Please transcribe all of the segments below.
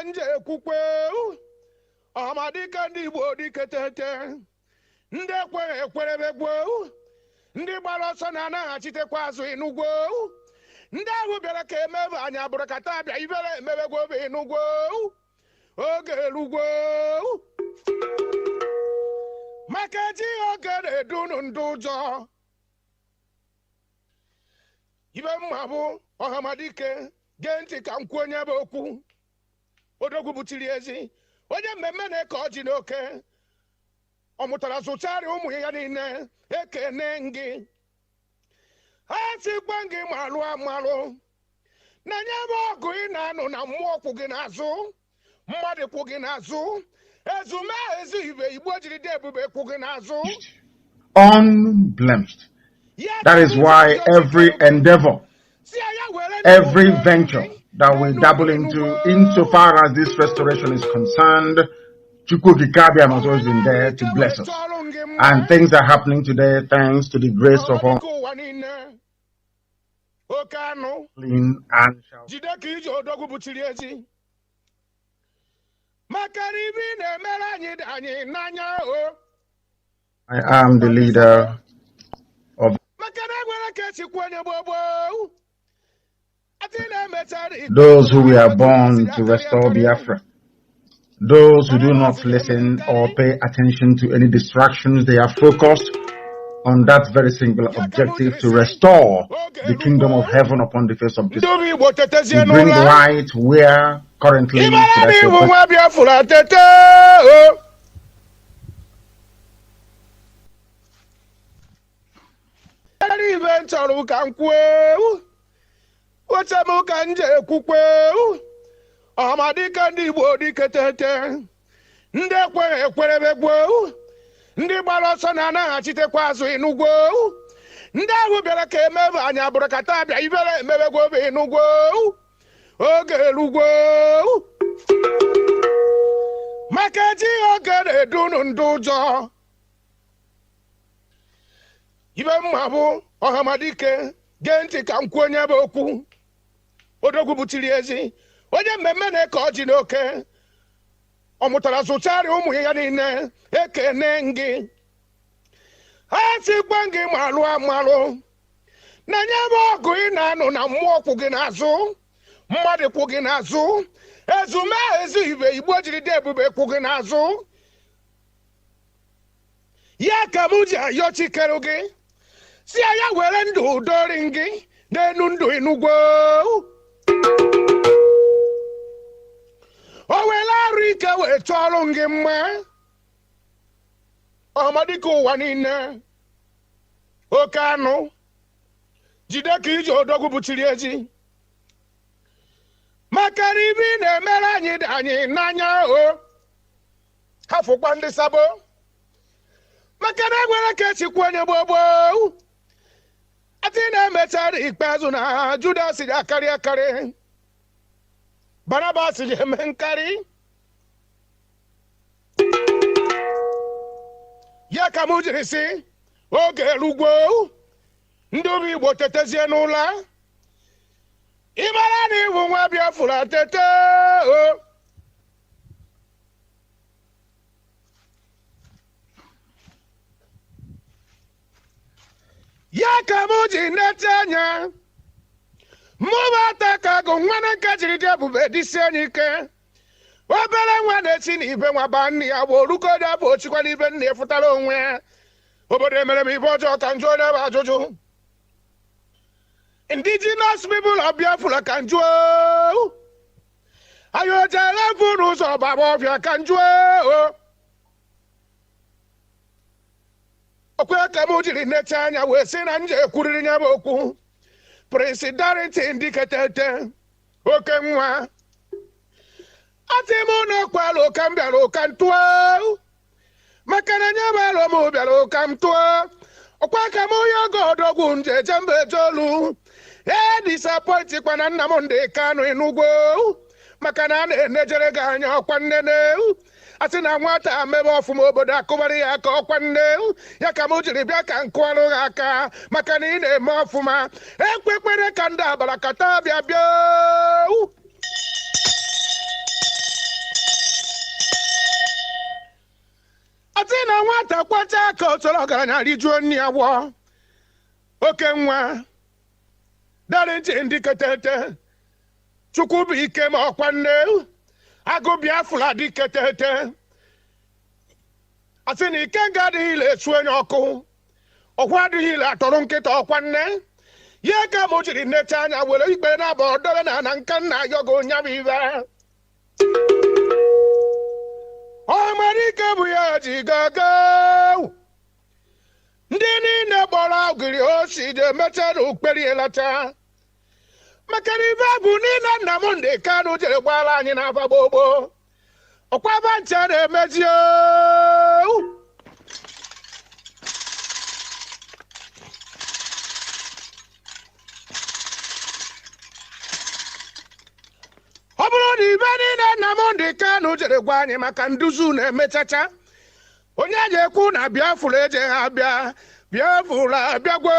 kanje kukwe amadika ndi bodi ketete nde kwere begwe ndi gbaloso na na chitekwa azu inugwo nde awu bịara ka emebe anya bụrụkata abịa ibere emebegwo bụ inugwo oge lugwo maka ji oge na-edunu ndị ụjọ ibe mma bụ ọhamadike gee ntị ka m kwuo onye bụ okwu odogwu butiri ezi onye mmemme na-eke ọjị n'oke ọ mụtara zụchara ụmụ ya niile ekene gị ha sikwa gị malụ amalụ na nye bụ ọgụ ị na-anụ na mmụọ kwụ gị n'azụ mmadụ kwụ gị n'azụ ezume ezi ibe igbo jiri dị ebube kwụ gị n'azụ unblemished. That is why every endeavor, every venture that we dabble into, insofar as this restoration is concerned, Chukwu Kikabiam has always been there to bless us. And things are happening today thanks to the grace of all clean and shall. I am the leader of those who were born to restore Biafra. Those who do not listen or pay attention to any distractions, they are focused on that very single objective to restore the kingdom of heaven upon the face of this earth. To bring light where currently amadika ndi bodi ketete nde kwere begwe ndị gbaloso na na chitekwa azu inugwo ndị awu bịara ka emebe anya bụrụkata abịa ibere emebegwo bụ inugwo oge lugwo maka ji oge na-edunu ndị ụjọ ibe mma bụ ọhamadike gee ntị ka m kwuo onye bụ okwu odogwu butiri ezi onye mmemme na-eke ọjị n'oke ọ mụtara zụchara ụmụ ya niile ekene gị ha sikwa gị malụ amalụ na nye bụ ọgụ ị na-anụ na mmụọ kwụ gị n'azụ mmadụ kwụ gị n'azụ ezume ezi ibe igbo jiri dị ebube kwụ gị n'azụ ya ka m ji ayọ chikeru gị si ya were ndụ udori gị n'enu ndụ inugwo o were arụ ike wee tụọrụ gị mma ọmadịka ụwa niile oke anụ jide ka iji odogwu butiri ezi maka ibe ị na-emere anyị dị anyị n'anya o hafụkwa ndị sabo maka na egwere ka esikwa onye gbogbo ati na-emechara ikpeazụ na Judas ji akarị Barnabas ji eme nkarị ya ka m jiri si oge elugwo ndị obi Igbo tetezie n'ụla ịmara na ịbụ nwa Biafra tete o ya ka m ji nete anya mụbata ka agụ nwa na nka jiri dị ebube dịsi anyị ike obere nwa na-esi na ibe nwa ba nne ya bụ orukodo abụ ochikwa n'ibe nna ya fụtara onwe ya obodo emere m ibe ọjọọ ka njụ onye bụ ajụjụ indigenous people of Biafra ka njụ anyị ojere bụ n'ụzọ ọbaba ọbịa ka njụ okwe ka m jiri nete anya wee sị na nje ekwuriri ya bụ okwu Prince Darrington diketete oke nwa ati m na kwalo ka m bịara ụka ntụọ maka na nye balo m bịara ụka m tụọ ọkwa ka m onye oge odogwu nje jembe ejolu disappoint kwa na Nnamdi Kanu inugwo maka na a na-enejere gị anya ọkwa nnene ati na nwata amebe ọfụma obodo akụbara ya aka ọkwa nne ya ka m jiri bịa ka nkụọrụ gị aka maka na ị na-eme ọfụma ekwekwere ka ndị abara kata bịa nwata kwata ka otoro garanya rijuo nni agwọ oke nwa dara ntị ndị ketete chukwu bụ ike ma ọkwa nne agụ Biafra dị ketete asị na ike nga adịghị ile esu onye ọkụ ọkwa adịghị ile atọrọ nkịta ọkwa nne ya ka m jiri nnecha anya were ikpere na-abọ dobe na nka nna yogo nya bụ ibe ọmarike bụ ya ji gaga ndị niile gbara ogiri osi je emecha na ukperi elata maka na ibe bụ niile Nnamdi Kanu jere gbara anyị n'afa gbogbo ọkwaba ncha na-emezi ọ bụrụ na ibe niile Nnamdi Kanu jere gwa anyị maka nduzu na-emechacha onye ji ekwu na Biafra eje ha bịa Biafra abịagwo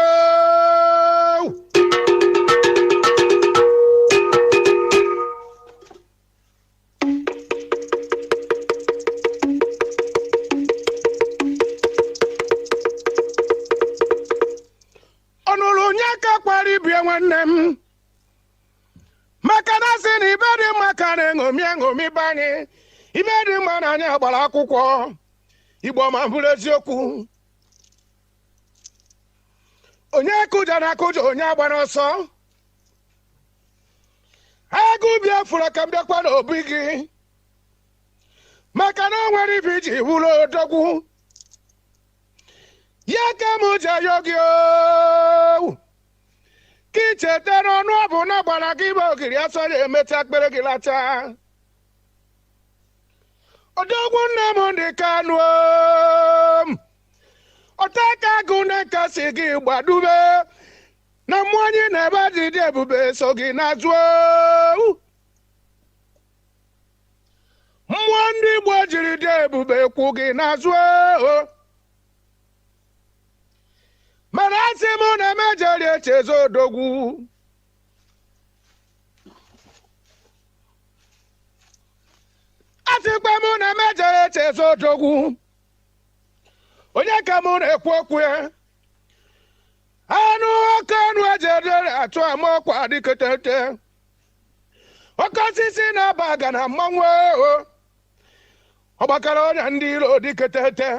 ọnụrụ onye ka kwara ibie nwanne m maka na sị na ibe dị mma ka na-eṅomi banye ibe dị mma na anyị gbara akwụkwọ Igbo ma bụrụ eziokwu onye kụja na akụja onye agba n'ọsọ agụ Biafra ka m bịakwa n'obi gị maka na o nwere ibe iji wụrụ odogwu ya ka m ji ayọ gị ka icheta n'ọnụ ọ bụ na gbara gị bụ ogiri asọrọ emecha akpere gị lata odogwu Nnamdi Kanu ọtaka agụ na-ekasi gị gbadube na mmụọ anyị na-ebe dị dị ebube so gị n'azụ mmụọ ndị Igbo jiri dị ebube kwu gị n'azụ mana asị m na emejeri echezo odogwu asịkwa m na emejeri echezo odogwu onye ka m na-ekwu okwu ya anụ oke ọnụ ejedere atụ ama ọkwa dịketete oke osisi na-aba aga na mmanwụ ọgbakara ọnya ndị iro dịketete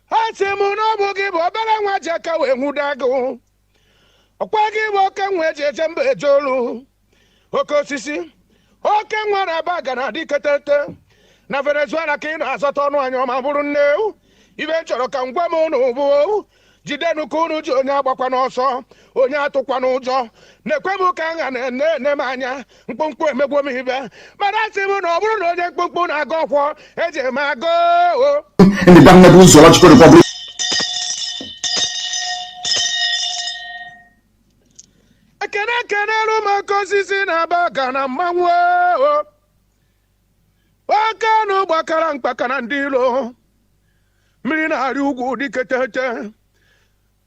ha sị m na ọ bụ gị bụ obere nwa ji aka wee nwude agụ ọkwa gị bụ oke nwa eji eje mba eje olu oke osisi oke nwa na-aba aga na dịketete na Venezuela ka ị na-azọta ọnụ anyị ọma bụrụ nne ibe chọrọ ka m gwa m unu bụ jidenu ka unu ji onye agbakwa n'ọsọ onye atụkwa n'ụjọ na-ekwe m ka nha na-ene m anya mkpụmkpụ emegbuo m ibe mana asị m na ọ bụrụ na onye mkpụmkpụ na-aga ọkwọ eji eme agụ in the Bangladesh Zoological Republic. ekene ụmụaka osisi na-aba aga na mmanwụ oke anụ gbakara mkpaka na ndị ilo mmiri na-arị ugwu dịketete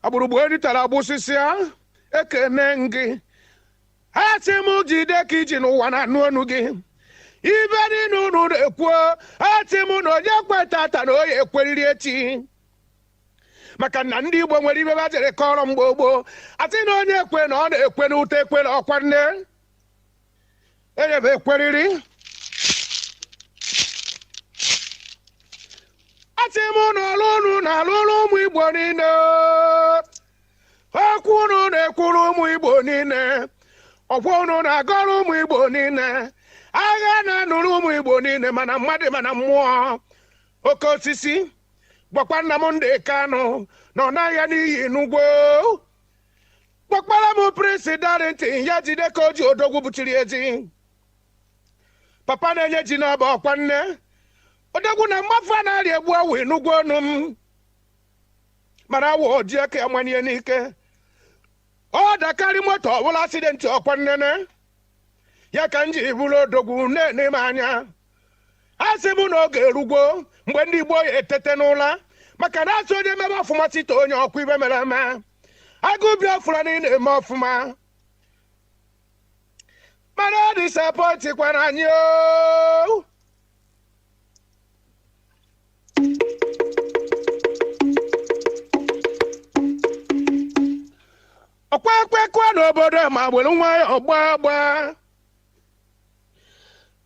agbụrụgbu eritara agbụsịsị ya ekene gị ha sị m jide ka iji n'ụwa na anụ ọnụ gị ibe niile unu na-ekwuo ha sị m na onye kwetata na oyi ekweriri echi maka na ndị Igbo nwere ibe bajere kọrọ mgbe gboo asị na onye ekwe na ọ na-ekwe n'ute ekwe na ọkwa nne enyebe ekweriri asị m na ọlụ unu na-alụrụ ụmụ Igbo niile okwu unu na-ekwuru ụmụ Igbo niile ọkwa unu na-agọrọ ụmụ Igbo niile agha na-anụrụ ụmụ Igbo niile mana mmadụ mana mmụọ oke osisi gbakwa Nnamdi Kanu na ọ naghị n'iyi n'ugbo kpọkpara m president ya jide ka o ji odogwu buchiri ezi papa na-enye ji n'ọba ọkwa nne odogwu na mmafu a na-arị egbu awụ n'ugwu ọnụ m mana awụ oji eke amanye n'ike ọ dakarị moto ọbụla asidenti ọkwa nnene ya ka m ji bụrụ odogwu na-ene m anya a sị m na oge erugwo mgbe ndị Igbo ya etete n'ụla maka na asị onye mebe ọfụma site onye ọkwa ibe mere eme agụ Biafra niile eme ọfụma mana ọ disapọntikwana anyị Okwekwe n'obodo ma were nwa ọgba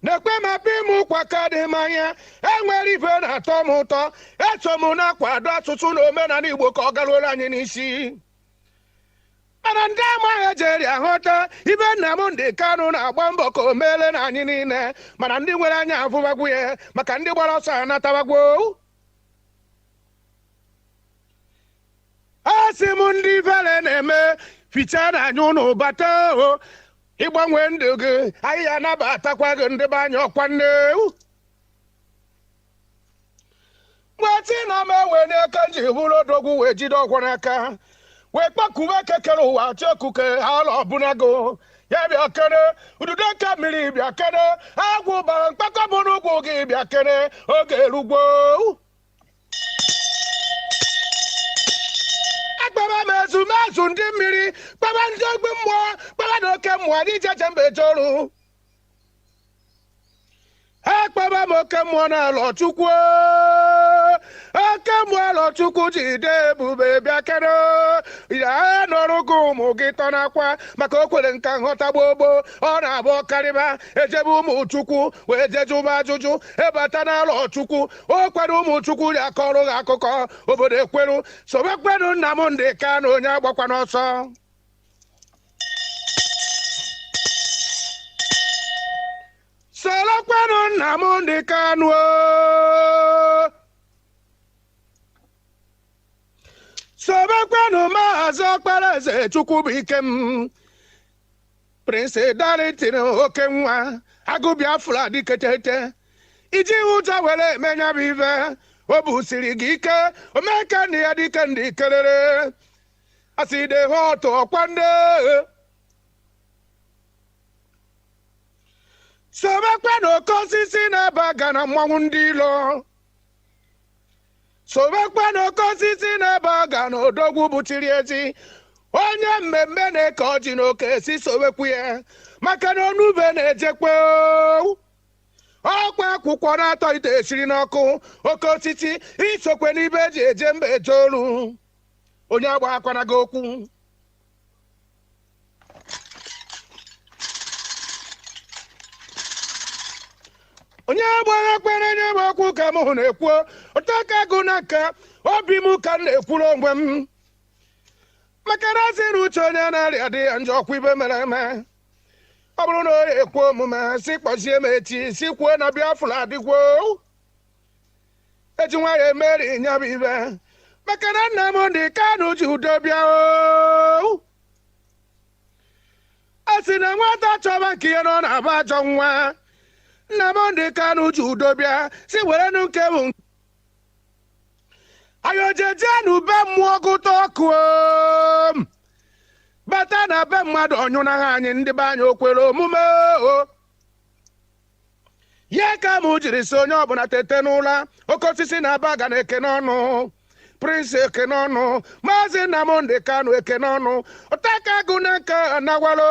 nekwe mapi m kwaka dị mmanya enwere ibe na-atọ m ụtọ eto m na-akwado asụsụ na omenala Igbo ka ọ garuola anyị n'isi mana ndị amaghị ejeri ahụta ibe Nnamdi Kanu na-agba mbọ ka o meele na anyị niile mana ndị nwere anya afụbagwu ya maka ndị gbara ọsọ anatabagwo asị m ndị vele na-eme ficha na anyị ụnụ bata ịgbanwe ndụ gị anyị ya nabatakwa gị ndị be anyị ọkwa nne nwetị na m ewe n'aka ji bụrụ odogwu wee jide ọgwụ n'aka wee kpakube kekere ụwa chekuke ala ọbụnago ya bịa kere ududo ka mmiri bịa kere agwụ bara mkpakọ bụ n'ugwu gị bịa kere oge erugbo akpaba m ezumezu ndị mmiri kpaba ndị ogbe mmụọ kpaba na oke mmụọ dị iche mbe toru akpaba m oke mmụọ na alọchukwu oke mmụọ alọchukwu jide ebube bịa kere ya nọrụ gị ụmụ gị tọ n'akwa maka o kwere nka nghọta gbogbo ọ na-abụ karịba ejebe ụmụ chukwu wee jejụba ajụjụ ebata na alọchukwu o kwere ụmụ chukwu ya kọrọ gị akụkọ obodo ekweru sobekweru Nnamdi Kanu onye agbakwa n'ọsọ solokweru Nnamdi Kanu sobekwenu Maazị Okparaeze Chukwubuike m Prince Darlington oke nwa agụ Biafra diketete iji ụjọ were emenya bụ ive o busiri gị ike omeke ndị ya dike ndị kelere aside ha ọtụ ọkwa ndị sobekwenu oke osisi na-aba na mmanwụ ndị ilo sobekwenu oke osisi na-aba na odogwu bụchiri ezi onye mmemme na-eke ọjị n'oke esi sobekwu ya maka na onube na-ejekwe ọkwa akwụkwọ na-atọ ite esiri n'ọkụ oke osisi isokwe n'ibe eji eje mba eje olu onye agba akwana gị okwu onye agbara kwere nye m okwu ka m na-ekwu ụtaka agụ na nka obi m ka m na-ekwuru onwe m maka na asịrị uche onye na-arịa dị ya njọ ọkwa ibe mere eme ọ bụrụ na ọ ekwu omume si kpọzie m echi si kwuo na Biafra adịgwo eji nwayọ emeri nya bụ ibe maka na Nnamdi Kanu ji udo bịa a sị na nwata chọba nke ihe nọ na-aba ajọ nwa Nnamdi Kanu ji udo bịa si were nụ nke bụ ayojejenu be mmụọ gụta ọkụ bata na be mmadụ ọnyụnaghị anyị ndị be anyị okwere omume ya ka m jiri si onye ọbụla tete n'ụla oke osisi na-aba ga na eke n'ọnụ Prince eke n'ọnụ Mazi Nnamdi Kanu eke n'ọnụ ụtaka agụ na nka anagwalo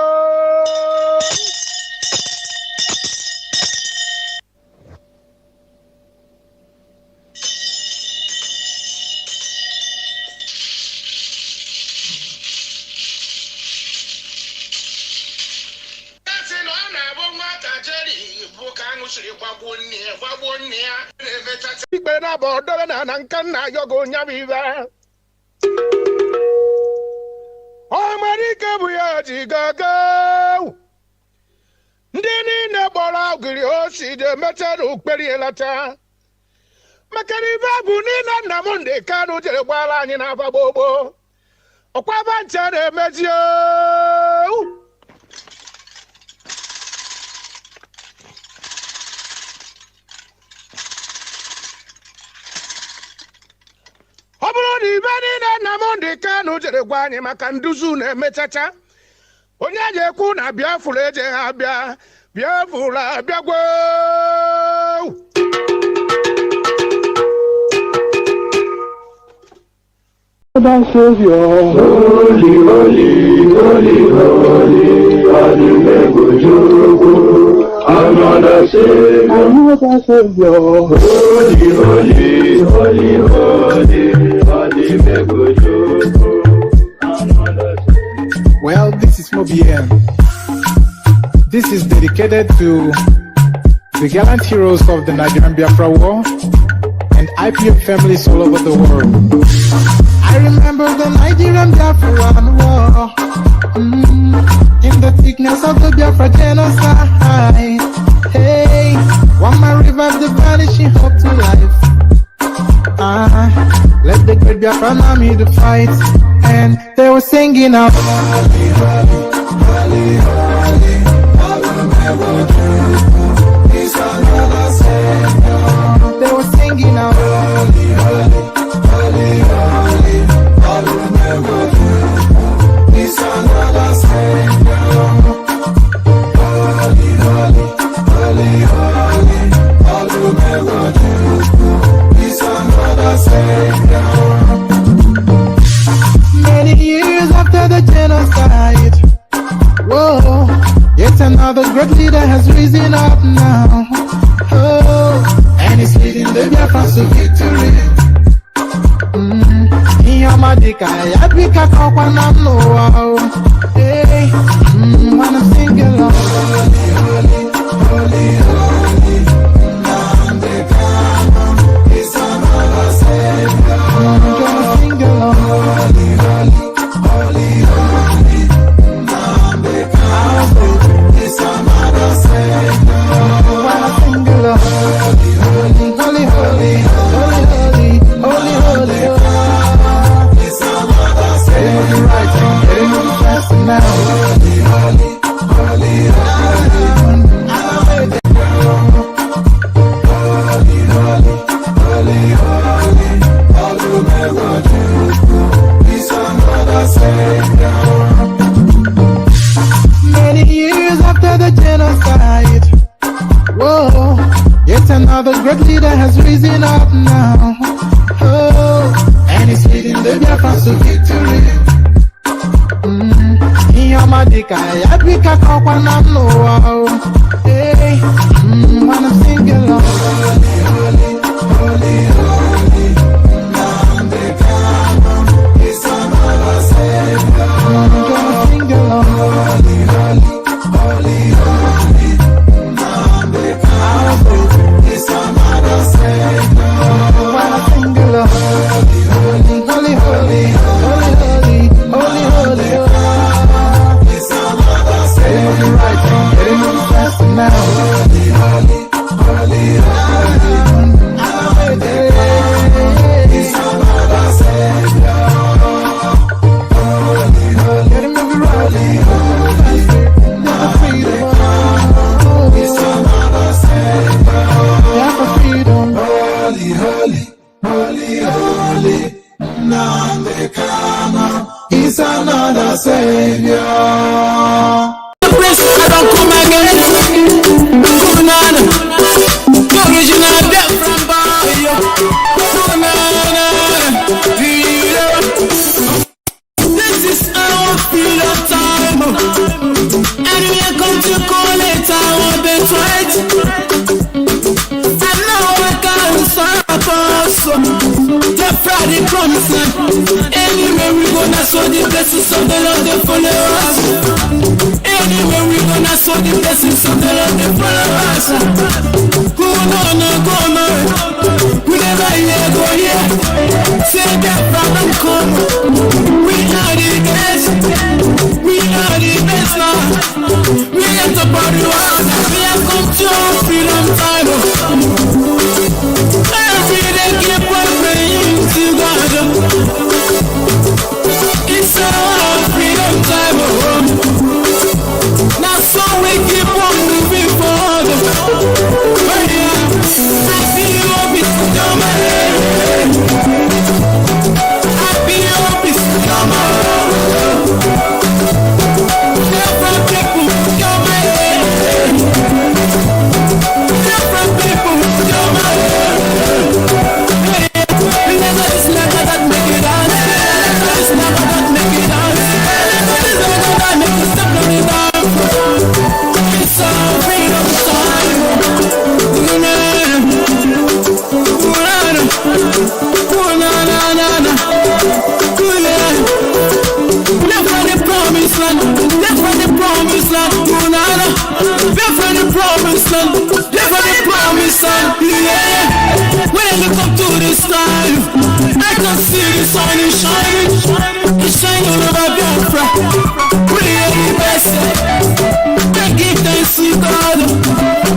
ikpe na-abụ ọdọrọ na nka nna yogo nyabive ọmarike bụ ya ji gaga ndị niile gbọrọ ogiri osi ji emecha na ukperi elata maka na ibe bụ niile Nnamdi Kanu jere gbara anyị n'afa gbogbo ọkwaba nche na-emezi ọ bụrụ na ibe niile Nnamdi Kanu jere gwa anyị maka nduzu na-emechacha onye ji ekwu na Biafra eje ha bịa Biafra abịagwo Savior, holy, holy, holy, holy, another Savior, holy, holy, holy, holy, Well, this is Mobian. This is dedicated to the gallant heroes of the Nigerian Biafra War and Ipob families all over the world. I remember the Nigerian Biafra War, in the thickness of the Biafra genocide. Hey, one man revived the vanishing hope to life. Let the great Biafra army to fight, and they were singing out. Holy, holy, holy, holy, they were singing out. Holy, holy, holy, holy, all will never do. This another Savior. Holy, holy, holy, holy, all will never do. This another Savior. Many years after the genocide, whoa, yet another great leader has risen up now. Oh, and he's leading the Biafrans to victory. Yamadika, Yadwika, Kokwanam, wow. Hey, when I'm singing along. Holy, holy, holy, holy, Nnamdi Kanu is another Savior. Gonna sing along. Holy, holy, holy, holy, Nnamdi Kanu is another Savior. When I sing along. Holy, holy, holy, holy, holy, holy, holy, holy. Right, getting faster now. Holy, holy, holy, holy, holy, holy, all you never do is another Savior. Many years after the genocide, whoa, yet another great leader has risen up now. Oh, and he's leading the Biafrans to victory. Yamadika, Yadwika, Kokwanam, wow. Hey, when I'm singing along. Holy, holy, holy, holy, Nnamdi Kanu is another Savior. Gonna sing along. Holy, holy, holy, holy, Nnamdi Kanu is another Savior. When I sing along. Holy, holy, holy, holy, holy, holy, holy, holy. Right, getting faster now. Holy, holy, can see the sun is shining. It's shining all over Biafra. We are the best. I give thanks to God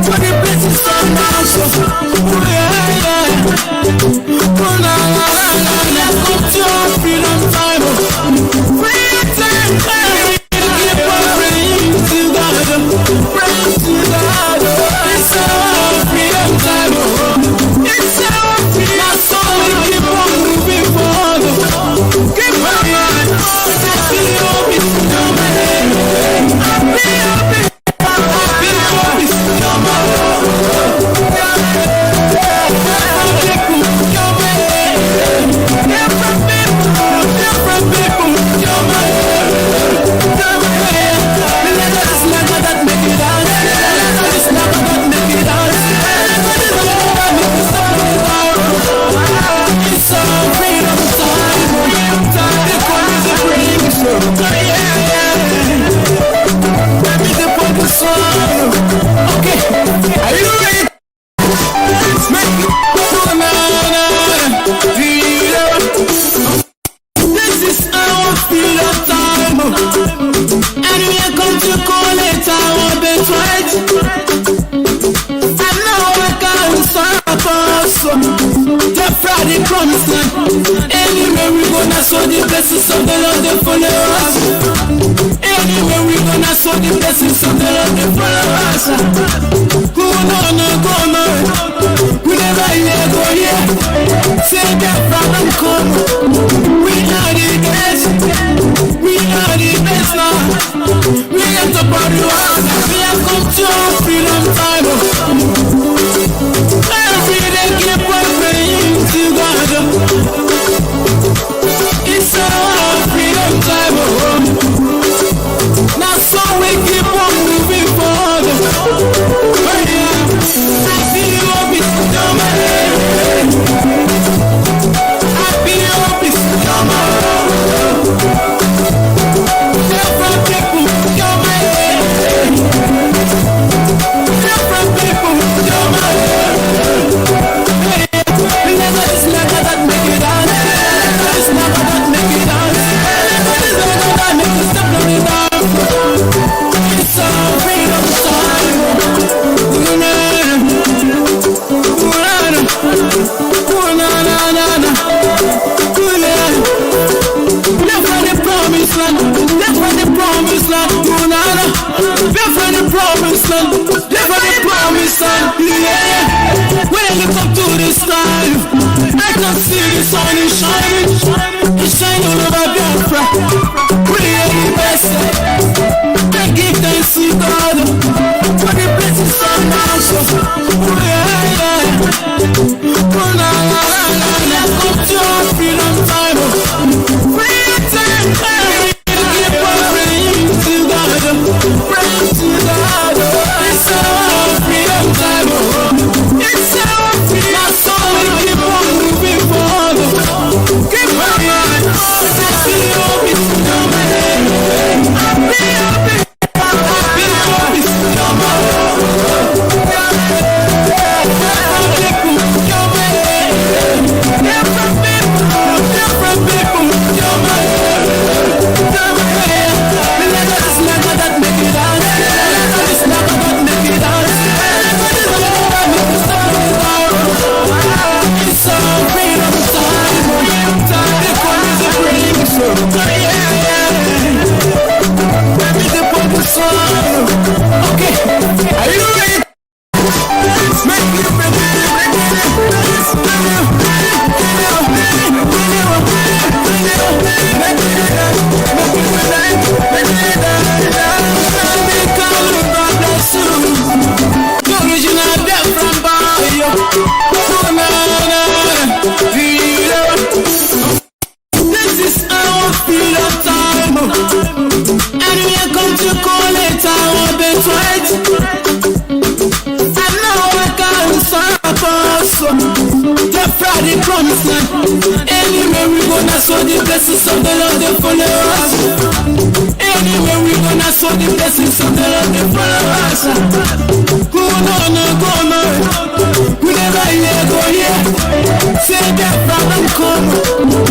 for the blessings of nations. Let's go to our freedom time. Freedom time. Keep on praying to God. Praying to God. It's our freedom time. It's our freedom. So we keep on moving forward. Keep on moving. Happy hope is coming. Happy hope is okay, are you ready? Make it this is our freedom time, and we are going to call it our birthright. And now I can't stop us. The Friday promise land. Anywhere we gonna show the blessings of the Lord they follow us. Anywhere we gonna show the blessings of the Lord they follow us. Go on. We never hear go here. Say that from come. We are the best. We are the best now. We have to party on. We have come to our freedom time. Every day keep on praying to God. It's our freedom time. Now so we keep on moving forward. Happy hope is coming. Happy hope is coming. Different people coming. Different people coming. It's never that make it dance. It's never that make it dance. It's never that make it stop on the dance. It's our freedom time. Left for the promised land. Left for the promised land. Left for the promised land. Left for the promised land. Yeah. When I look up to the sky, I can see the sun is shining. It's shining all over Biafra. We are the best. I give thanks to God for the blessings of nations. Let's go to our freedom time. Freedom time. Keep on praying to God. Praying to God. It's our freedom time. It's our freedom. So we keep on moving forward. Keep on moving. Happy hope is coming. Happy hope is okay, are you ready? Make it this is our freedom time, and we are going to call it our birthright. And now I can't stop us. The Friday promise land. Anywhere we gonna show the blessings of the Lord they follow us. Anywhere we gonna show the blessings of the Lord they follow us. Go on. We never hear go here. Say that from come.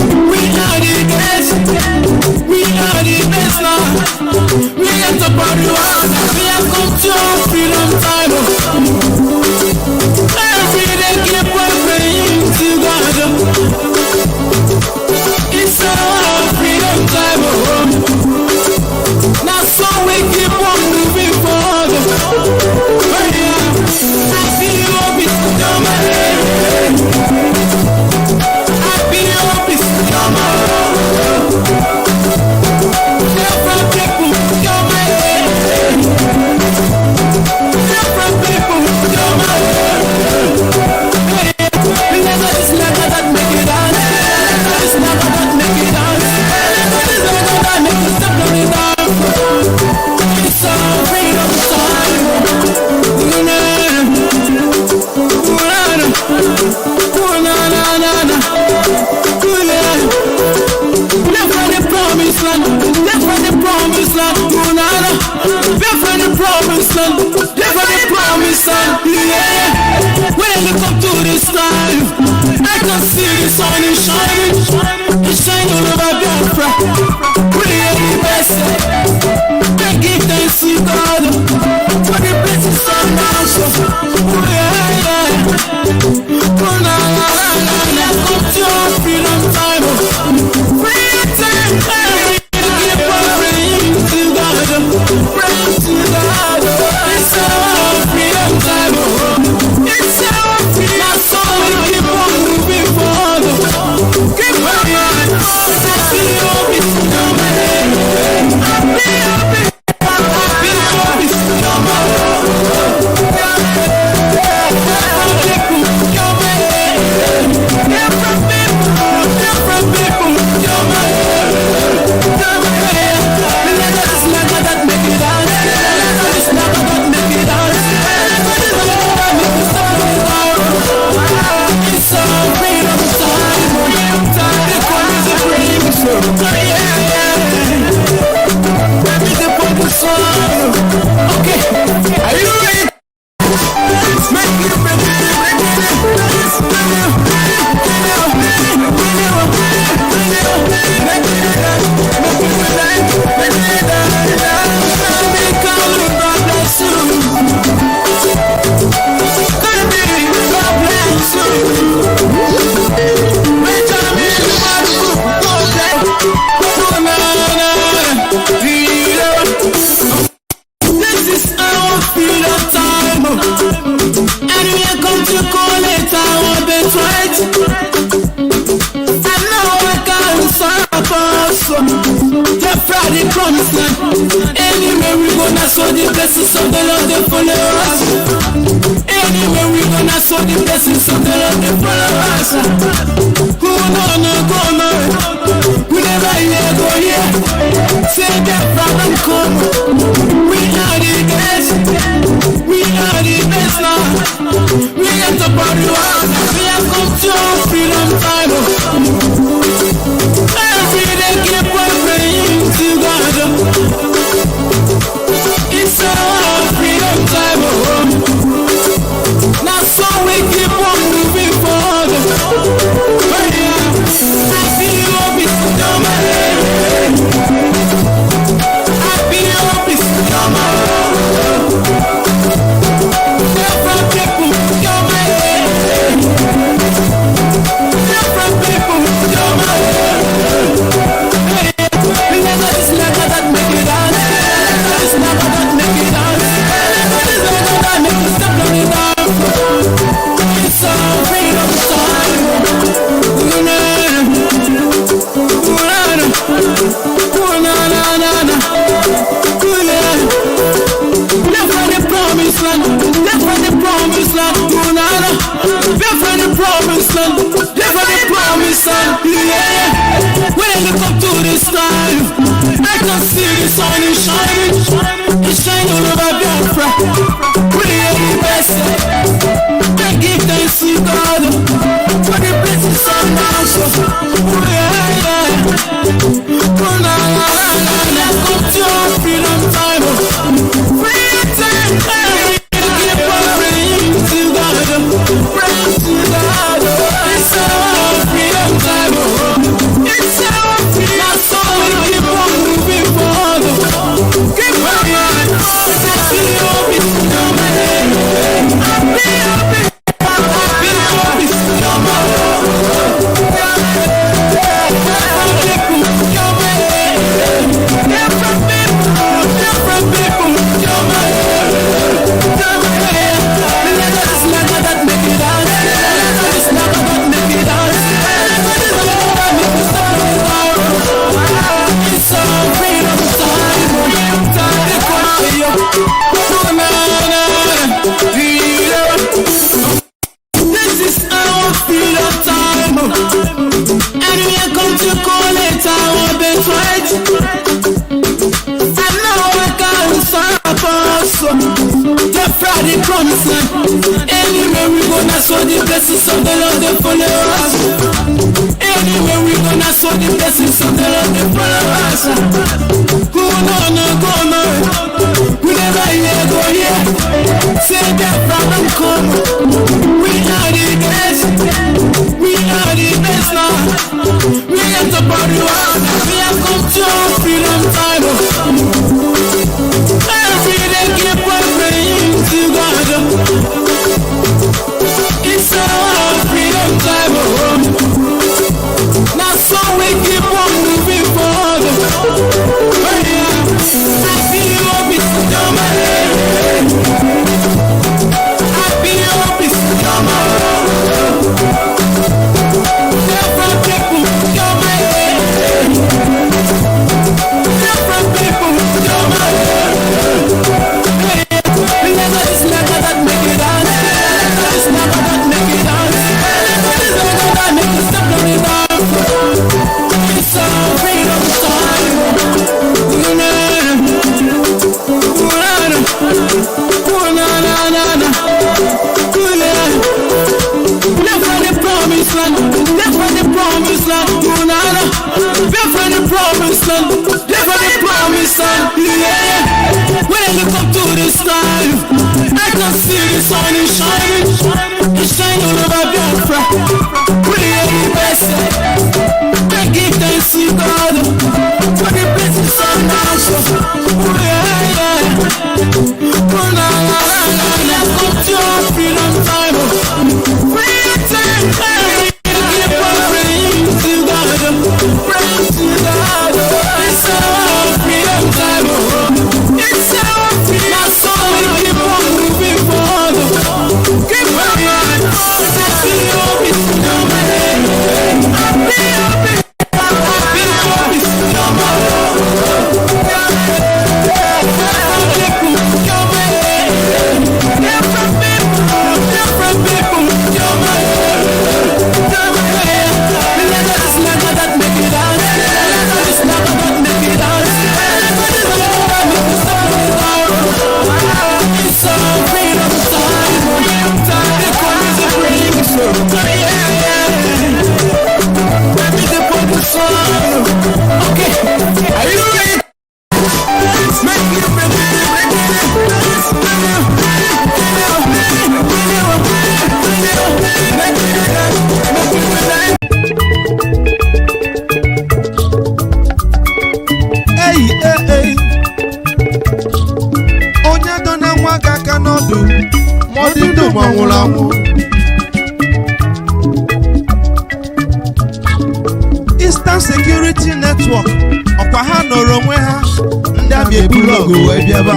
sun is shining, it's shining all over Biafra. We are the best. I give thanks to God for the blessings of my soul. Oh na na na na, let's go to our freedom time. Freedom time. Keep on praying to God, praying to God. It's our freedom time. It's our freedom. So we keep on moving forward. Keep on running. Happy hope is no man. Happy hope is no okay, are you ready? Make it ready. The promised land. Anywhere we go, that's what the blessings of the Lord they follow us. Anywhere we go, that's what the blessings of the Lord they follow us. Who no, we never hear go here. Say that problem come. We are the best. We are the best now. We get the body out. We have come to our freedom time. Every day keep on praying to God. It's our freedom time. Now so we keep on moving forward. Happy hope is no man. Happy hope is no man. Different people, no man. Different people, no man. It's never that make it dance. It's never that make it dance. It's never that make it step on it down. It's our freedom time. Left for the promised land. Left for the promised land. Left for the promised land. Left for the promised land. Yeah. When I look up to the sky, I can see the sun is shining. It's shining all over Biafra. We are the best. I give thanks to God for the blessings of my soul. Oh na na na na, let's go to our freedom time. Freedom time. Keep on praying to God, praying to God. It's our freedom time. It's our freedom. So we keep on moving forward. Keep on running. Happy hope is no man. Happy hope is no man. This is our freedom time, and we are going to call it our birthright. And now I can't stop us. The Friday promised land. Anywhere we go, that's what the blessings of the Lord they follow us. Anywhere we go, that's what the blessings of the Lord they follow us. Who no, we never hear go here. Say that problem come. We are the best. We are the best When I look up to the sky, I can see the sun is shining. It's shining all over Biafra. We are the best. I give thanks to God for the blessings of nation. Let's go to our freedom time. Freedom time. Give praise to God. Praise to God. It's our freedom time. It's our freedom. So many people moving forward. Give praise. Eastern Security Network ọkwa ha nọrọ onwe ha ndị abịa ebulọgụ wee bịaba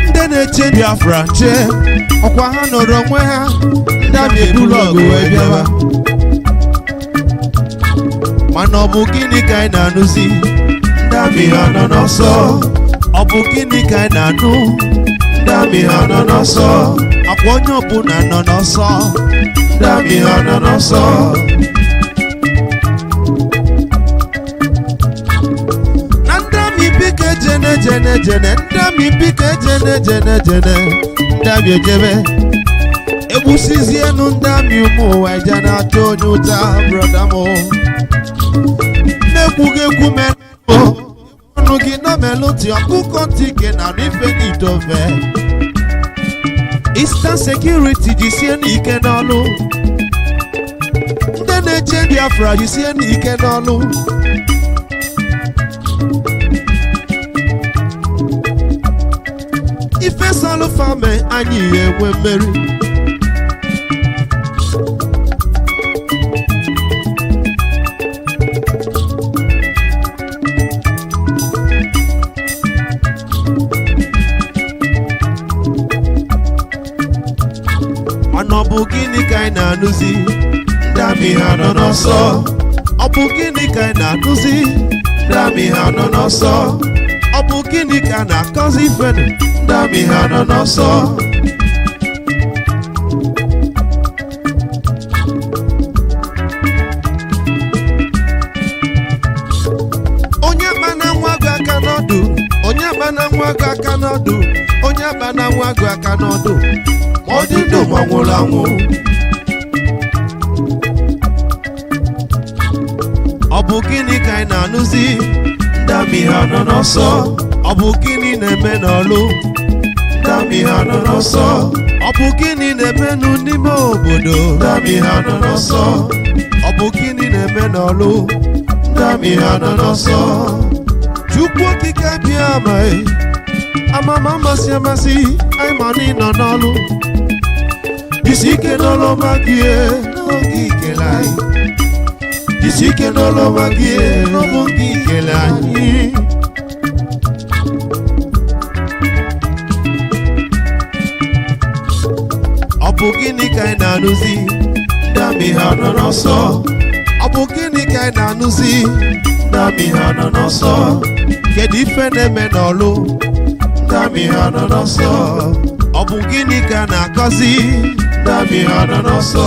ndị na-eche Biafra nche ọkwa ha nọrọ onwe ha ndị abịa ebulọgụ wee bịaba mana ọ bụ gịnị ka anyị na-anụzi ndị abịa ha nọ n'ọsọ ọ bụ gịnị ka anyị na-anụ ndị abịa ha nọ n'ọsọ akwa onye ọbụla nọ n'ọsọ ndị abịa ha nọ n'ọsọ na ndị amị bike jene jene jene ndị amị bike jene jene jene ndị abịa ejebe egbusizienu ndị amị ụmụ ụwa eje na-atụ onye ụta brọda m na-ekwughị ekwu menụ ọnụ gị nọ melụti ọkụkọ ntị ike na ife n'itofe Eastern Security jisie n'ike n'ọlụ ndị na-eche Biafra jisie n'ike n'ọlụ ife salụ fame anyị enwe mmeri ọ bụ gịnị ka anyị na-anụzi ndị amị ha nọ n'ọsọ ọ bụ gịnị ka anyị na-anụzi ndị amị ha nọ n'ọsọ ọ bụ gịnị ka na-akọzi ifenu ndị amị ha nọ n'ọsọ onye kpana nwa gị aka n'ọdụ onye kpana nwa gị aka n'ọdụ onye kpana nwa gị aka n'ọdụ ọ dị ndụ ma nwụrụ anwụ ọ bụ gịnị ka anyị na-anụzi ndị amị ha nọ n'ọsọ ọ bụ gịnị na-eme n'ọlụ ndị amị ha nọ n'ọsọ ọ bụ gịnị na-emenụ n'ime obodo ndị amị ha nọ n'ọsọ ọ bụ gịnị na-eme n'ọlụ ndị amị ha nọ n'ọsọ Chukwu okike bịa amaghị amama amasị amasị anyị ma na ịnọ n'ọlụ isi ike n'ọlụ ọma gị n'oge ikele anyị isi ike n'ọlụ ọma gị n'oge ikele anyị ọ bụ gịnị ka anyị na-anụzi ndị amị ha nọ n'ọsọ ọ bụ gịnị ka anyị na-anụzi ndị amị ha nọ n'ọsọ kedu ife na-eme n'ọlụ ndị amị ha nọ n'ọsọ ọ bụ gịnị ka na-akọzi ndị amị ha nọ n'ọsọ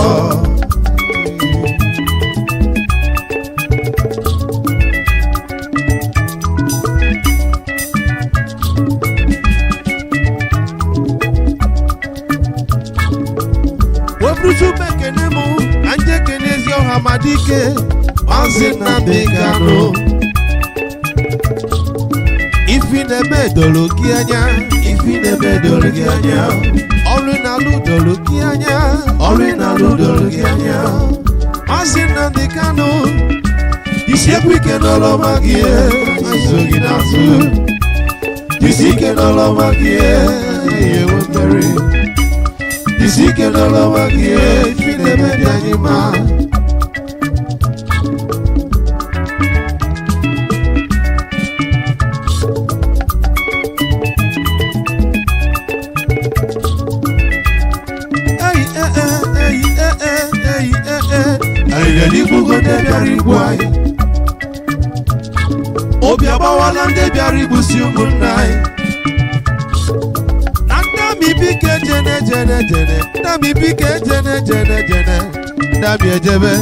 webruchukwu ekene mụ ka nje kenezi ọha madike Mazi Nnamdi Kanu Ifineme dologianya, ifineme dologianya. Orinalu dologianya, orinalu dologianya. Mazi Nnamdi Kanu, isiekwe n'ọlụ magie, azogi n'azụ. Isike n'ọlụ magie, ewe mmeri. Isike n'ọlụ magie, ifineme dị anyị ma. Obi agbawala ndị bịara igbusi ụmụnna anyị. Na ndami bike jene jene jene, ndami bike jene jene jene, ndami ejebe.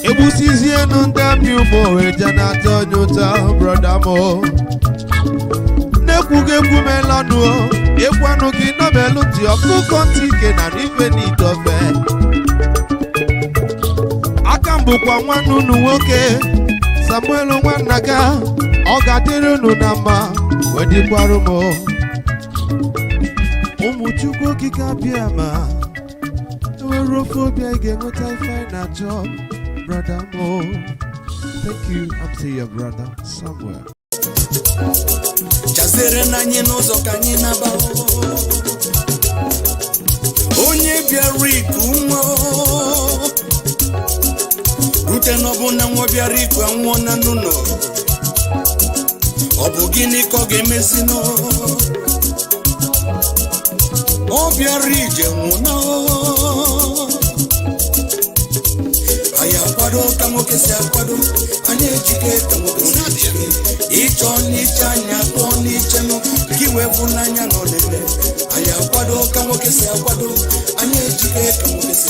Egbusizienu ndami ụmụ eje na-atọ onye ụtọ, brọda mo. N'ekwughị ekwu melanụ, ekwanụ gị nọbelụ ntị ọkụkọ ntị ike na n'ife n'itofe. Aka m bụkwa nwanne unu nwoke Samuel Nwannaga, ọ ga-adịrị unu na mma wedịkwara m ụmụ Chukwu okike abịa ma enwere ofe obi anyị ga-enweta ife anyị na-achọ brother mo. Thank you. I'm still your brother Samuel. Chazere na anyị n'ụzọ ka anyị naba onye bịara iku nwa rute n'ọbụ na nwa bịara iku anwụọ na n'ụlọ ọ bụ gịnị ka ọ ga-emezi nọ ọ bịara ije nwụna anyị akwado ka nwoke si akwado anyị ejike ka nwoke si ejike ịchọ n'iche anyị atọ n'iche nụ ka iwe bụ n'anya nọ n'ebe anyị akwado ka nwoke si akwado anyị ejike ka nwoke si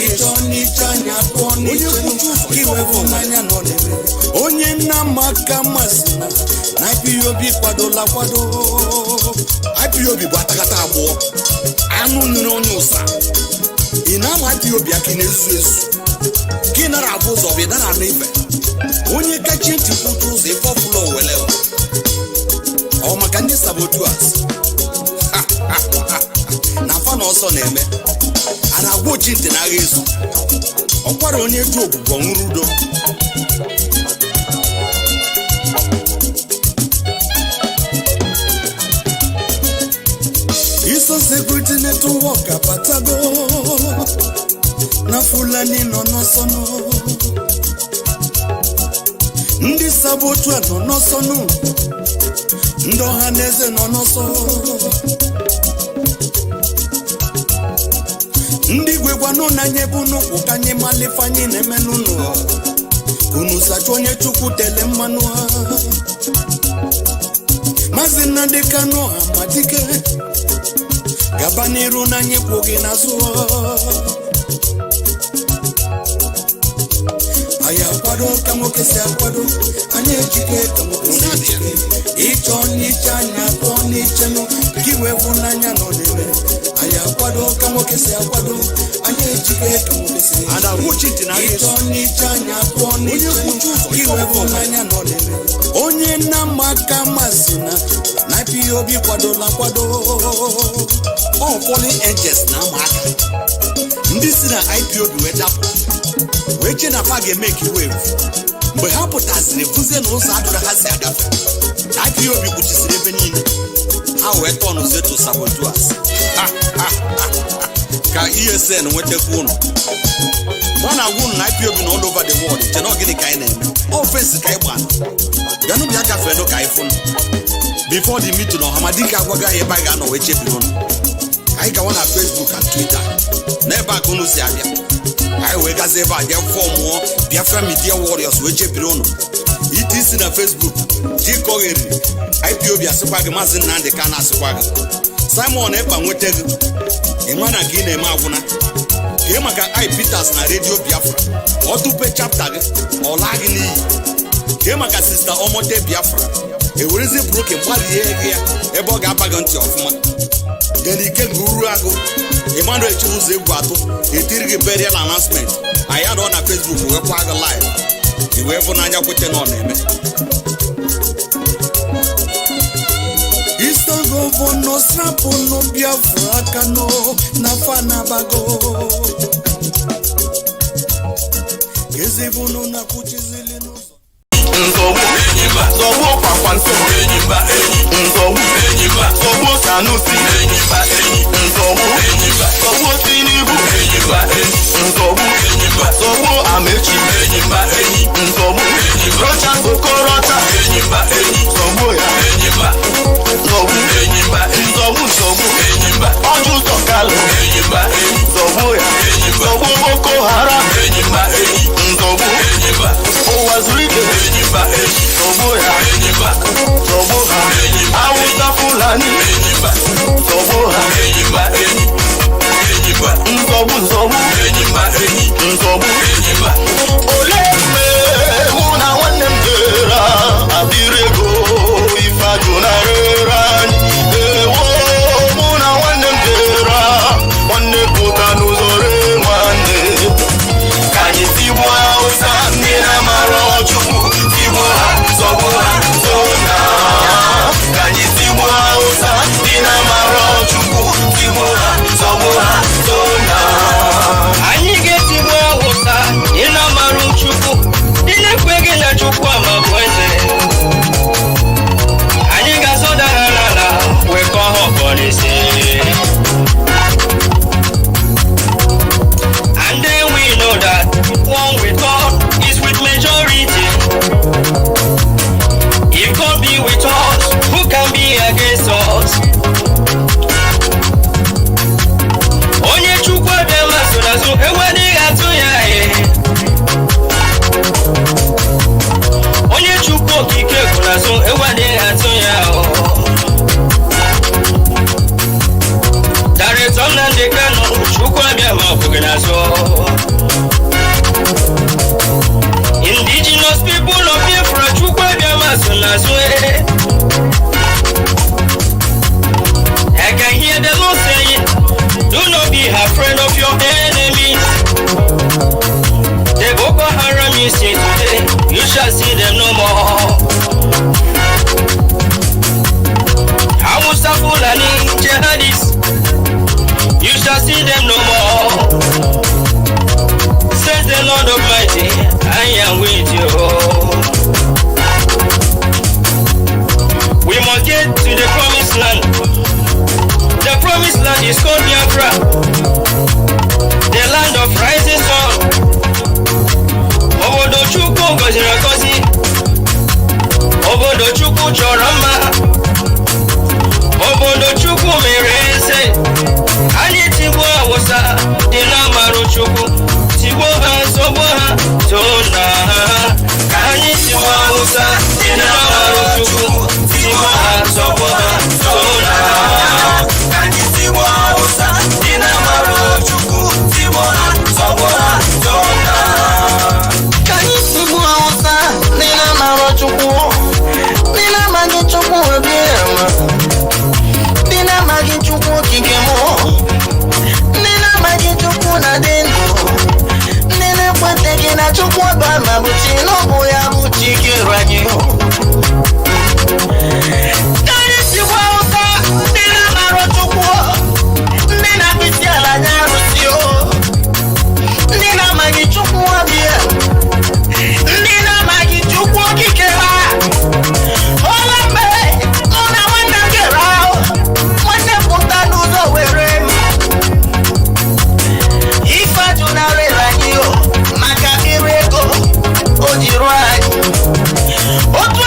ịchọ n'iche anyị atọ n'iche nụ ka iwe bụ n'anya nọ n'ebe onye nna maka mmasị na IPOB kwadola kwado IPOB bụ atakata abụọ anụ nụrụ onye ụsa ị na-ama IPOB aka na-ezu ezu gị nara abụ ụzọ bụ ịdara anụ ibe onye kachi ntị kwụta ụzọ ife ọbụla owele ọ maka ndị sabotuas na afa na ọsọ na-eme a na-agwa ochi ntị na agha ezu ọkwara onye etu ogbugbo nwụrụ udo iso security network apatago na Fulani nọ n'ọsọ nụ ndị sabotu nọ n'ọsọ nụ ndị ọha na eze nọ n'ọsọ ndị gwegwanụ na nye bụ n'ụkwụ ka anyị malifanye na-eme n'ụlọ unu sacha onye Chukwu tele mmanụ ha Mazi Nnamdi Kanu amadike gaba n'iru na anyị kwụghị n'azụ anyị akwado ka nwoke si akwado anyị ejike ka nwoke si ejike ịchọ n'iche anyị atọ n'iche nụ ka iwe bụ n'anya nọ n'ebe anyị akwado ka nwoke si akwado anyị ejike ka nwoke si ejike ịchọ n'iche anyị atọ n'iche nụ ka iwe bụ n'anya nọ n'ebe onye nna maka mmasị na IPOB kwadola kwado ọ falling angels na ama aka ndị si na IPOB wee dapụ wee che na fa ga-emeki wave mgbe ha pụtaziri buzie na ụzọ adụrụ ha si agafe IPOB kpuchisiri ebe niile ha wee tọnụzie to sabotuas ka ESN nwetakwa ụnụ mgbe ọ na-agwa ụnụ na IPOB na all over the world che na gịnị ka anyị na-eme ofensi ka anyị gbana bịanụ bịa gafenụ ka anyị fụnụ before the meeting ọhamadike agwaga ya ebe anyị ga-anọ wee chebiri ụnụ anyị gawa na Facebook and Twitter n'ebe a ka unu si abịa anyị wee gazi ebe a jee fọmụọ Biafra Media Warriors wee chebiri ụnụ ite isi na Facebook jikọgheri IPOB asịkwa gị Mazi Nnamdi Kanu asịkwa gị Simon Ekpa nweta gị ịma na ka ị na-eme agwụna ka ị maka Peters na Radio Biafra ọ tupe chapta gị ọ laa gị n'iyi ka ị maka Sista Omote Biafra ewerezi broken gbalie ego ya ebe ọ ga-aba gị ntị ọfụma Denike nguru agụ Emmanuel Chibuzo egwu atụ etiri gị burial announcement anyị anọ na Facebook wee kwa gị live iwee bụ n'anya kwete na ọ na-eme Vono strapo no Biafra kano na fana bago. Geze vono na kuchizili no. Nzowu Enyimba, Zowu Kwakwanso Enyimba, Nzowu Enyimba, Zowu Sanusi Enyimba, Nzowu Enyimba, Zowu Tinubu Enyimba, Nzowu Enyimba, Zowu Amechi Enyimba, Nzowu Enyimba, Rocha Okorocha Enyimba, Zowu ya Enyimba, Zowu Enyimba, Zowu Enyimba, Oju Sokalo Enyimba, Zowu ya Enyimba, Zowu Boko Haram Enyimba, Nzowu Enyimba, Owazurike Enyimba, Zowu ya Enyimba, Zowu ha Awusa Fulani Enyimba, Zowu ha Enyimba, Enyimba, Nzowu Enyimba, Nzowu Enyimba, Oleme Muna Wanem Dera Abirego Ifajuna Rerani Ewo Muna Wanem Dera Wane Putanu Zore Wane Kanyi Tibwa Osa Nina Maro Chuku Tibwa Zobuha Zona Kanyi Tibwa Osa Nina Maro Chuku Tibwa Zobuha Zona Anyige Tibwa Osa Nina Maro Chuku Dine Kwege na Chuku Amabweze Anyiga Soda Halala Weko Hokonisi. And then we know that one with God is with majority. If God be with us, who can be against us? Onye chukwa dema sunasu ewadi atu ya Onye chukwa kike kunasu ewadi atu ya Mazi Nnamdi Kanu chukwa dema kunasu. Indigenous people of Biafra chukwa dema sunasu. I can hear the Lord saying, do not be afraid of your enemies. The Boko Haram you see today, you shall see them no more. Hausa Fulani jihadis, you shall see them no more. Says the Lord Almighty, I am with you. We must get to the promised land. The promised land is called Biafra, the land of rising sun. Obodo Chukwu goziri agozi, Obodo Chukwu chọrọ mma, Obodo Chukwu mere eze. Anyị tigbuo Awụsa dị n'amarụ Chukwu, tigbuo ha zọgbuo ha tona ha. Ka anyị tigbuo Awụsa dị n'amarụ Chukwu, tigbuo ha zọgbuo ha tona ha. Otu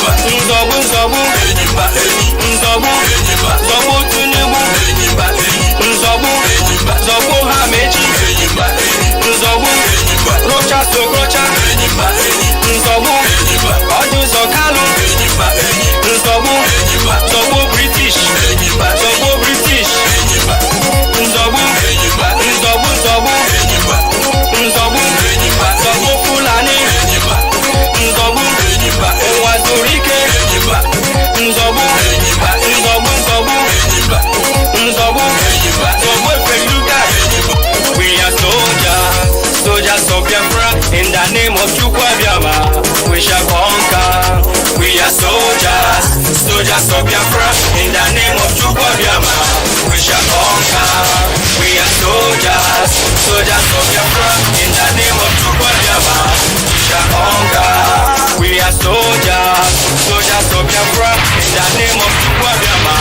nzọgbu nzọgbu nzọgbu nzọgbu Tinubu nzọgbu nzọgbu ha mechi nzọgbu rocha sokrocha nzọgbu ọdụzọ Kanu nzọgbu nzọgbu British nzọgbu British nzọgbu nzọgbu nzọgbu nzọgbu nzọgbu Fulani nzọgbu ụwa zuru ike nzọgbu nzọgbu nzọgbu nzọgbu nzọgbu Efeluga. We are soldiers, soldiers of Biafra. In the name of Chukwuabiama, we shall conquer. We are soldiers, soldiers of Biafra. In the name of Chukwuabiama, we shall conquer. We are soldiers, soldiers of Biafra. In the name of Chukwuabiama, we shall conquer. We are soldiers, soldiers of Biafra. In the name of Chukwuabiama,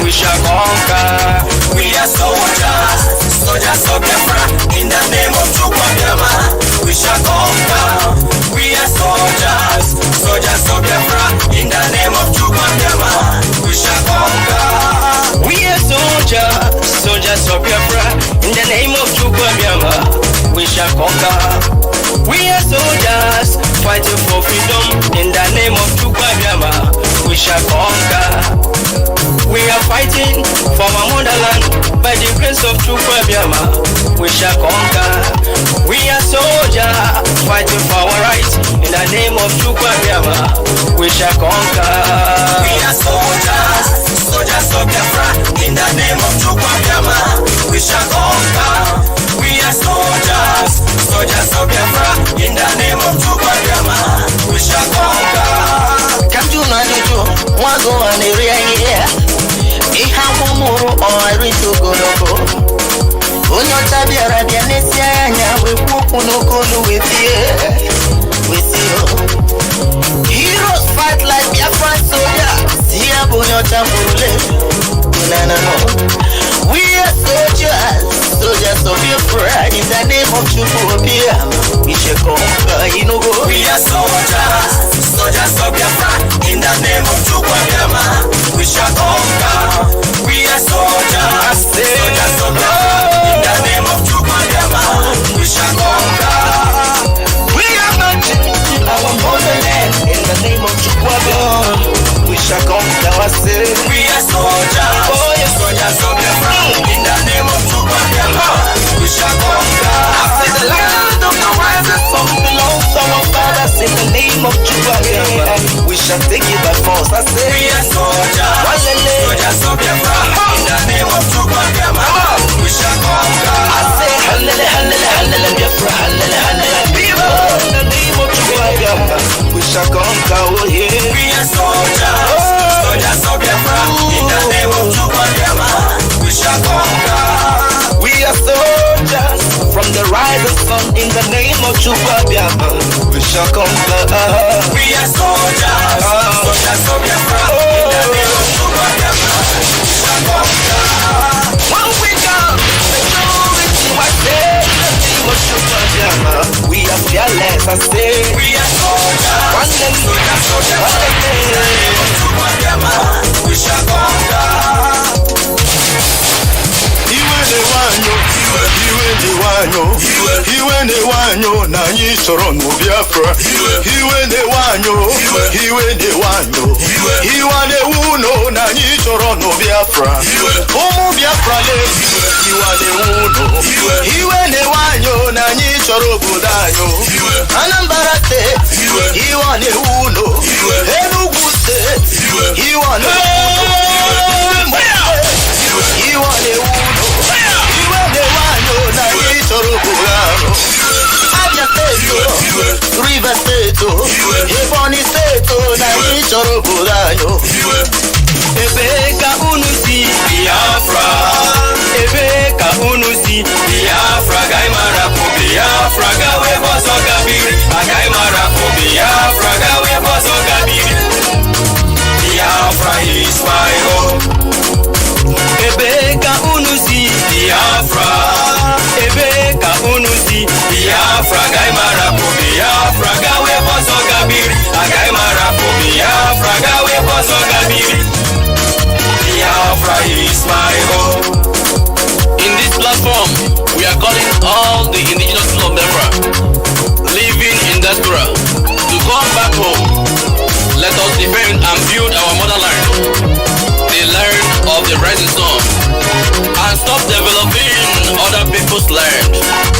we shall conquer. We are soldiers, soldiers of Biafra. In the name of Chukwuabiama, we shall conquer. We are soldiers, soldiers of Biafra. In the name of Chukwuabiama, we shall conquer. We are soldiers, soldiers of Biafra. In the name of Chukwuabiama, we shall conquer. We are soldiers fighting for freedom. In the name of Chukwuabiama, we shall conquer. We are fighting for our motherland. By the grace of Chukwuabiama, we shall conquer. We are soldiers fighting for our rights. In the name of Chukwuabiama, we shall conquer. We are soldiers, soldiers of Biafra. In the name of Chukwuabiama, we shall conquer. We are soldiers, soldiers of Biafra. In the name of Chukwuabiama, we shall conquer. Come to Najuju, one go on the rear. Ihamumuru or Ritogologo. Unyota biara bianesia nya we pupu no konu with you. Heroes fight like Biafran soldiers. Sia bunyota mule. No. We are soldiers, soldiers of Biafra. In the name of Chukwuabiama, we shall conquer. We are soldiers, soldiers of Biafra. In the name of Chukwuabiama, we shall conquer. We are soldiers, soldiers of Biafra. In the name of Chukwuabiama, we shall conquer. We are marching to our motherland. In the name of Chukwuabiama, we shall conquer. We are soldiers, soldiers of Biafra. In the name of Chukwuabiama, we shall conquer. After the land of the rising sun belongs to our fathers. In the name of Chukwuabiama, we shall take it by force. I say we are soldiers, soldiers of Biafra. In the name of Chukwuabiama, we shall conquer. I say hallelujah, hallelujah, Biafra, hallelujah, people. In the name of Chukwuabiama, we shall conquer. Oh yeah, we are soldiers, soldiers of Biafra. In the name of Chukwuabiama, we shall conquer. We are soldiers from the rising sun. In the name of Chukwuabiama, we shall conquer. We are soldiers, soldiers of Biafra. In the name of Chukwuabiama, we shall conquer. When we come, majority I say. In the name of Chukwuabiama, we are fearless. I say we are soldiers, soldiers, soldiers. In the name of Chukwuabiama, we shall conquer. Iwe ne wanyo na nyi soro no Biafra. Iwe ne wanyo iwa ne uno na nyi soro no Biafra. Omu Biafra le iwa ne uno. Iwe ne wanyo na nyi soro budanyo. Anambra te iwa ne uno. Enugu te iwa ne uno. Iwa ne uno. Abia State, River State, Ebonyi State, na ichoro budanyo. Ebe ka unu si Biafra, ebe ka unu si Biafra, gai mara po Biafra, gawe boso gabiri, gai mara po Biafra, gawe boso gabiri. Biafra is my home. Ebe ka unu si Biafra, ebe ka unu si Biafra, gai mara po Biafra, gawe boso gabiri, gai mara po Biafra, diaspora to come back home. Let us defend and build our motherland, the land of the rising sun, and stop developing other people's land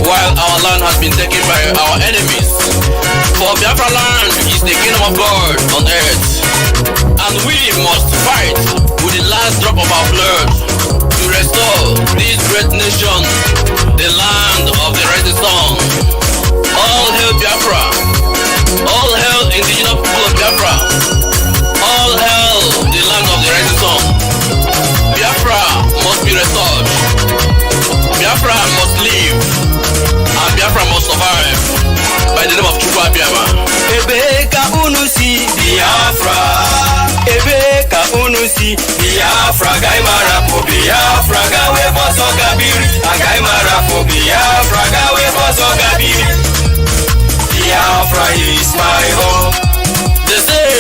while our land has been taken by our enemies. For Biafra land is the kingdom of God on earth, and we must fight with the last drop of our blood to restore this great nation, the land of the rising sun. All hail Biafra! All hail indigenous people of Biafra! All hail the land of the rising sun! Biafra must be restored. Biafra must live, and Biafra must survive by the name of Chukwu Abiyama. Ebe ka unu si Biafra, ebe ka unu si Biafra, gai marapo Biafra, gawe boso gabiri, gai marapo Biafra, gawe boso gabiri. Biafra is my home. They say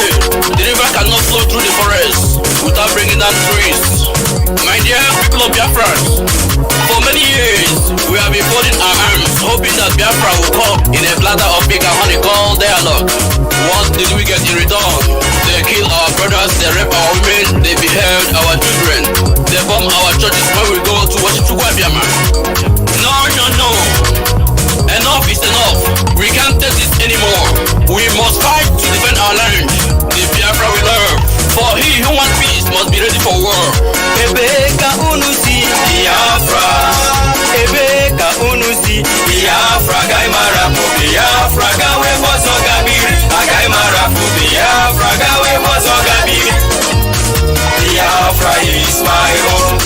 the river cannot flow through the forest without bringing down trees. My dear people of Biafra, for many years we have been folding our arms, hoping that Biafra will come in a platter of pig and honey called dialogue. What did we get in return? They kill our brothers, they rape our women, they behead our children, they bomb our churches when we go to worship Chukwu Abiyama. No. Enough is enough. We can't take this anymore. We must fight to defend our land, the Biafra we love. For he who wants peace must be ready for war. Ebe ka unu si Biafra, ebe ka unu si Biafra, gai marapo Biafra, gawe boso gabiri, gai marapo Biafra, gawe boso gabiri. Biafra is my home.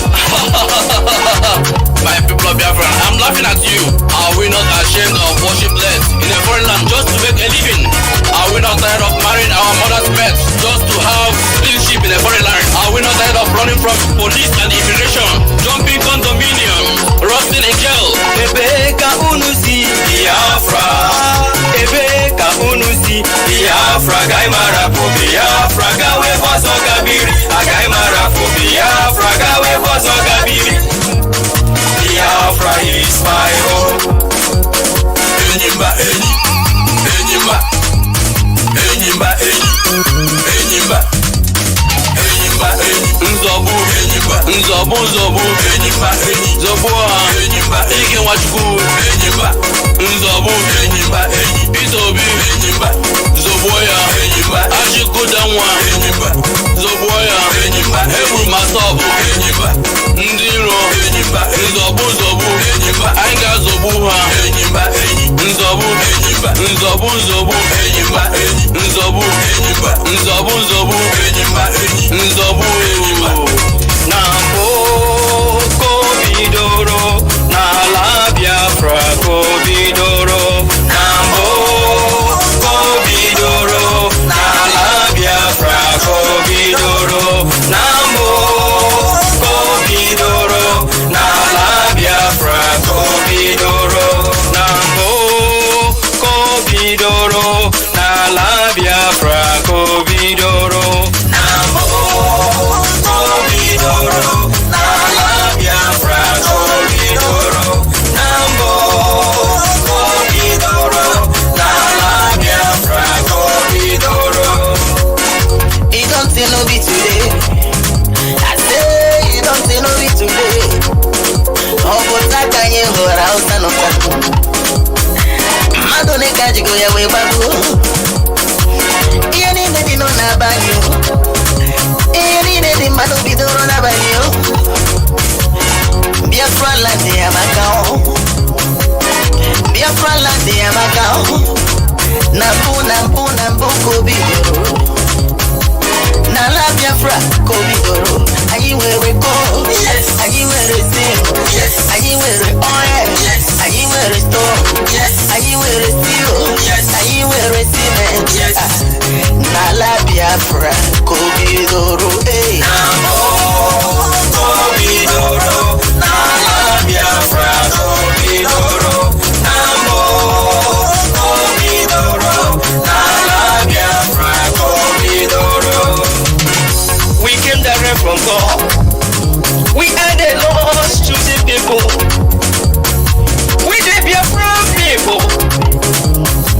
My people of Biafra, I'm laughing at you. Are we not ashamed of worship less in a foreign land just to make a living? Are we not tired of marrying our mother's pets just to have citizenship in a foreign land? Are we not tired of running from police and immigration, jumping condominium, rotting in jail? Ebe ka unu si Biafra, ebe ka unu si Biafra, gai marapo Biafra, gawe boso gabiri, gai marapo Biafra, gawe boso gabiri. Biafra is my home. Enyimba enyi, enyimba, enyimba enyi, enyimba, enyimba enyi, nzobu, enyimba, nzobu, enyimba enyi, zobu ha, enyimba ike nwachukwu, enyimba, nzobu, enyimba enyi, itobi, enyimba, zobu ya, enyimba, achikuda nwa, enyimba, zobu ya, enyimba, eburu masobu, enyimba, ndị iro, enyimba, nzobu, enyimba, anyị ga-azọgbu ha, enyimba enyi, nzobu, enyimba, enyimba enyi, nzobu, enyimba, enyimba enyi, nzobu, Na mbụ kobidoro n'ala Biafra kobidoro. Na mbụ kobidoro n'ala Biafra kobidoro. Na mbụ kobidoro n'ala Biafra kobidoro. Na mbụ kobidoro n'ala Biafra kobidoro. Na mbụ kobidoro n'ala Biafra kobidoro. Na mbụ kobidoro n'ala Biafra kobidoro. It don't say no be today. I say it don't say no be today. Ọbụta ka anyị hụrụ Hausa n'ụtụtụ. Mmadụ na-eka jigo ya wee gbago. Ihe niile dị nọ n'abalị o. Ihe niile dị mmadụ bidoro n'abalị o. Biafra land ya maka o. Biafra land ya maka o. Na mbụ ka o bidoro. N'ala Biafra ka o bidoro. Anyị nwere gold, anyị nwere zinc, anyị nwere oil, anyị nwere stone, anyị nwere steel, anyị nwere cement. N'ala Biafra ka o bidoro. Na mbụ ka o bidoro. N'ala Biafra ka o bidoro. Na mbụ ka o bidoro. N'ala Biafra ka o bidoro. We came direct from God. We are the lost choosing people. We the Biafran people.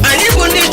And even the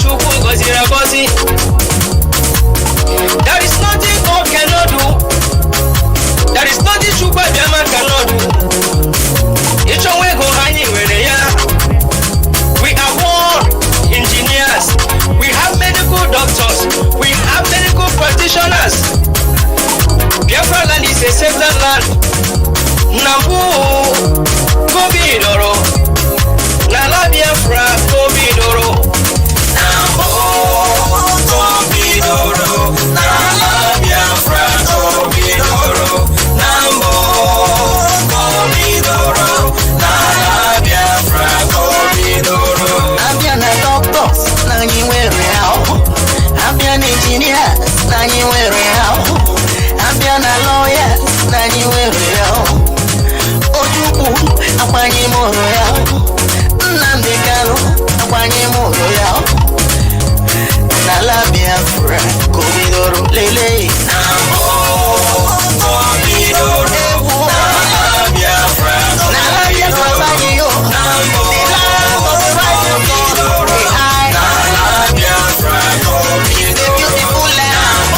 an engineer, Nani Wereao. I'm a lawyer, Nani Wereao. Ojuku, Apani Moroyao. Nnamdi Kanu, Apani Moroyao. Nala Biafra, Komidoro, Lele. Nambo, Komidoro, Nala Biafra, Nala Biafra, Bayo. Nambo, the land of the rising sun, the high. Nala Biafra, Komidoro, the beautiful land,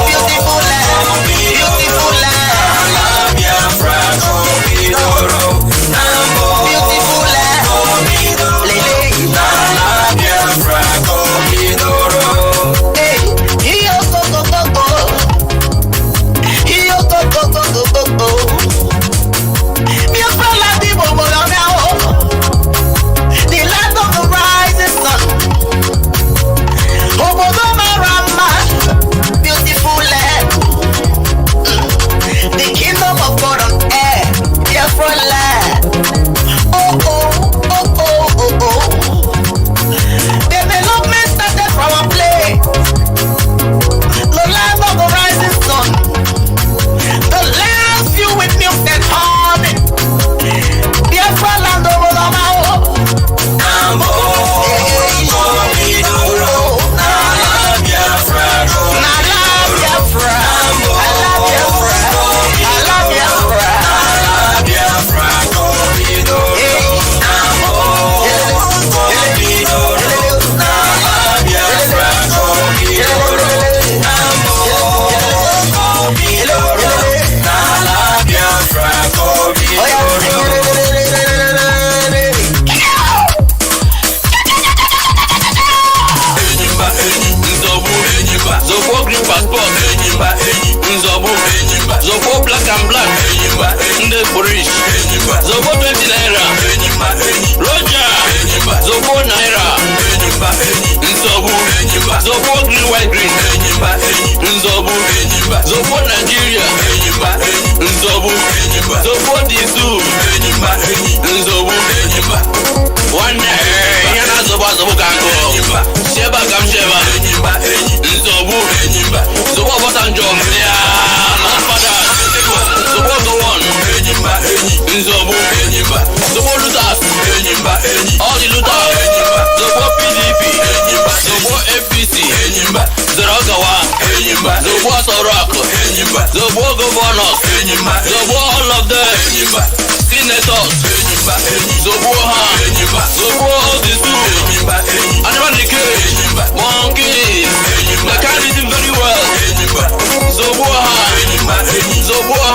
beautiful land, beautiful land. Nala Biafra, Komidoro, Nambo, beautiful land, Lele. Nala Biafra, Komidoro. Zobo black and black, Nde Burish, Zobo 20 naira, Roger, Zobo naira, Nzobu, Zobo green white green, Nzobu, Zobo Nigeria, Nzobu, Zobo Dizu, Nzobu, one day, Yana Zobo Gango, Sheba Gam Sheba, Nzobu, Zobo Botanjom, Zobo the one, Zobo, Zobo Lutas, all the Lutas, Zobo PDP, Zobo FPC, Zeragawa, Zobo Sorak, Zobo Governors, Zobo all of them, Senators, Zobo Ha, Zobo all the two, Animal Decay, Monkeys, they carry them very well, Zobo Ha, Zobo Ha.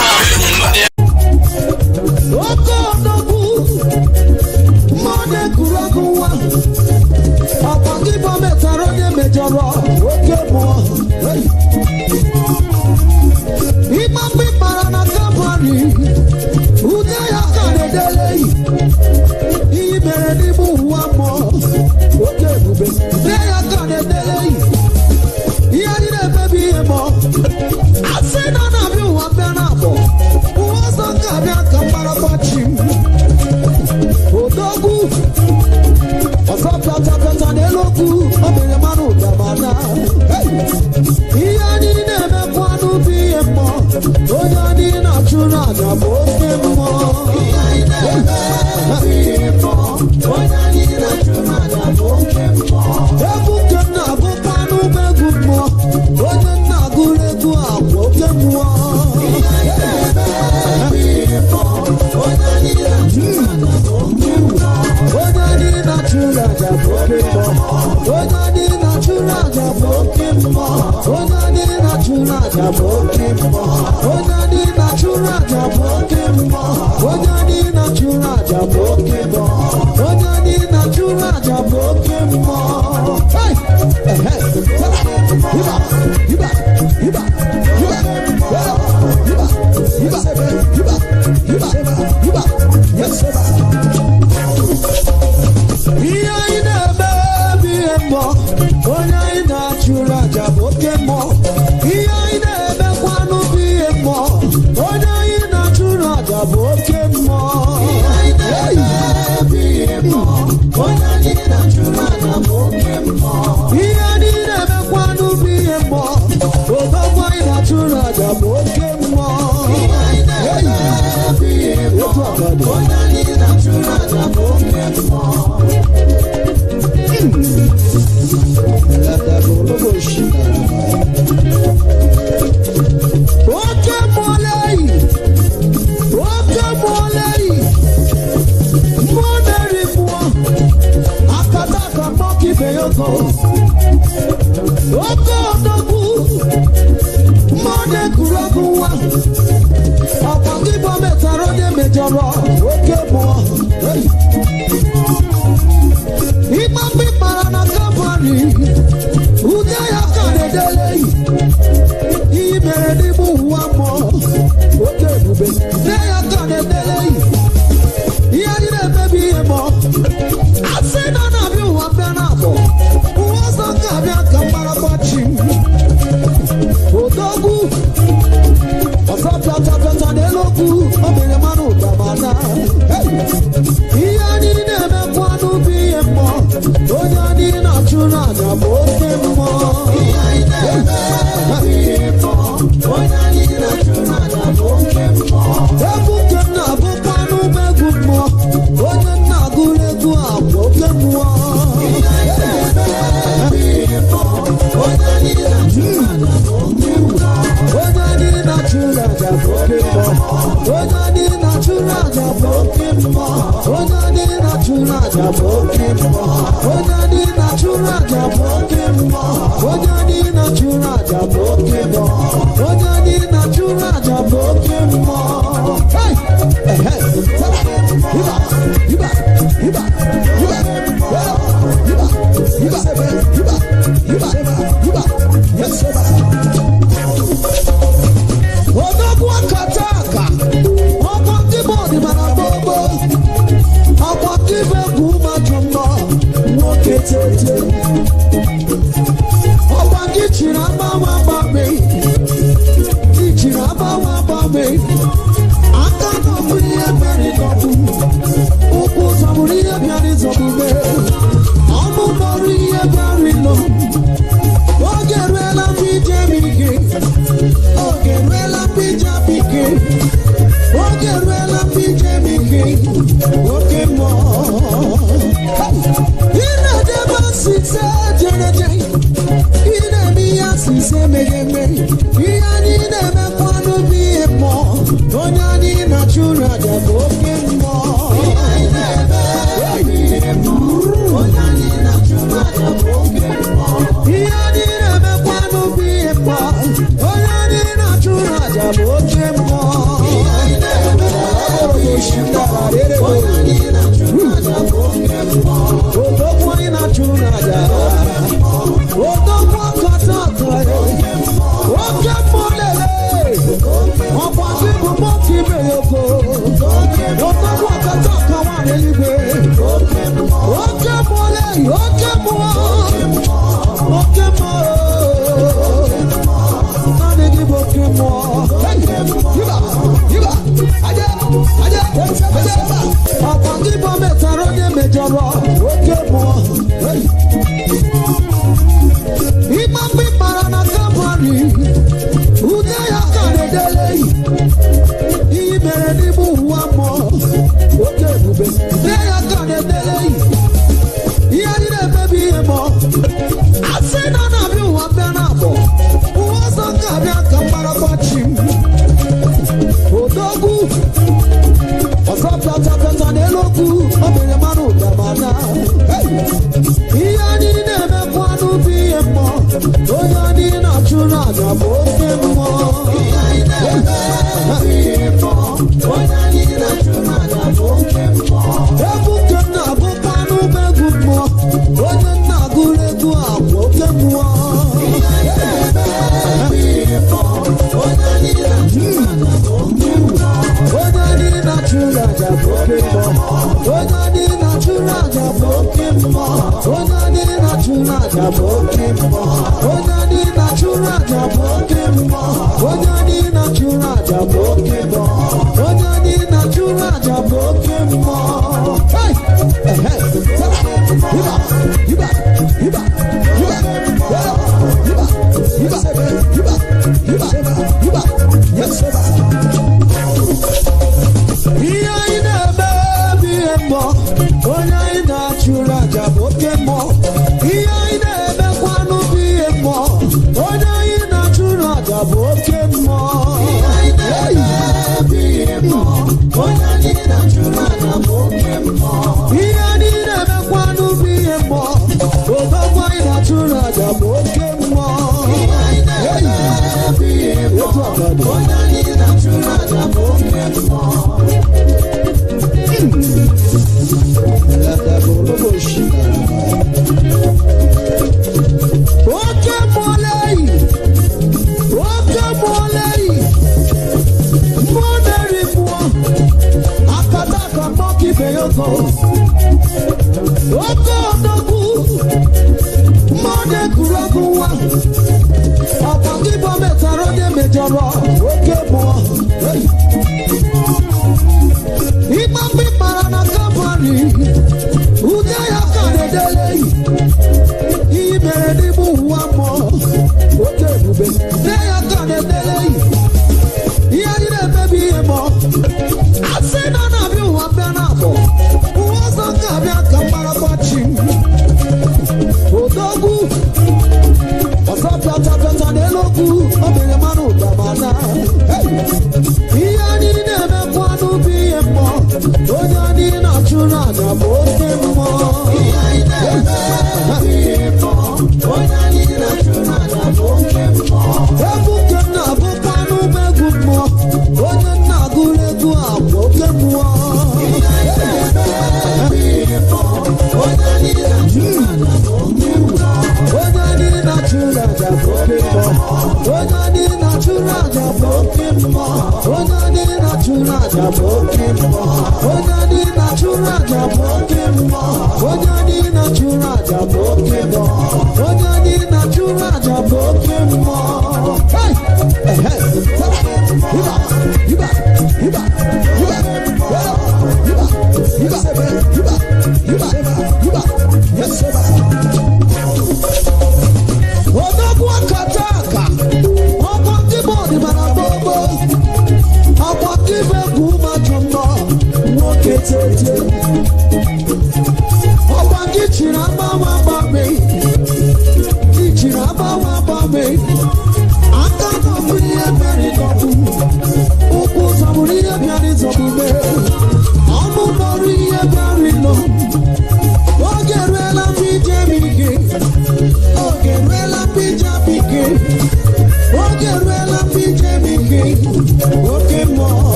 Yes,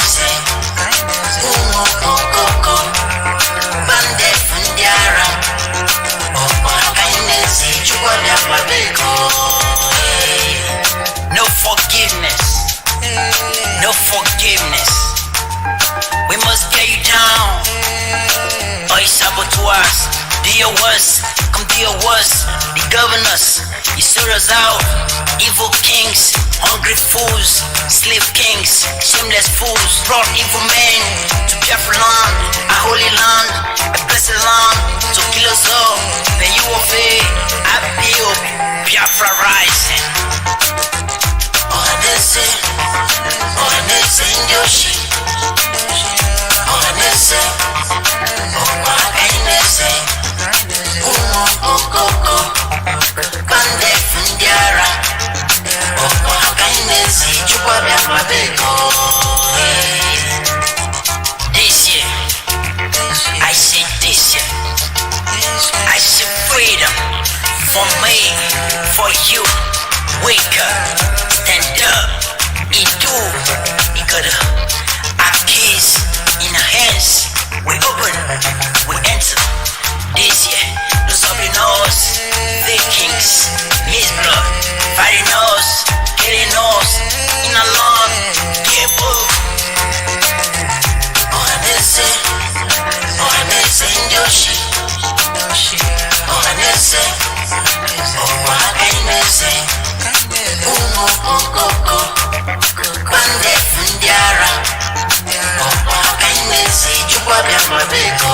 Say your worst, come do your worst. The governors, you sold us out. Evil kings, hungry fools, slave kings, shameless fools. Brought evil men to Biafra land, a holy land, a blessed land. To kill us all, then you will pay. I feel Biafra rising. Ohanese, Ohanese Ndoshi, Ohanese, Ohanese, Okoko, Bande Fundiara, Ohanese, Chupa Biafra Beko. This year, I say this year, I see freedom for me, for you. Wake up, stand up, do, our keys in our hands. We open, we enter. This year, no stopping us. The kings, his blood, fighting us, killing us in a long Ipob. Ohanese, Ohanese Ndoshi, Ohanese, Ohanese, Okoko, Bande Fundiara, Ohanese, Chupa Biafra Beko.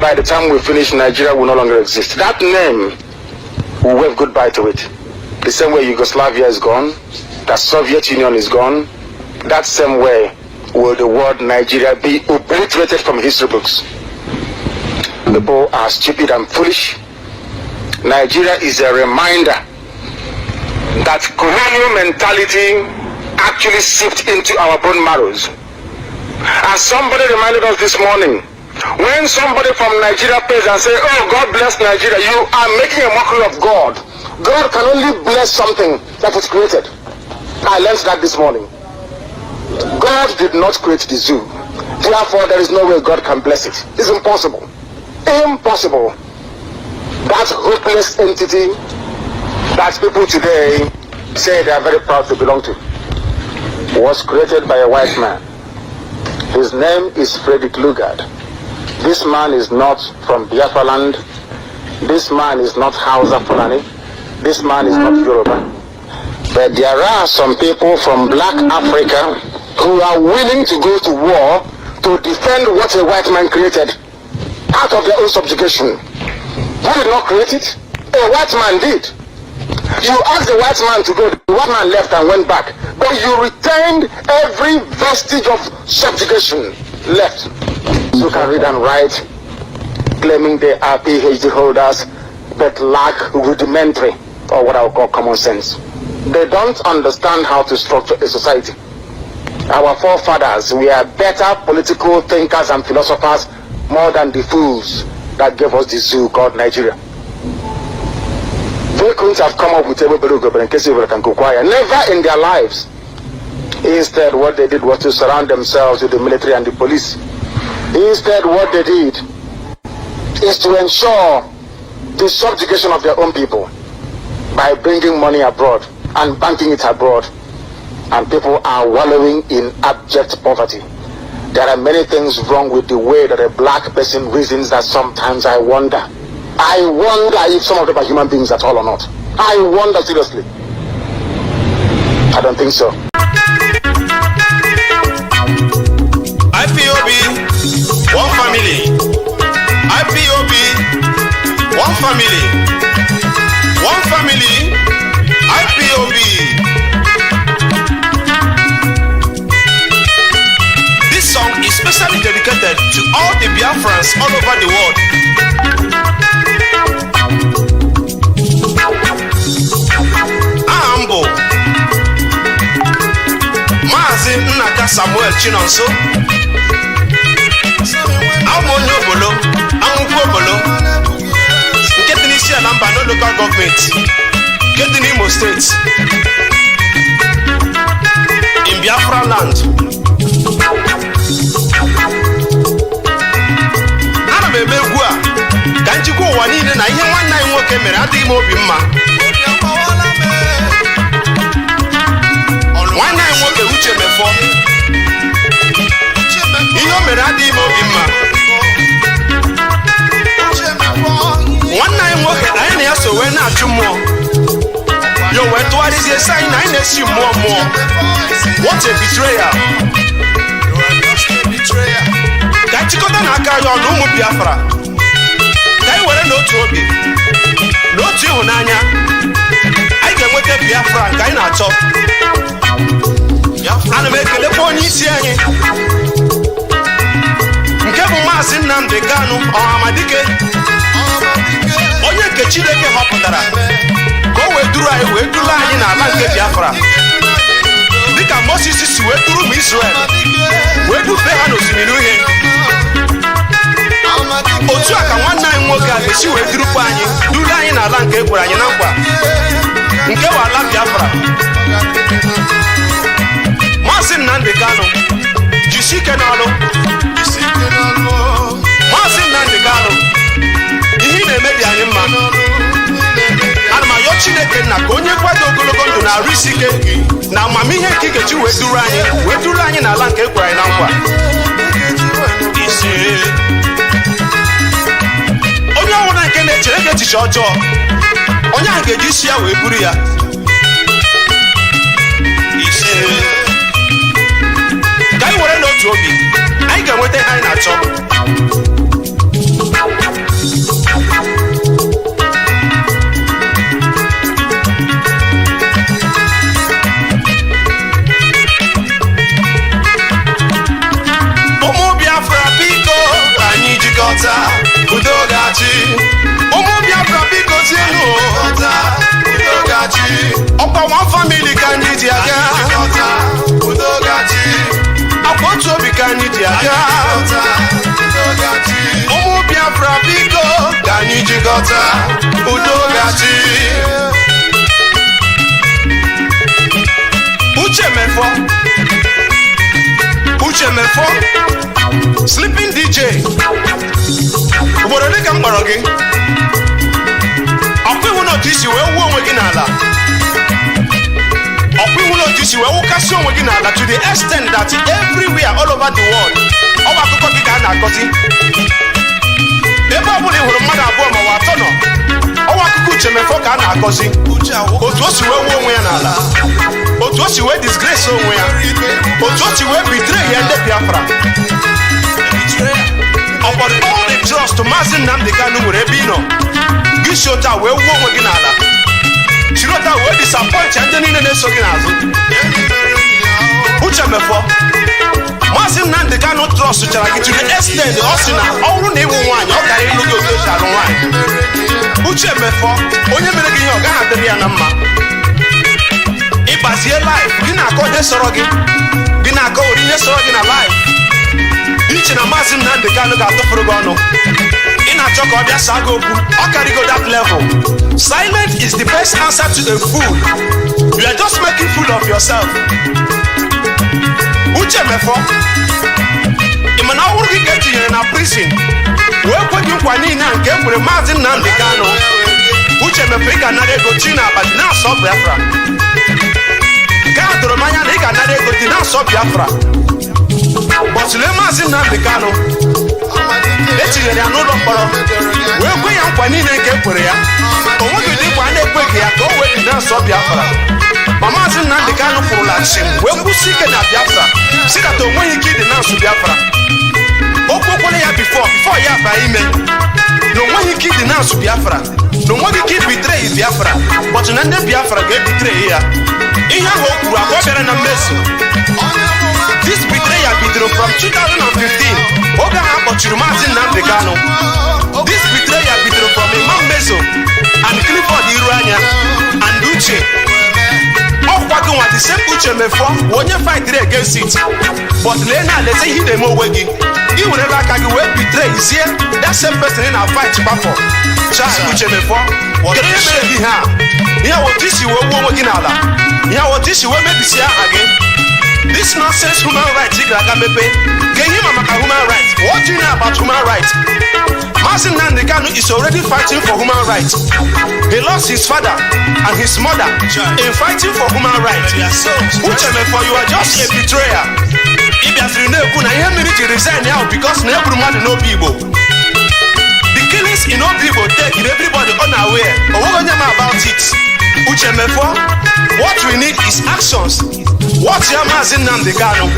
By the time we finish, Nigeria will no longer exist. That name, we'll wave goodbye to it. The same way Yugoslavia is gone, the Soviet Union is gone, that same way will the word Nigeria be obliterated from history books. People are stupid and foolish. Nigeria is a reminder that colonial mentality actually seeped into our bone marrows. As somebody reminded us this morning, when somebody from Nigeria pays and say, oh, God bless Nigeria, you are making a mockery of God. God can only bless something that was created. I learned that this morning. God did not create the zoo. Therefore, there is no way God can bless it. It's impossible. Impossible. That hopeless entity that people today say they are very proud to belong to was created by a white man. His name is Frederick Lugard. This man is not from Biafra land. This man is not Hausa Fulani. This man is not Yoruba. But there are some people from black Africa who are willing to go to war to defend what a white man created out of their own subjugation. Who did not create it? A white man did. You asked the white man to go, the white man left and went back. But you retained every vestige of subjugation left. You can read and write, claiming they are PhD holders, but lack rudimentary, or what I would call common sense. They don't understand how to structure a society. Our forefathers were better political thinkers and philosophers more than the fools that gave us the zoo called Nigeria. They couldn't have come up with a never in their lives. Instead, what they did was to surround themselves with the military and the police. Instead, what they did is to ensure the subjugation of their own people by bringing money abroad and banking it abroad. And people are wallowing in abject poverty. There are many things wrong with the way that a black person reasons that sometimes I wonder. I wonder if some of them are human beings at all or not. I wonder seriously. I don't think so. IPOB, one family. IPOB, one family. One family. IPOB. This song is specially dedicated to all the Biafrans all over the world. Ambo Mazi Nnamdi Samuel Chinonso Amonyo Bolo Amuko Bolo nke dị n'isi ala mba no local government nke dị n'Imo State in Biafra land. Uche mefọ ihe o mere adịghị m obi mma. Nwanne anyị nwoke anyị na ya so wee na-achụ mmụọ yo wee tụgharịzie sị anyị na anyị na-esi mmụọ mmụọ. What a betrayal! Ka anyị chịkọta n'aka anyị ọnụ ụmụ Biafra, ka anyị were n'otu obi n'otu ịhụnanya anyị ga-enweta Biafra nke anyị na-achọ. Ana m ekelekwa onye isi anyị nke bụ Mazi Nnamdi Kanu Ọhamadike, onye nke Chineke họpụtara ka o wee duru anyị n'ala nke Biafra dịka Moses si wee duru ụmụ Israel wee dufee ha n'osimiri uhie. Otu a ka nwanne anyị nwoke a ga-esi wee durukwa anyị duru anyị n'ala nke e kwere anyị na nkwa nke bụ ala Biafra. Mazi Nnamdi Kanu jisi ike n'ọrụ. Mazi Nnamdi Kanu ihe ị na-eme dị anyị mma. Ana m ayọ Chineke nna ka onye kwado ogologo ndụ na arụ isi ike na amamihe nke ị ga-eji wee duru anyị n'ala nke e kwere anyị na nkwa. Onye ọbụla nke na-echere gị echiche ọjọọ, onye ahụ ga-eji isi ya wee buru ya. Ka anyị were n'otu obi anyị ga-enweta ihe anyị na-achọ. Ụmụ Biafra biko anyị jikọta udo ga-achị. Ụmụ Biafra biko zienụ udo ga-achị. Ọkwa one family ka anyị ji aga udo ga-achị. Akwa otu obi ka anyị ji aga udo ga-achị. Ụmụ Biafra biko ka anyị jikọta udo ga-achị. Uche mefọ Sleeping DJ ugboro ole ka m kpọrọ gị? Ọkwa ihu na otu isi wee wuo onwe gị n'ala. Ọkwa ihu na otu isi wee wụkasị onwe gị n'ala to the extent that everywhere all over the world ọ bụ akụkọ gị ka a na-akọzi. Ebe ọ bụla ị hụrụ mmadụ abụọ ma ọ atọ nọ, ọwa akụkọ Uche mefọ ka a na-akọzi. Otu o si wee wuo onwe ya n'ala, otu o si wee disgrace onwe ya, otu o si wee betray ya ndị Biafra. Upon all the trust Mazi Nnamdi Kanu nwere ebe ị nọ, gị si otu a wee wuo onwe gị n'ala, chiri otu a wee disappoint ndị niile na-eso gị n'azụ. Uche mefọ Mazi Nnamdi Kanu trust chara gị to the extent ọ sị na ọ bụrụ na ịwụ nwaanyị ọ gara ịlụ gị otu esi alụ nwaanyị. Uche mefọ onye mere gị ihe ọ gaghị adịrị ya na mma. Ịgbazie life gị na-akọ ihe sọrọ gị, gị na-akọ ori ihe sọrọ gị na life. Iche na Mazi Nnamdi Kanu ga-atụfuru gị ọnụ. Ị na-achọ ka ọ bịa saa gị okwu, ọ karịgo that level. Silence is the best answer to a fool. You are just making fool of yourself. Uche mefọ ị ma na ọ bụrụ gị ka etinyere na prison wee kwe gị nkwa niile nke e kwere Mazi Nnamdi Kanu, Uche mefọ ị ga-anara ego chi na abalị na-asọ Biafra. Nke a doro m anya na ị ga-anara ego dị na-asọ Biafra. Bọtụlee Mazi Nnamdi Kanu etinyere ya n'ụlọ mkpọrọ wee kwe ya nkwa niile nke e kwere ya. O nweghị ụdị nkwa a na-ekweghị ya ka o wee dị na-asọ Biafra. Ma Mazi Nnamdi Kanu kwurula chim wee kwụsị ike na Biafra si kata o nweghị ike ịdị na-asụ Biafra. O kwekwere ya bifo ya baa ime na o nweghị ike ịdị na-asụ Biafra, na o nweghị ike ibitreyi Biafra, bọtụ na ndị Biafra ga-ebitreyi ya. Ihe ahụ o kwuru abụọ bịara na mmezu. This betrayal bidoro from 2015 oge ahụ akpọchiri Mazi Nnamdi Kanu. This betrayal bidoro from Imam Mezo and Clifford Iruanya and Uche. Ọkwa gị nwa the same Uche mefọ bụ onye fighting against it, but lee na aleze ihe na-eme onwe gị. Ị werela aka gị wee betray zie that same person na fight gbapọ. Uche mefọ kedu ihe mere gị ha? Ihe otu isi wee wuo onwe gị n'ala, ihe otu isi wee mebisi aha gị. This nonsense human rights ị ga-aga mepe Human rights. What do you know about human rights? Mazi Nnamdi Kanu is already fighting for human rights. He lost his father and his mother in fighting for human rights. For you are just a betrayer. If you are to resign now because nobody know people. The killings in all people taking everybody unaware. About it. What we need is actions. What's your Mazi Nnamdi Kanu?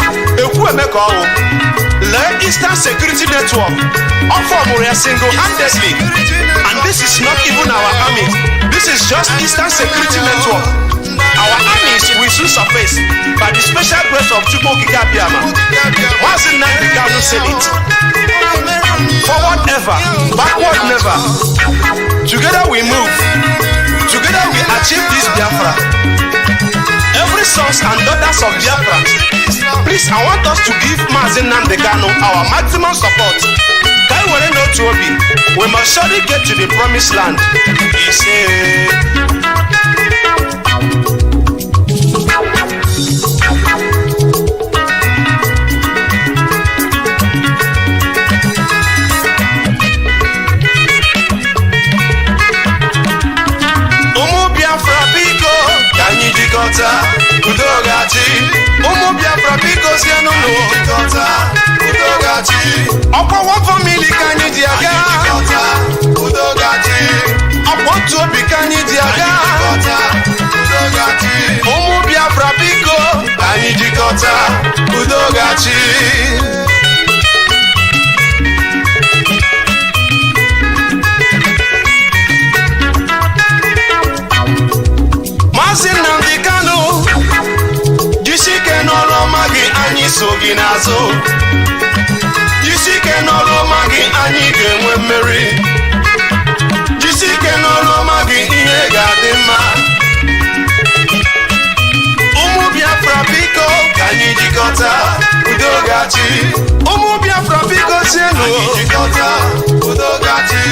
The Eastern Security Network offer Moria single-handedly, and this is not even our army. This is just Eastern Security Network. Our armies will soon surface by the special grace of Chukwu Kikabiama. Mazi Nnamdi Kanu said it. Forward ever, backward never. Together we move. Together we achieve this Biafra. Every sons and daughters of Biafra, please, I want us to give Mazi Nnamdi Kanu our maximum support. We must surely get to the promised land. He said. Udogachi, Biafra biko si anunu Udogachi, one family kanyi diaga Udogachi, two kanyi diaga Udogachi, Biafra biko kanyi dikota Udogachi. Mazi Nnamdi Kanu, jisike n'ọrụ magi anyị so gị n'azụ. Jisike n'ọrụ magi anyị ga-enwe mmeri. Jisike n'ọrụ magi ihe ga-adị mma. Ụmụ Biafra biko ka anyị jikọta Udogachi. Ụmụ Biafra biko sienu anyị jikọta Udogachi.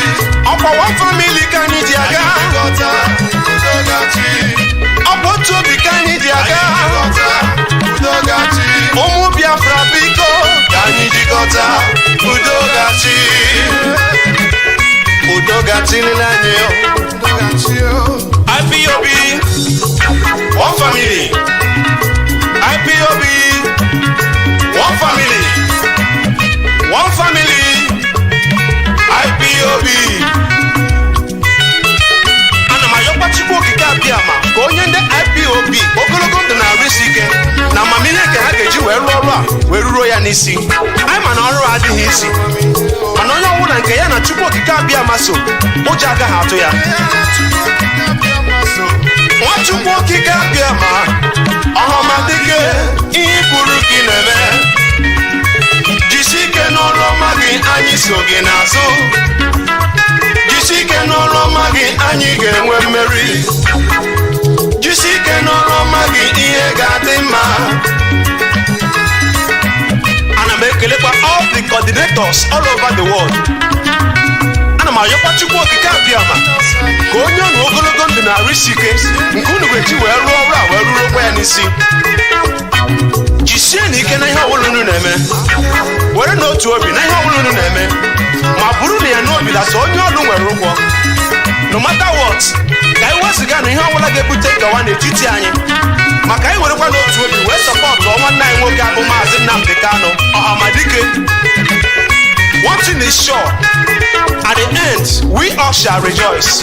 One family ka anyị ji aga Udogachi. Otu obi ka anyị ji aga Udogachi. Ụmụ Biafra biko ka anyị jikọta Udogachi. Udogachi nile anyị IPOB one family. IPOB one family. One family. IPOB. Chukwu okike abịama ka onye ndị IPOB ogologo ndụ na-arụ isi ike na amamihe nke ha ga-eji wee rụọ ọrụ a wee ruruo ya n'isi. Anyị ma na ọrụ adịghị isi, mana onye ọbụla nke ya na Chukwu okike abịama so ụjọ agaghị atụ ya. Nwa Chukwu okike abịama ọhamadike ihe buru gị na-eme. Jisi ike n'ọrụ ọma gị anyị so gị n'azụ. Jisike n'ọrụ ọma gị anyị ga-enwe mmeri. Jisike n'ọrụ ọma gị ihe ga-adị mma. Ana m ekelekwa all the coordinators all over the world. Ana m ayọkwa Chukwu okike abịama ka onye ọnụ ogologo ndụ na-arụ isi ike nke unu ga-eji wee rụọ ọrụ a wee ruru okwa ya n'isi. Jisie na ike na ihe ọbụla unu na-eme. Were n'otu obi na ihe ọbụla unu na-eme. Ma bụrụ na ya n'obi dasa onye ọrụ nwere ụgwọ. No matter what, ka anyị wezụga na ihe ọbụla ga-ebute nkewa n'etiti anyị, maka anyị werekwa n'otu obi wee sọpọtụ nwanne anyị nwoke abụ Mazi Nnamdi Kanu ọhamadike. One thing is sure, at the end, we all shall rejoice.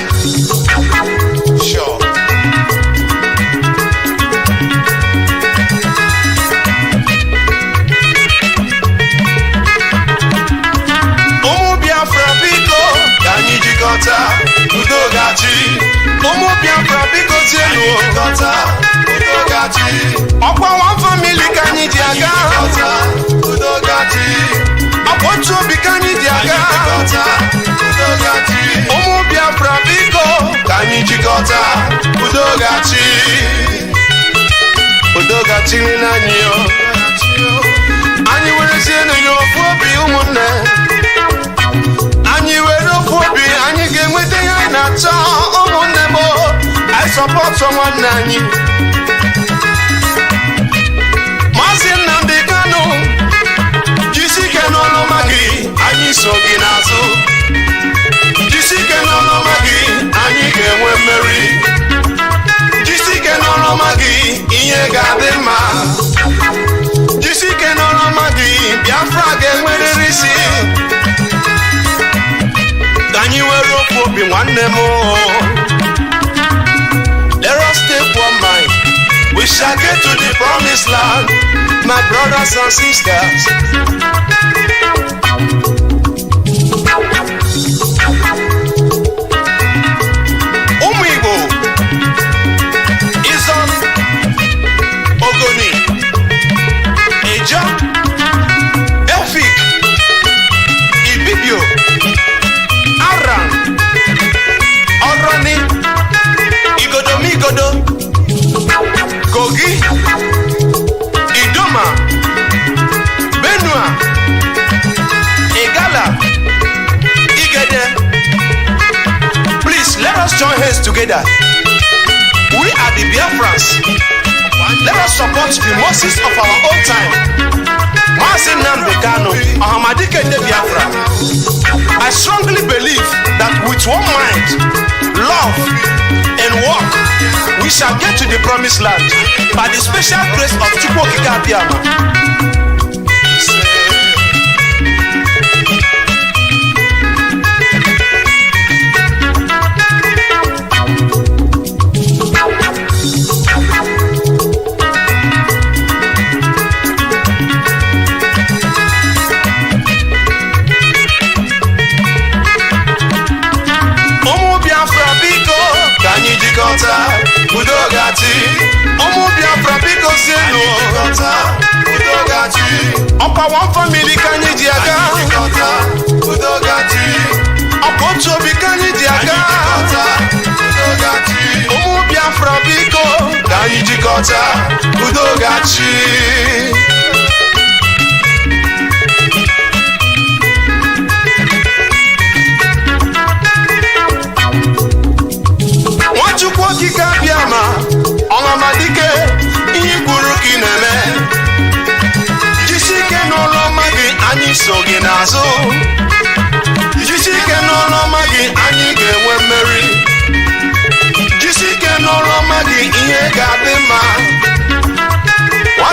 Sure. Udogachi. Ụmụ Biafra biko tienu Udogachi. One family ka anyị ji aga Udogachi. Otu obi ka anyị ji aga Udogachi. Ụmụ Biafra biko ka anyị jikọta Udogachi. Udogachi nile anyị anyị werezienu n'ofu obi ụmụnne. Anyị were ofu obi anyị ga-enweta ihe anyị na-achọ ụmụnne m. Anyị sọpọtụ nwanne anyị Mazi Nnamdi Kanu. Jisi ga-enwerịrị isi ka anyị were okwu obi nwanne m. Let us take one mind. We shall get to the promised land, my brothers and sisters. Ụmụ Igbo, Izon, Ogoni, Eja, Efik, Ibibio, Aram, Oroni, Igodomigodo, Kogi, Idoma, Benua, Igala, Igede. Please let us join hands together. We are the Biafrans. Let us support the Moses of our own time. Mazi Nnamdi Kanu, Ahamadike de Biafra. I strongly believe that with one mind, love, and work, we shall get to the promised land by the special grace of Chukwu Okike Abiyama. Udogati, Omo Biafra biko senu. Udogati, Opa one family kanyi diaga. Udogati, Opa chobi kanyi diaga. Udogati, Omo Biafra biko kanyi jikota. Udogati. Chukwu Okike Abịama, Ọhamadike, ihe kwuru ka ị na-eme. Jisike n'ụlọ ọma gị, anyị so gị n'azụ. Jisike n'ụlọ ọma gị, anyị ga-enwe mmeri. Jisike n'ụlọ ọma gị, ihe ga-adị mma.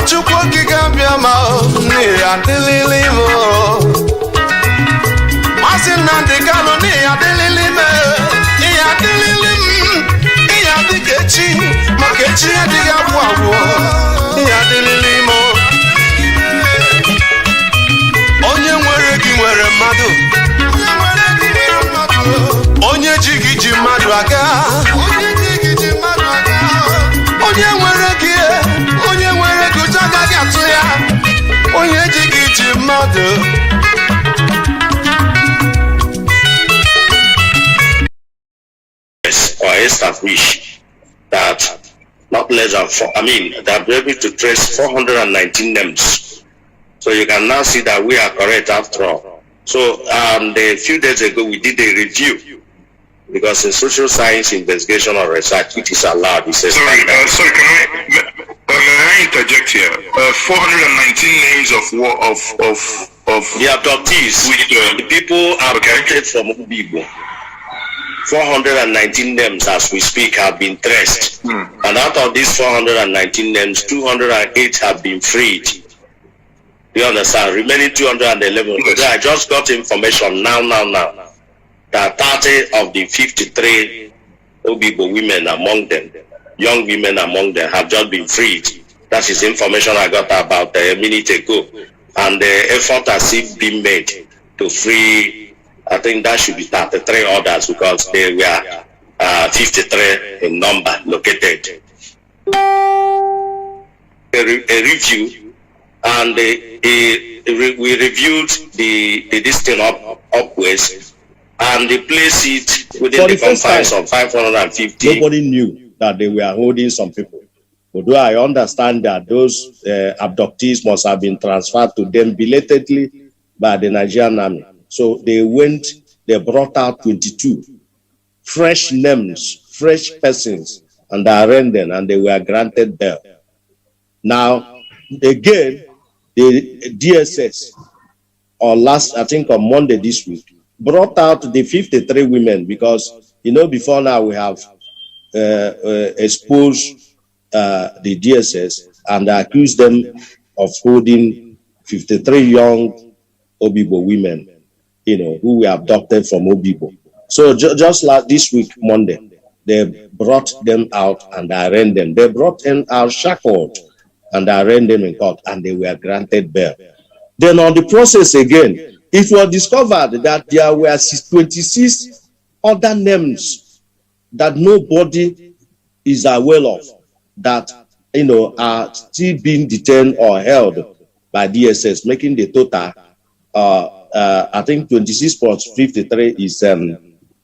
Chukwu Okike Abịama, n'ihi adịlịlị m. Mazi Nnamdi Kanu, n'ihi adịlịlị m. Ihe adịlịlị m. Kechi, Makechi adịghị abụọ abụọ, ya adịlịlị imo. Onye nwere gị nwere mmadụ, onye ji gị ji mmadụ aga. Onye nwere gị ụjọ agaghị atụ ya, onye ji gị ji mmadụ. Or establish that not less than they'll be able to trace 419 names. So you can now see that we are correct after all. So a few days ago we did a review because in social science investigation or research it is allowed. Sorry, can I interject here? 419 names of the abductees, the people abducted from Ubibo. 419 names as we speak have been traced. And out of these 419 names, 208 have been freed. You understand? Remaining 211. Yes. I just got information now that 30 of the 53 Obibo women among them, young women among them, have just been freed. That is information I got about a minute ago. And the effort has been made to free, I think that should be 33 others because they were 53 in number located. A review, and we reviewed this thing upwards, and they placed it within the confines of 550. Nobody knew that they were holding some people. Although I understand that those abductees must have been transferred to them belatedly by the Nigerian army. So they brought out 22 fresh names, fresh persons, and they arraigned and they were granted bail. Now, again, the DSS, I think on Monday this week, brought out the 53 women because, before now we have exposed the DSS and accused them of holding 53 young Obibo women, who were abducted from Obibo. So just like this week, Monday, they brought them out and arraigned them. They brought them out shackled and arraigned them in court, and they were granted bail. Then on the process again, it was discovered that there were 26 other names that nobody is aware of that are still being detained or held by DSS, making the total I think 26.53 is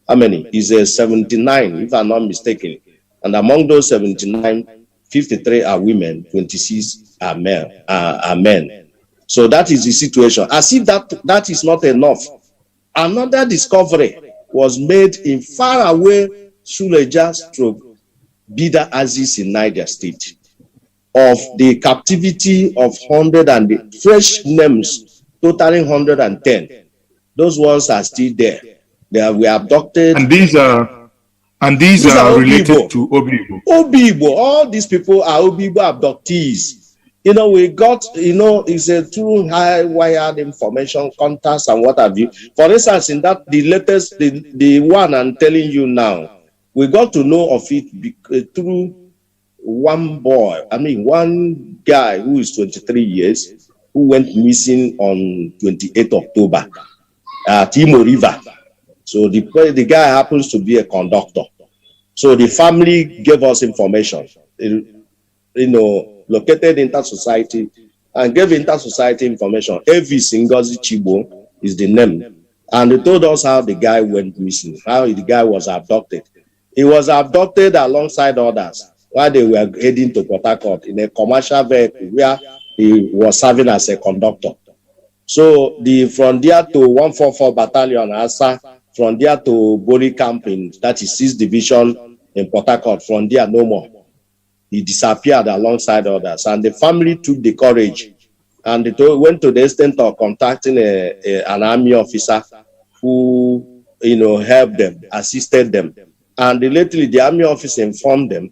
how many? Is 79, if I'm not mistaken. And among those 79, 53 are women, 26 are men. So that is the situation. As if that is not enough, another discovery was made in faraway Suleja stroke Bida Aziz in Niger State of the captivity of 100 and the fresh names totaling 110. Those ones are still there. They were abducted. And these are related to Obibo. Obibo. All these people are Obibo abductees. We got, it's a through high wired information, contacts and what have you. For instance, in that, the latest, the one I'm telling you now, we got to know of it through one guy who is 23 years, who went missing on 28th October at Imo River. So the guy happens to be a conductor. So the family gave us information, located Inter-Society and gave Inter-Society information. Evis Ngozi Chibo is the name. And they told us how the guy went missing, how the guy was abducted. He was abducted alongside others while they were heading to Port Harcourt in a commercial vehicle where he was serving as a conductor. So from there to 144 Battalion, Asa, from there to Bori Camp, that is 6th Division in Port Harcourt, from there no more. He disappeared alongside others, and the family took the courage and they went to the extent of contacting an army officer who, helped them, assisted them. And lately, the army officer informed them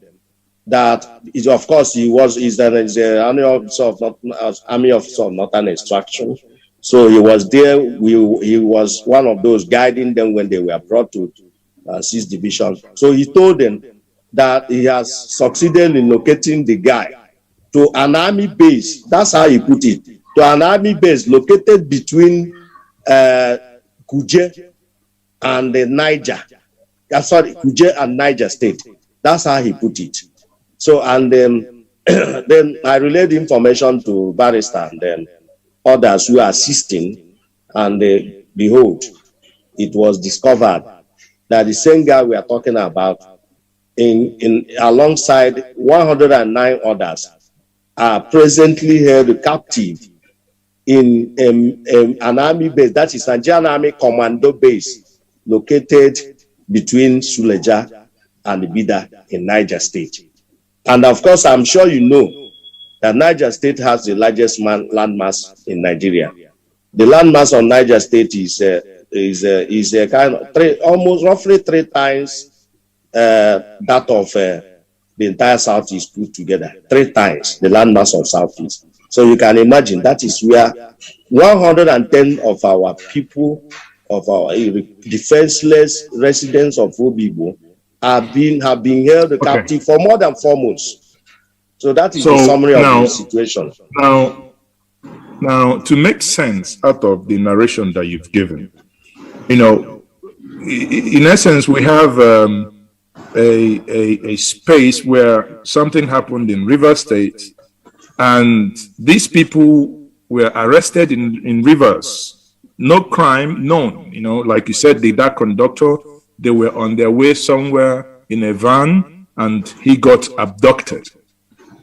that, of course, he's an army officer of Northern Extraction. So he was there. He was one of those guiding them when they were brought to 6th Division. So he told them that he has succeeded in locating the guy to an army base. That's how he put it. To an army base located between Kuje and Niger. Kuje and Niger State. That's how he put it. So, and then I relayed information to Barrister and then others who are assisting, and behold, it was discovered that the same guy we are talking about, alongside 109 others, are presently held captive in an army base, that is Nigerian Army Commando base, located between Suleja and Bida in Niger State. And of course, I'm sure you know that Niger State has the largest landmass in Nigeria. The landmass of Niger State is a kind of almost roughly 3 times that of the entire Southeast put together. 3 times the landmass of Southeast. So you can imagine that is where 110 of our people, of our defenseless residents of Obibo, have been held captive for more than 4 months. So that is the summary of the situation. Now, to make sense out of the narration that you've given, in essence, we have a space where something happened in Rivers State, and these people were arrested in Rivers. No crime known. Like you said, that conductor, they were on their way somewhere in a van, and he got abducted,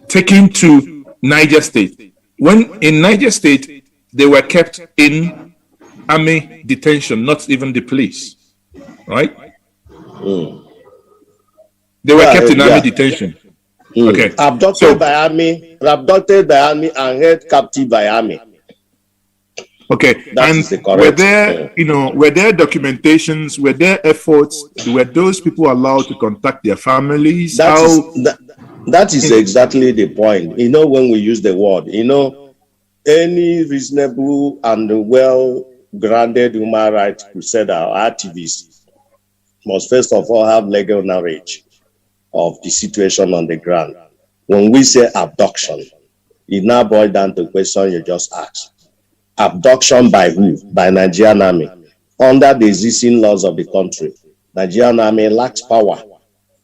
taken to Niger State. When in Niger State, they were kept in army detention, not even the police, right? They were kept in army detention. Okay. Abducted by army, and held captive by army. Okay. And were there, were there documentations, were there efforts, were those people allowed to contact their families? That is exactly the point. When we use the word, any reasonable and well-grounded human rights crusader or activist must first of all have legal knowledge of the situation on the ground. When we say abduction, it now boils down to the question you just asked. Abduction by who? By Nigerian Army. Under the existing laws of the country, Nigerian Army lacks power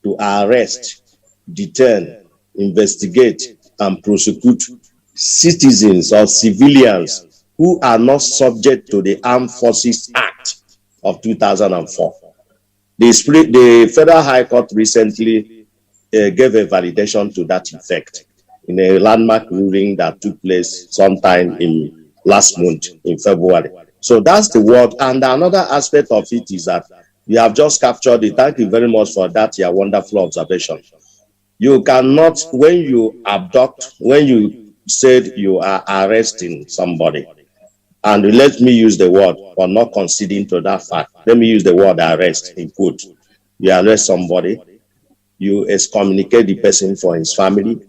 to arrest, detain, investigate, and prosecute citizens or civilians who are not subject to the Armed Forces Act of 2004. The Federal High Court recently gave a validation to that effect in a landmark ruling that took place sometime in last month in February. So that's the word. And another aspect of it is that you have just captured it. Thank you very much for that, your wonderful observation. You cannot, when you abduct, when you said you are arresting somebody, and let me use the word, or not conceding to that fact, let me use the word arrest in quote. You arrest somebody, you excommunicate the person for his family,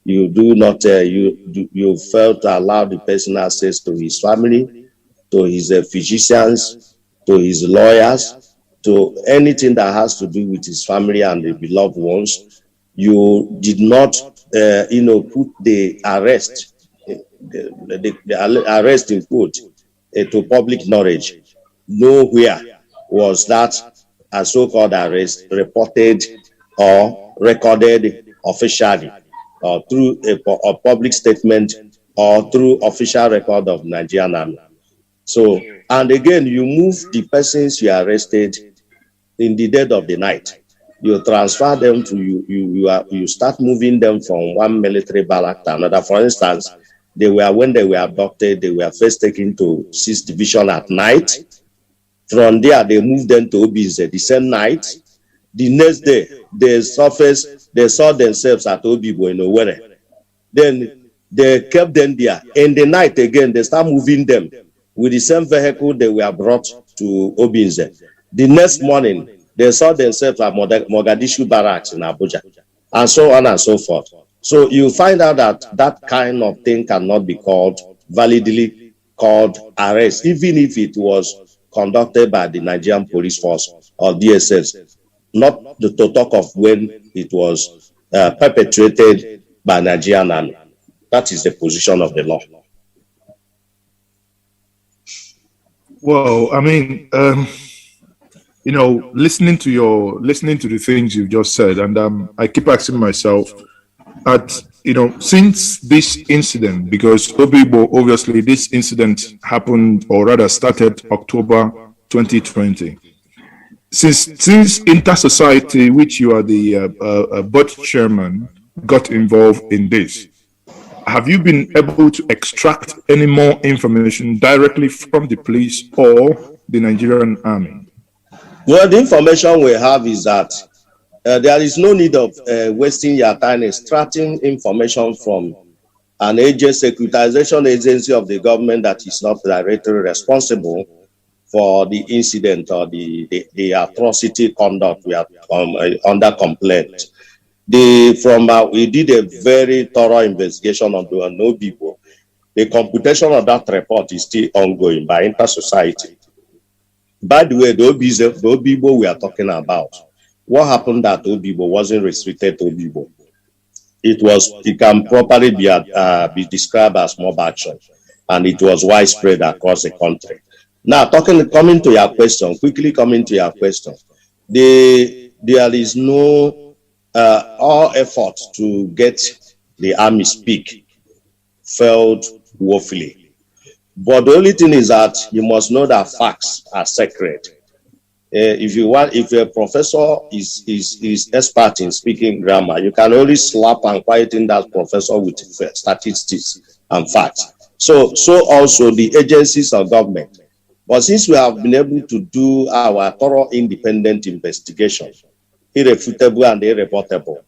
you do not, you fail to allow the person access to his family, to his physicians, to his lawyers, to anything that has to do with his family and the beloved ones. You did not, put the arrest, the arrest in quote, to public knowledge. Nowhere was that a so-called arrest reported or recorded officially, or through a public statement, or through official record of Nigerian Army. So, and again, you move the persons you arrested in the dead of the night. You transfer them to you start moving them from one military barrack to another. For instance, when they were abducted, they were first taken to 6th Division at night. From there, they moved them to Obinze the same night. The next day, they saw themselves at Obibo in Owerri. Then they kept them there. In the night again, they start moving them with the same vehicle they were brought to Obinze. The next morning, they saw themselves at Mogadishu barracks in Abuja, and so on and so forth. So you find out that that kind of thing cannot be validly called arrest, even if it was conducted by the Nigerian Police Force or DSS, not to talk of when it was perpetrated by Nigerian Army. That is the position of the law. Well, I mean, listening to the things you just said, and I keep asking myself, since this incident, because Obibo, obviously this incident happened, or rather started October 2020. Since Inter-Society, which you are the board chairman, got involved in this, have you been able to extract any more information directly from the police or the Nigerian Army? Well, the information we have is that there is no need of wasting your time extracting information from an securitization agency of the government that is not directly responsible for the incident or the atrocity conduct we are under complaint. We did a very thorough investigation on Obibo. The computation of that report is still ongoing by Inter-Society. By the way, the Obibo we are talking about, what happened at Obibo wasn't restricted to Obibo. It can properly be described as mob action, and it was widespread across the country. Now, coming to your question, there is no all effort to get the army speak failed woefully. But the only thing is that you must know that facts are sacred. If a professor is expert in speaking grammar, you can only slap and quieten that professor with statistics and facts. So also the agencies of government. But since we have been able to do our thorough independent investigation, irrefutable and irrebuttable,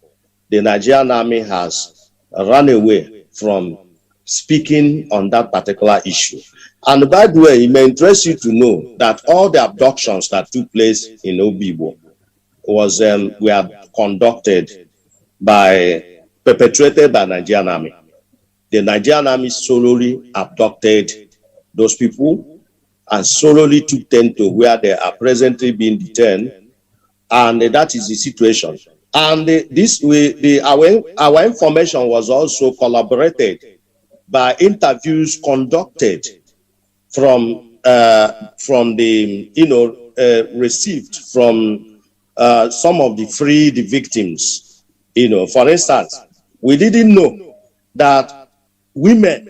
the Nigerian Army has run away from speaking on that particular issue. And by the way, it may interest you to know that all the abductions that took place in Obibo were perpetrated by Nigerian Army. the Nigerian army solely abducted those people and solely took them to where they are presently being detained, and that is the situation. And our information was also collaborated by interviews conducted from the received from some of the freed victims. For instance, we didn't know that women,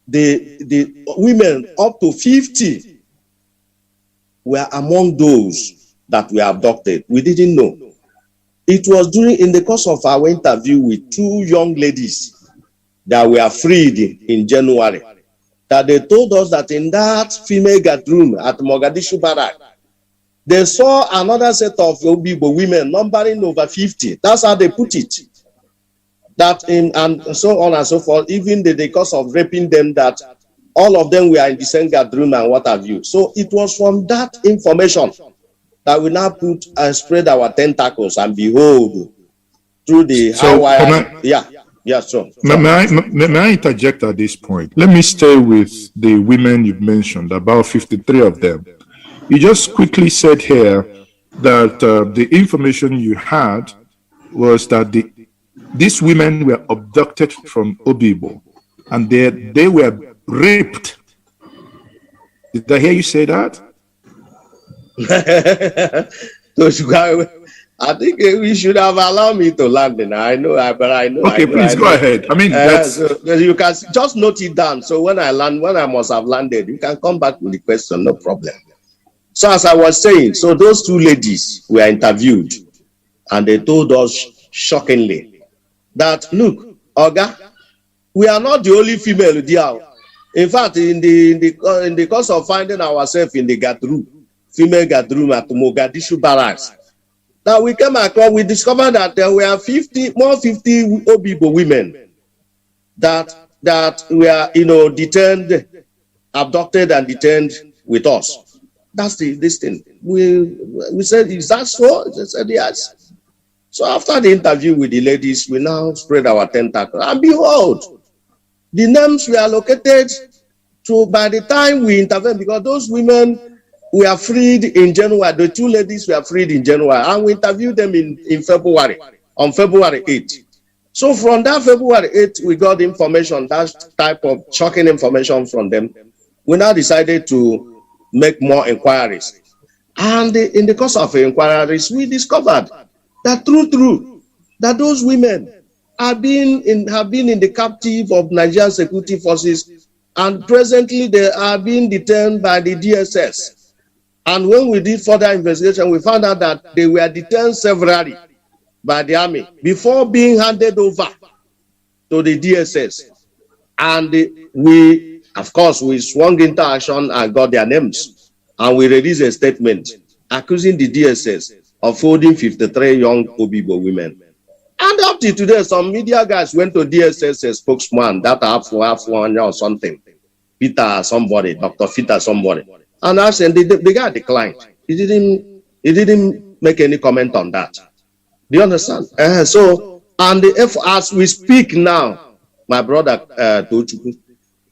the women up to 50 were among those that were abducted. We didn't know. It was in the course of our interview with 2 young ladies that were freed in January, that they told us that in that female guard room at Mogadishu Barrack, they saw another set of Obibo women numbering over 50. That's how they put it. And so on and so forth, even the cause of raping them, that all of them were in the same guard room and what have you. So it was from that information that we now put and spread our tentacles, and behold, through the May I interject at this point? Let me stay with the women you've mentioned, about 53 of them. You just quickly said here that the information you had was that these women were abducted from Obibo and they were raped. Did I hear you say that? I think we should have allowed me to land. I know. Okay, please go ahead. I mean, so you can just note it down. So when I must have landed, you can come back with the question, no problem. So as I was saying, so those 2 ladies were interviewed, and they told us shockingly that, look, Oga, we are not the only female there. In fact, in the course of finding ourselves in the female guard room at Mogadishu Barracks, that we came across, we discovered that there were 50 Obibo women that were detained, abducted and detained with us. That's this thing. We said, is that so? They said yes. So after the interview with the ladies, we now spread our tentacles, and behold, the names were allocated to by the time we intervened, because those women were freed in January. The 2 ladies were freed in January, and we interviewed them in February, on February 8th. So from that February 8th, we got information, that type of shocking information from them. We now decided to make more inquiries. And in the course of inquiries, we discovered that true, that those women have been in the captive of Nigerian security forces, and presently they are being detained by the DSS. And when we did further investigation, we found out that they were detained severally by the army before being handed over to the DSS. And we swung into action and got their names. And we released a statement accusing the DSS of holding 53 young Obibo women. And up to today, some media guys went to DSS spokesman, that F1 or something, Peter somebody, Dr. Peter somebody. And I said the guy declined. He didn't make any comment on that. Do you understand? As we speak now, my brother Tochukwu,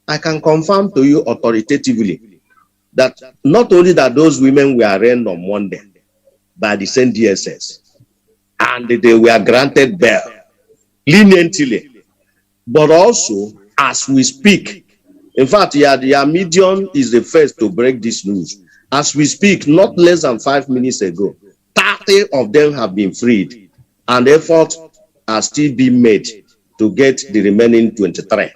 I can confirm to you authoritatively that not only that those women were arraigned on Monday by the same DSS, and they were granted bail leniently, but also as we speak. In fact, your medium is the first to break this news. As we speak, not less than 5 minutes ago, 30 of them have been freed, and efforts are still being made to get the remaining 23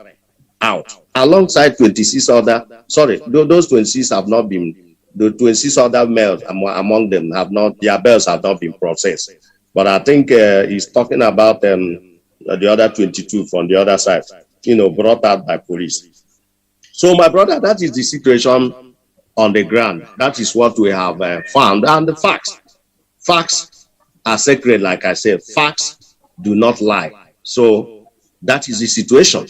out, alongside 26 other. Sorry, those 26 have not been. The 26 other males among them have not. Their bails have not been processed. But I think he's talking about the other 22 from the other side, brought out by police. So, my brother, that is the situation on the ground. That is what we have found. And the facts are sacred, like I said. Facts do not lie. So, that is the situation.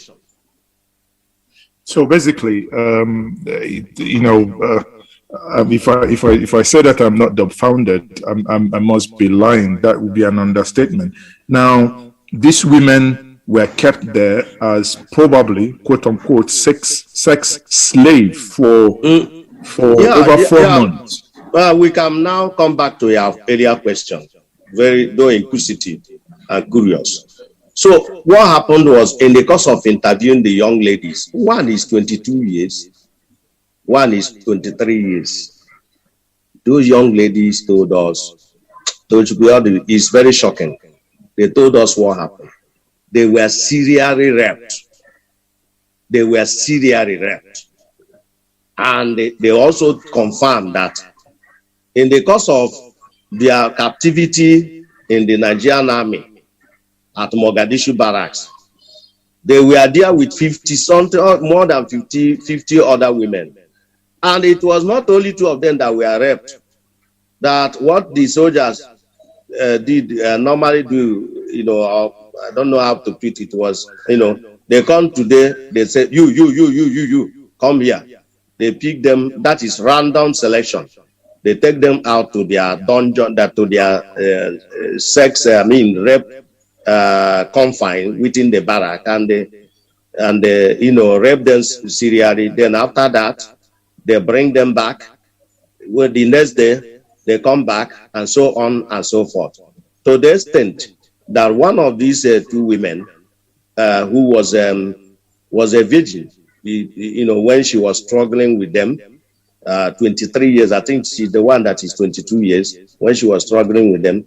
So, basically, if I say that I'm not dumbfounded, I must be lying. That would be an understatement. Now, these women were kept there as probably quote unquote sex slave for over 4 months. Well, we can now come back to your earlier question, very though inquisitive and curious. So what happened was, in the course of interviewing the young ladies, one is 22 years, one is 23 years. Those young ladies told us, it's very shocking. They told us what happened. They were serially raped. They were serially raped. And they also confirmed that in the course of their captivity in the Nigerian army at Mogadishu barracks, they were there with 50 something, more than 50 other women. And it was not only 2 of them that were raped. That what the soldiers did normally do, I don't know how to put it, was, they come today, they say, you, come here. They pick them, that is random selection. They take them out to their dungeon, to their rape confine within the barrack, and they rape them serially. Then after that, they bring them back. Well, the next day, they come back, and so on and so forth. To the extent that one of these 2 women, who was a virgin, when she was struggling with them, 23 years, I think she's the one that is 22 years, when she was struggling with them,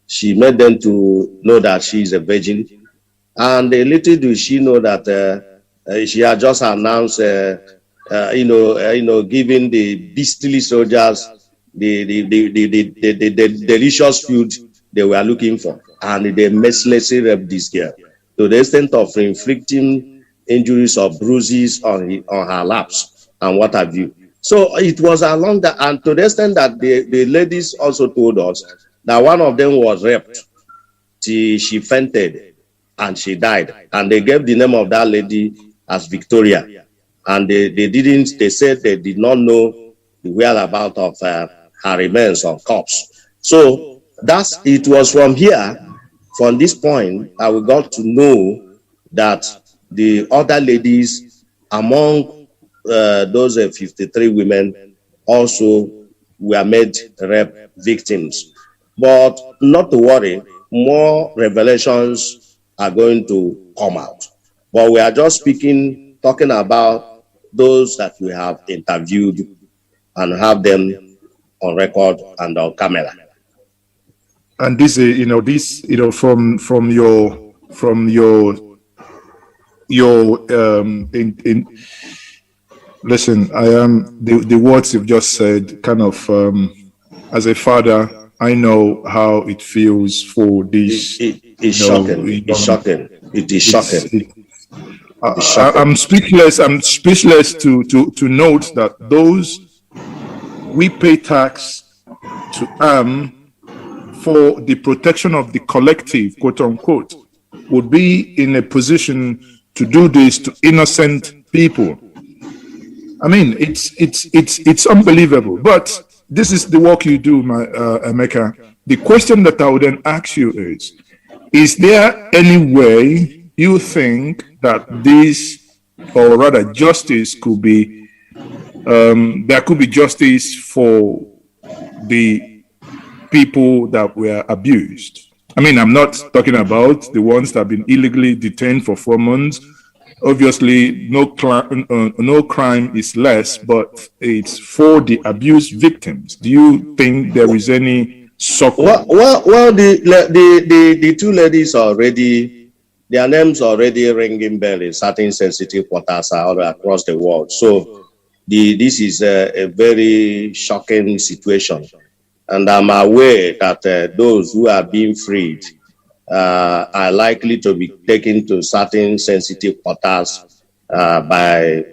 she made them to know that she is a virgin. And little do she know that she had just announced, giving the beastly soldiers the delicious food they were looking for, and they mercilessly raped this girl to the extent of inflicting injuries or bruises on her laps and what have you. So it was along that, and to the extent that the ladies also told us that one of them was raped. She fainted and she died, and they gave the name of that lady as Victoria, and they said they did not know the whereabouts of her remains or corpse. So it was from here, from this point, that we got to know that the other ladies among those 53 women also were made rape victims. But not to worry, more revelations are going to come out. But we are just talking about those that we have interviewed and have them on record and on camera. And this, from your listen, I am the words you've just said. Kind of, as a father, I know how it feels for this. It's shocking. It's shocking. It is shocking. I'm speechless. I'm speechless to note that those we pay tax to arm for the protection of the collective, quote unquote, would be in a position to do this to innocent people. I mean, it's unbelievable. But this is the work you do, my Emeka. The question that I would then ask you is there any way you think that this, or rather justice, could be, there could be justice for the people that were abused? I mean, I'm not talking about the ones that have been illegally detained for 4 months. Obviously, no crime is less, but it's for the abuse victims. Do you think there is any support? Well, the 2 ladies already, their names already ringing bell in certain sensitive quarters all across the world. So this is a very shocking situation. And I'm aware that those who are being freed are likely to be taken to certain sensitive quarters by,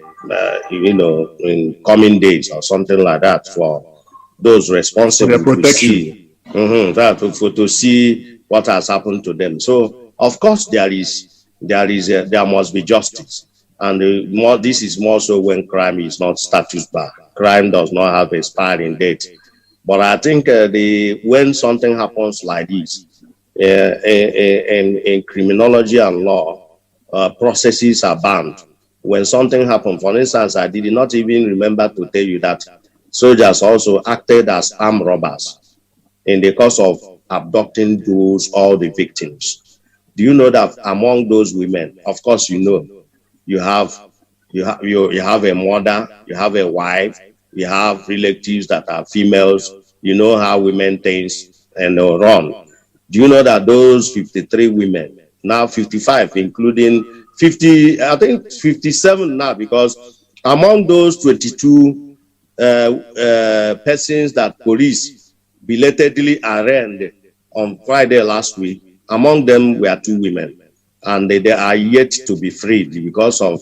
in coming days or something like that, for those responsible to see, to see what has happened to them. So, of course, there must be justice. And this is more so when crime is not status bar. Crime does not have a expiring date. But I think when something happens like this, in criminology and law, processes are bound. When something happened, for instance, I did not even remember to tell you that soldiers also acted as armed robbers in the course of abducting all the victims. Do you know that among those women, of course, you know, you have a mother, you have a wife, you have relatives that are females. You know how women think and run. Do you know that those 53 women, now 55, including 50, I think 57 now, because among those 22 persons that police belatedly arraigned on Friday last week, among them were 2 women, and they are yet to be freed because of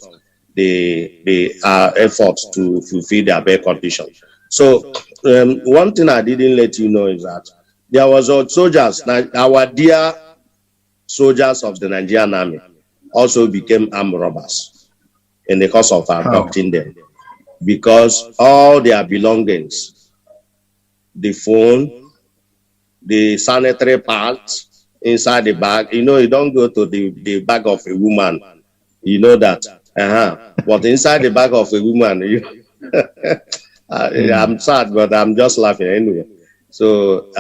the efforts to fulfill their bail condition. So one thing I didn't let you know is that there was soldiers, our dear soldiers of the Nigerian army also became armed robbers in the course of abducting them, because all their belongings, the phone, the sanitary pads inside the bag, you know, you don't go to the bag of a woman, you know that. But inside the bag of a woman, I'm sad, but I'm just laughing anyway. So,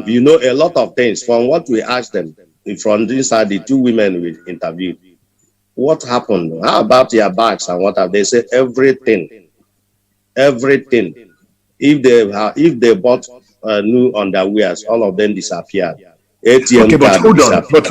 you know, a lot of things from what we asked them, from inside the 2 women we interviewed. What happened? How about your bags and what have they said? Everything. If they bought new underwears, all of them disappeared. ATM okay, but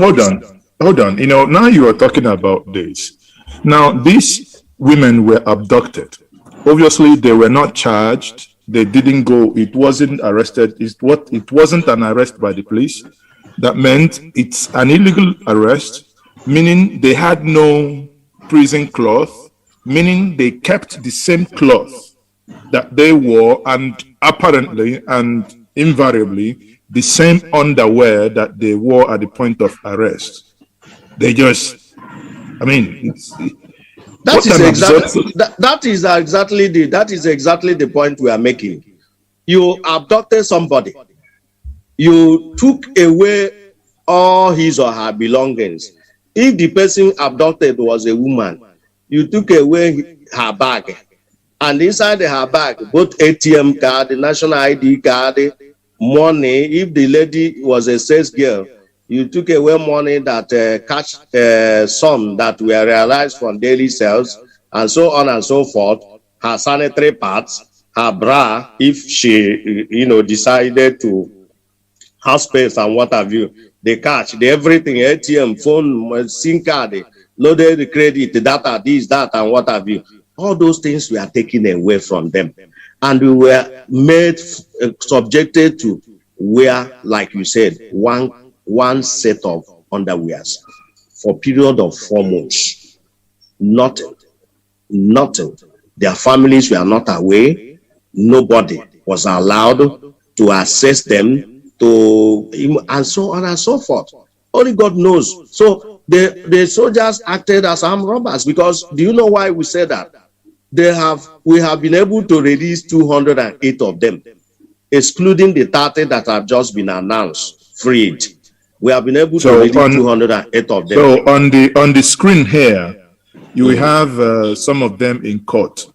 hold on. You know, now you are talking about this. Now, these women were abducted. Obviously, they were not charged. They didn't go. It wasn't arrested. It wasn't an arrest by the police. That meant it's an illegal arrest, meaning they had no prison cloth, meaning they kept the same cloth that they wore, and apparently and invariably the same underwear that they wore at the point of arrest. They just, I mean, that is exactly the point we are making. You abducted somebody, you took away all his or her belongings. If the person abducted was a woman, you took away her bag, and inside her bag, both ATM card, the national ID card, money. If the lady was a sales girl, you took away money that cash sum that were realized from daily sales, and so on and so forth. Her sanitary pads, her bra, if she, you know, decided to have space and what have you, the cash, the everything, ATM, phone, SIM card, loaded the credit, the data, this, that, and what have you. All those things were taken away from them, and we were made subjected to wear, like you said, one set of underwears for a period of 4 months. Nothing. Their families were not aware. Nobody was allowed to access them, and so on and so forth. Only God knows. So the soldiers acted as armed robbers, because do you know why we say that? We have been able to release 208 of them, excluding the 30 that have just been announced freed. We have been able to release 208 of them. So on the screen here, you will have some of them in court.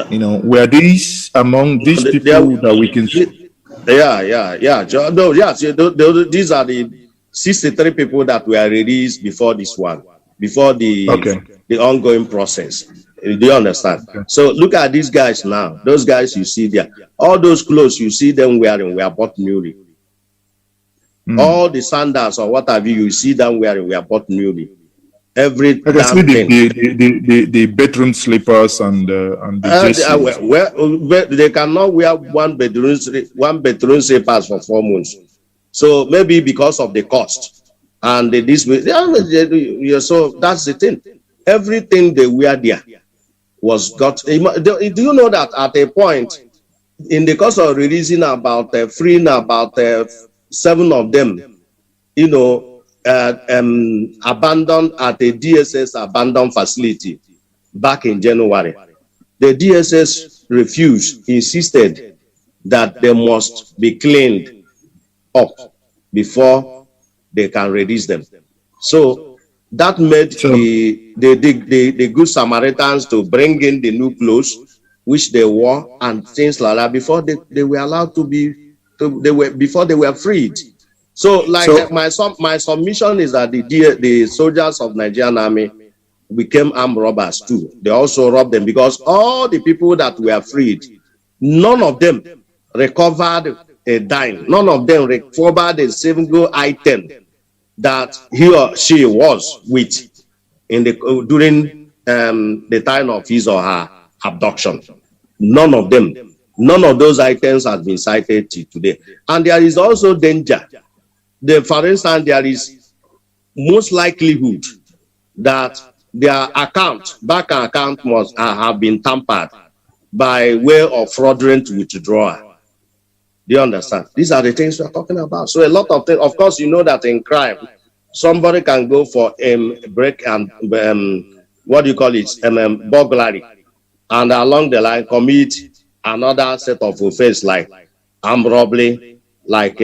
You know, were these among these people that we can see? Yeah. No, yes, these are the 63 people that were released before this one, before the ongoing process. Do you understand? Okay. So look at these guys now. Those guys you see there, all those clothes you see them wearing were bought newly. All the sandals or what have you see them wearing were bought newly. Every damn thing. The bedroom slippers and the they cannot wear one bedroom slippers for 4 months. So maybe because of the cost and this. So that's the thing. Everything they wear there was got. Do you know that at a point in the course of releasing about freeing about 7 of them, you know, abandoned at a DSS abandoned facility back in January. The DSS refused, insisted that they must be cleaned up before they can release them. So that made the good Samaritans to bring in the new clothes which they wore and things like that before they were allowed to be before they were freed. So my submission is that the soldiers of Nigerian army became armed robbers too. They also robbed them because all the people that were freed, none of them recovered a dime. None of them recovered a single item that he or she was with in the during the time of his or her abduction. None of them. None of those items has been cited today. And there is also danger. For instance, there is most likelihood that their bank account must have been tampered by way of fraudulent withdrawal. Do you understand? These are the things we're talking about. So a lot of things, of course, you know that in crime, somebody can go for break and what do you call it? Burglary, and along the line commit another set of offense like armed robbery, like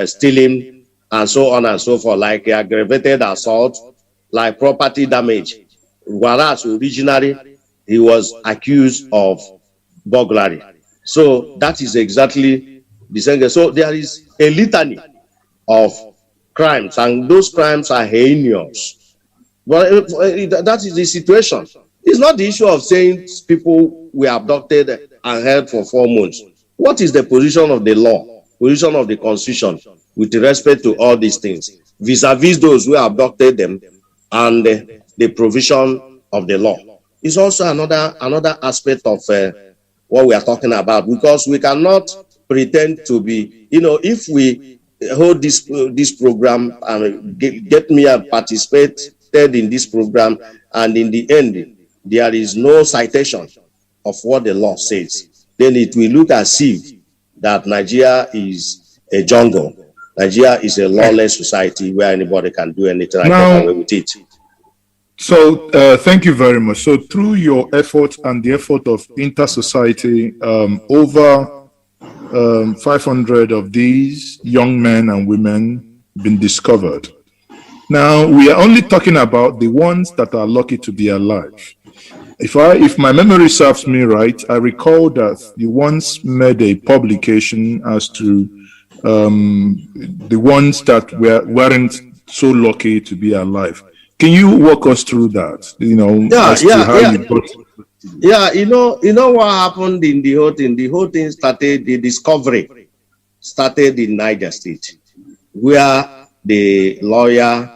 stealing, and so on and so forth, like aggravated assault, like property damage. Whereas originally he was accused of burglary. So that is exactly the same. So there is a litany of crimes, and those crimes are heinous. But that is the situation. It's not the issue of saying people were abducted and held for 4 months. What is the position of the law, position of the constitution with respect to all these things, vis-a-vis those who abducted them and the provision of the law? It's also another aspect of what we are talking about, because we cannot pretend to be, if we hold this program and get me and participated in this program, and in the end there is no citation of what the law says, then it will look as if that Nigeria is a jungle. Nigeria is a lawless society where anybody can do anything and get away with it. So thank you very much. So through your effort and the effort of Inter-Society, over 500 of these young men and women been discovered. Now we are only talking about the ones that are lucky to be alive. If my memory serves me right, I recall that you once made a publication as to the ones that weren't so lucky to be alive. Can you walk us through that? You know what happened in the whole thing? The whole thing started, the discovery started in Niger State, where the lawyer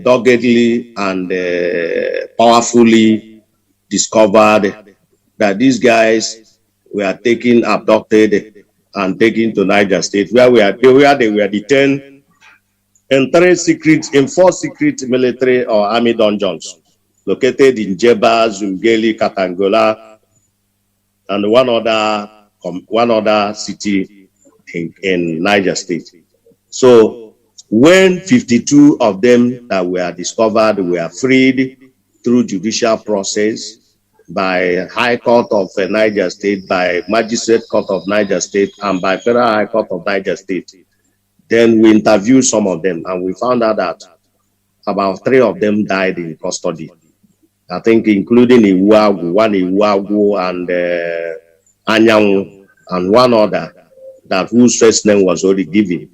doggedly and powerfully discovered that these guys were abducted and taken to Niger State, where they were detained in 4 secret military or army dungeons located in Jeba, Zungeli, Katangola, and one other city in Niger State. So when 52 of them that were discovered were freed through judicial process by High Court of Niger State, by Magistrate Court of Niger State, and by Federal High Court of Niger State, then we interviewed some of them, and we found out that about 3 of them died in custody. I think including one Iwagu and Anyang, and one other that whose first name was already given.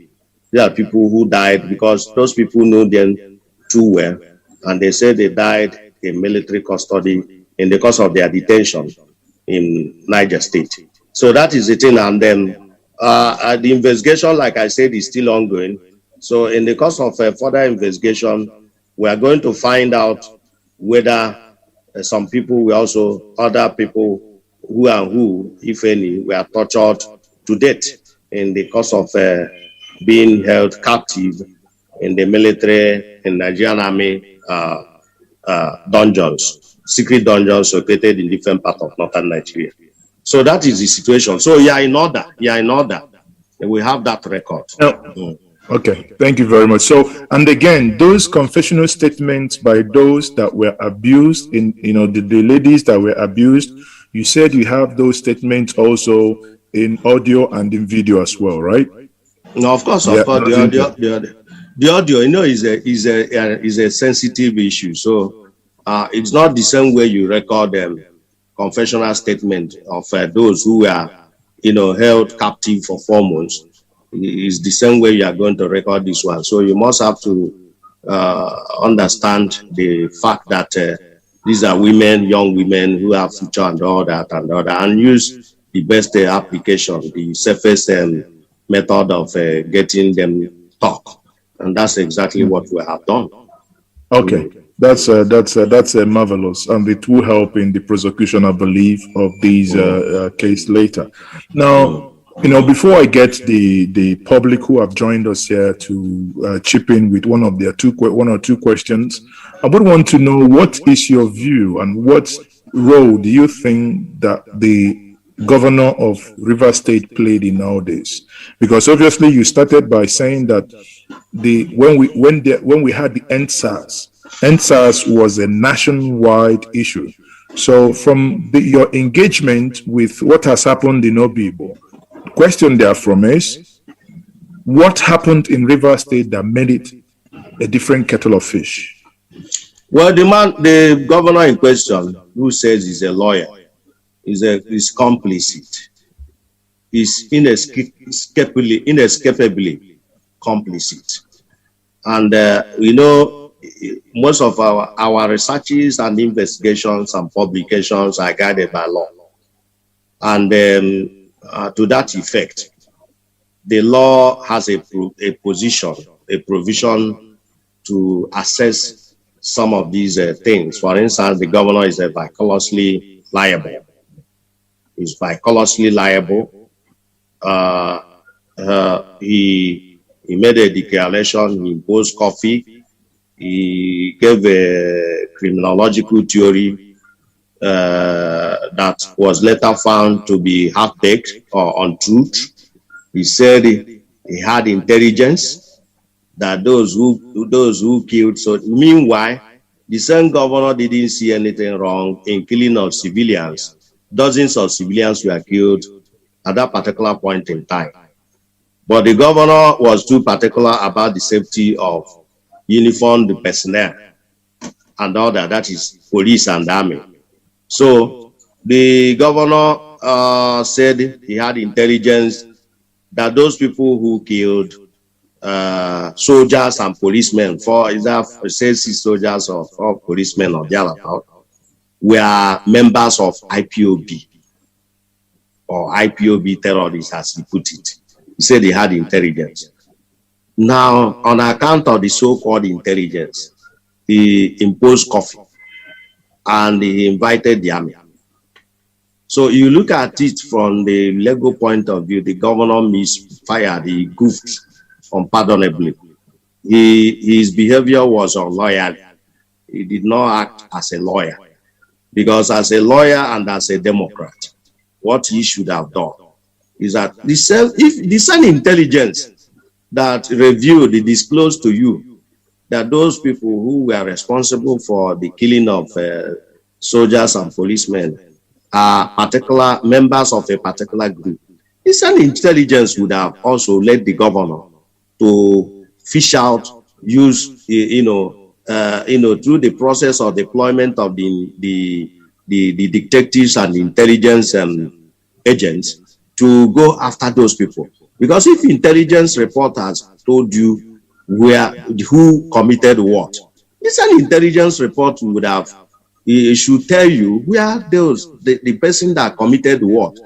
There are people who died because those people know them too well, and they said they died in military custody in the course of their detention in Niger State. So that is the thing. And then the investigation, like I said, is still ongoing. So in the course of further investigation, we are going to find out whether some people other people who, if any, were tortured to death in the course of being held captive in the military and Nigerian army dungeons, secret dungeons located in different parts of northern Nigeria. So that is the situation. So you are in order. We have that record. Okay, thank you very much. So, and again, those confessional statements by those that were abused, the ladies that were abused, you said you have those statements also in audio and in video as well, right? No, of course, The audio, is a sensitive issue. So it's not the same way you record confessional statement of those who were, held captive for 4 months. It's the same way you are going to record this one. So you must have to understand the fact that these are women, young women who have future and all that, and use the best application, the safest method of getting them talk. And that's exactly what we have done. Okay, that's marvelous, and it will help in the prosecution, I believe, of these case later. Now, before I get the public who have joined us here to chip in with one or two questions, I would want to know, what is your view and what role do you think that the governor of Rivers State played in all this? Because obviously you started by saying that when we had the NSAS was a nationwide issue. So from your engagement with what has happened in Obibo, question therefrom is, what happened in Rivers State that made it a different kettle of fish? Well, the governor in question, who says he's a lawyer, is complicit. Is inescapably complicit. And most of our researches and investigations and publications are guided by law. And to that effect, the law has a provision to assess some of these things. For instance, the governor is vicariously liable. He's vicariously liable. He made a declaration, he imposed coffee, he gave a criminological theory that was later found to be half-baked or untruth. He said he had intelligence that those who killed. So meanwhile, the same governor didn't see anything wrong in killing of civilians. Dozens of civilians were killed at that particular point in time. But the governor was too particular about the safety of uniformed personnel and all that, that is police and army. So the governor said he had intelligence that those people who killed soldiers and policemen, for either 6 soldiers or policemen or thereabout, were members of IPOB or IPOB terrorists, as he put it. He said he had intelligence. Now, on account of the so-called intelligence, he imposed coffee and he invited the army. So you look at it from the legal point of view, the governor misfired, he goofed unpardonably. His behavior was unloyal. He did not act as a lawyer. Because as a lawyer and as a Democrat, what he should have done is that the same intelligence that reviewed, disclosed to you that those people who were responsible for the killing of soldiers and policemen are particular members of a particular group. The same intelligence would have also led the governor to fish out, use, through the process of deployment of the detectives and the intelligence agents to go after those people. Because if intelligence reporters told you who committed what, this an intelligence report would have, it should tell you where the person that committed what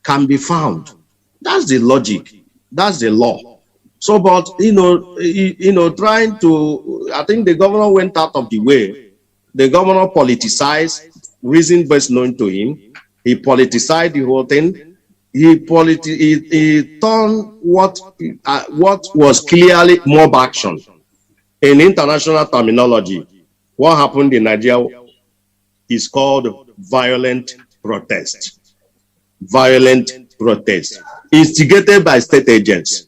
can be found. That's the logic. That's the law. So, but, trying to, I think the governor went out of the way. The governor politicized, reason best known to him. He politicized the whole thing. He turned what was clearly mob action. In international terminology, what happened in Nigeria is called violent protest. Violent protest. Instigated by state agents.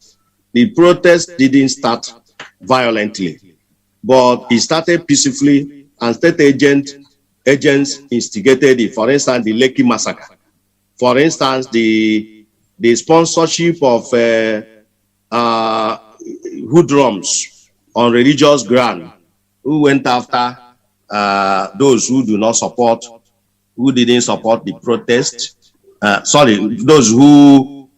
The protest didn't start violently, but it started peacefully, and state agents instigated it. For instance, the Lekki massacre. For instance, the sponsorship of hoodlums on religious ground, who went after those who do not support, who didn't support the protest. Those who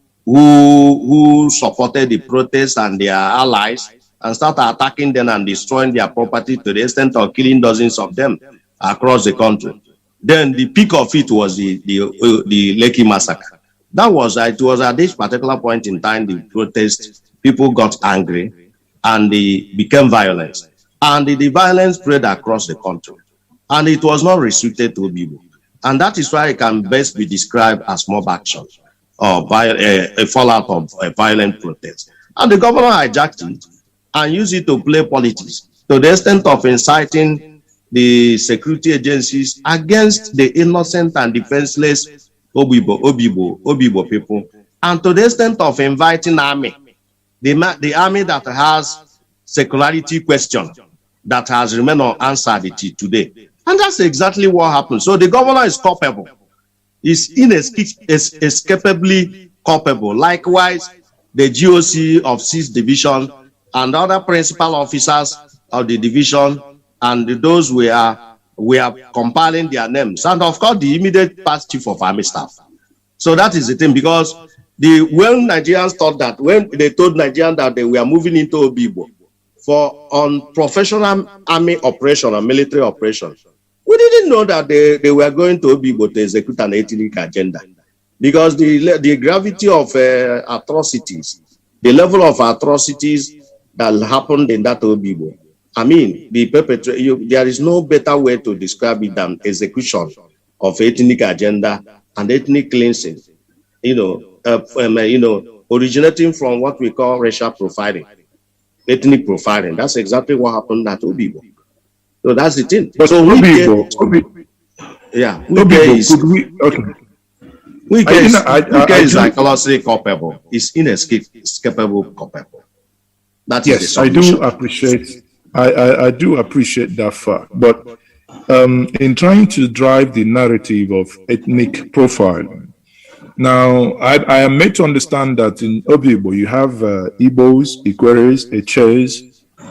supported the protest and their allies, and started attacking them and destroying their property to the extent of killing dozens of them across the country. Then the peak of it was the Lekki massacre. That was it was at this particular point in time the protest, people got angry and they became violent. And the violence spread across the country. And it was not restricted to Obibo. And that is why it can best be described as mob action or a fallout of a violent protest. And the governor hijacked it and used it to play politics to the extent of inciting the security agencies against the innocent and defenseless Obibo people, and to the extent of inviting army, the army that has secularity question that has remained unanswered today. And that's exactly what happened. So the governor is culpable. Is inescapably culpable. Likewise, the GOC of 6th Division and other principal officers of the division and those we are compiling their names. And of course, the immediate past chief of army staff. So that is the thing, because when Nigerians thought that, when they told Nigerians that they were moving into Obibo for unprofessional army operation or military operation, we didn't know that they were going to Obibo to execute an ethnic agenda, because the gravity of atrocities, the level of atrocities that happened in that Obibo, I mean, there is no better way to describe it than execution of ethnic agenda and ethnic cleansing, originating from what we call racial profiling, ethnic profiling. That's exactly what happened at Obibo. So that's the thing. But so Obibo is psychologically culpable. It's inescapable culpable. That is yes, the solution. I do appreciate that fact. But in trying to drive the narrative of ethnic profiling, now I am made to understand that in Obibo you have Igbos, Ikweres, Eches,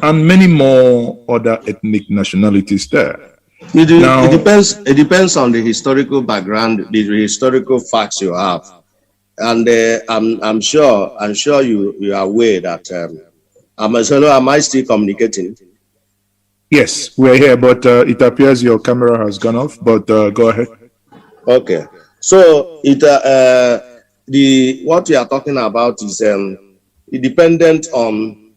and many more other ethnic nationalities there. It depends on the historical background, the historical facts you have, and I'm sure you are aware that. Am I still communicating? Yes, we're here, but it appears your camera has gone off. But go ahead. Okay, so what we are talking about is dependent on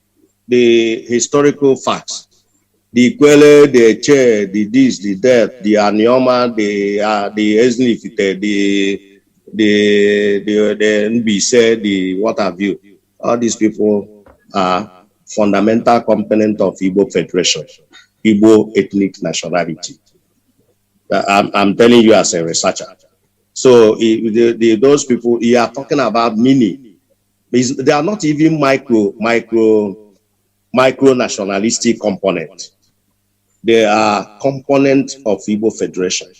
the historical facts, the Kwele, the Che, the this, the that, the Anioma, the Eznifite, the Nbise, the what have you. All these people are fundamental component of Igbo Federation, Igbo ethnic nationality. I'm telling you as a researcher. So those people, you are talking about mini. They are not even micro nationalistic component. They are component of Igbo Federation.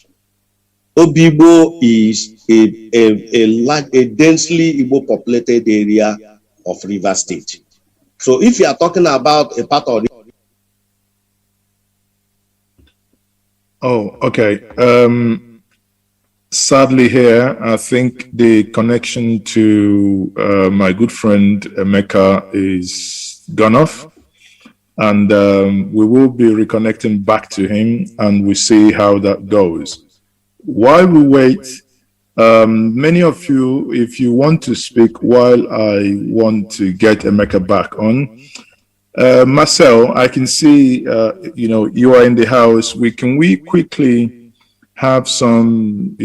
Obibo is a densely Igbo populated area of River State. So if you are talking about a part of it. Oh, okay. Sadly here, I think the connection to my good friend Emeka is gone off. And we will be reconnecting back to him and we'll see how that goes. While we wait, many of you, if you want to speak while I want to get Emeka back on, Marcel, I can see, you are in the house. Can we quickly have some,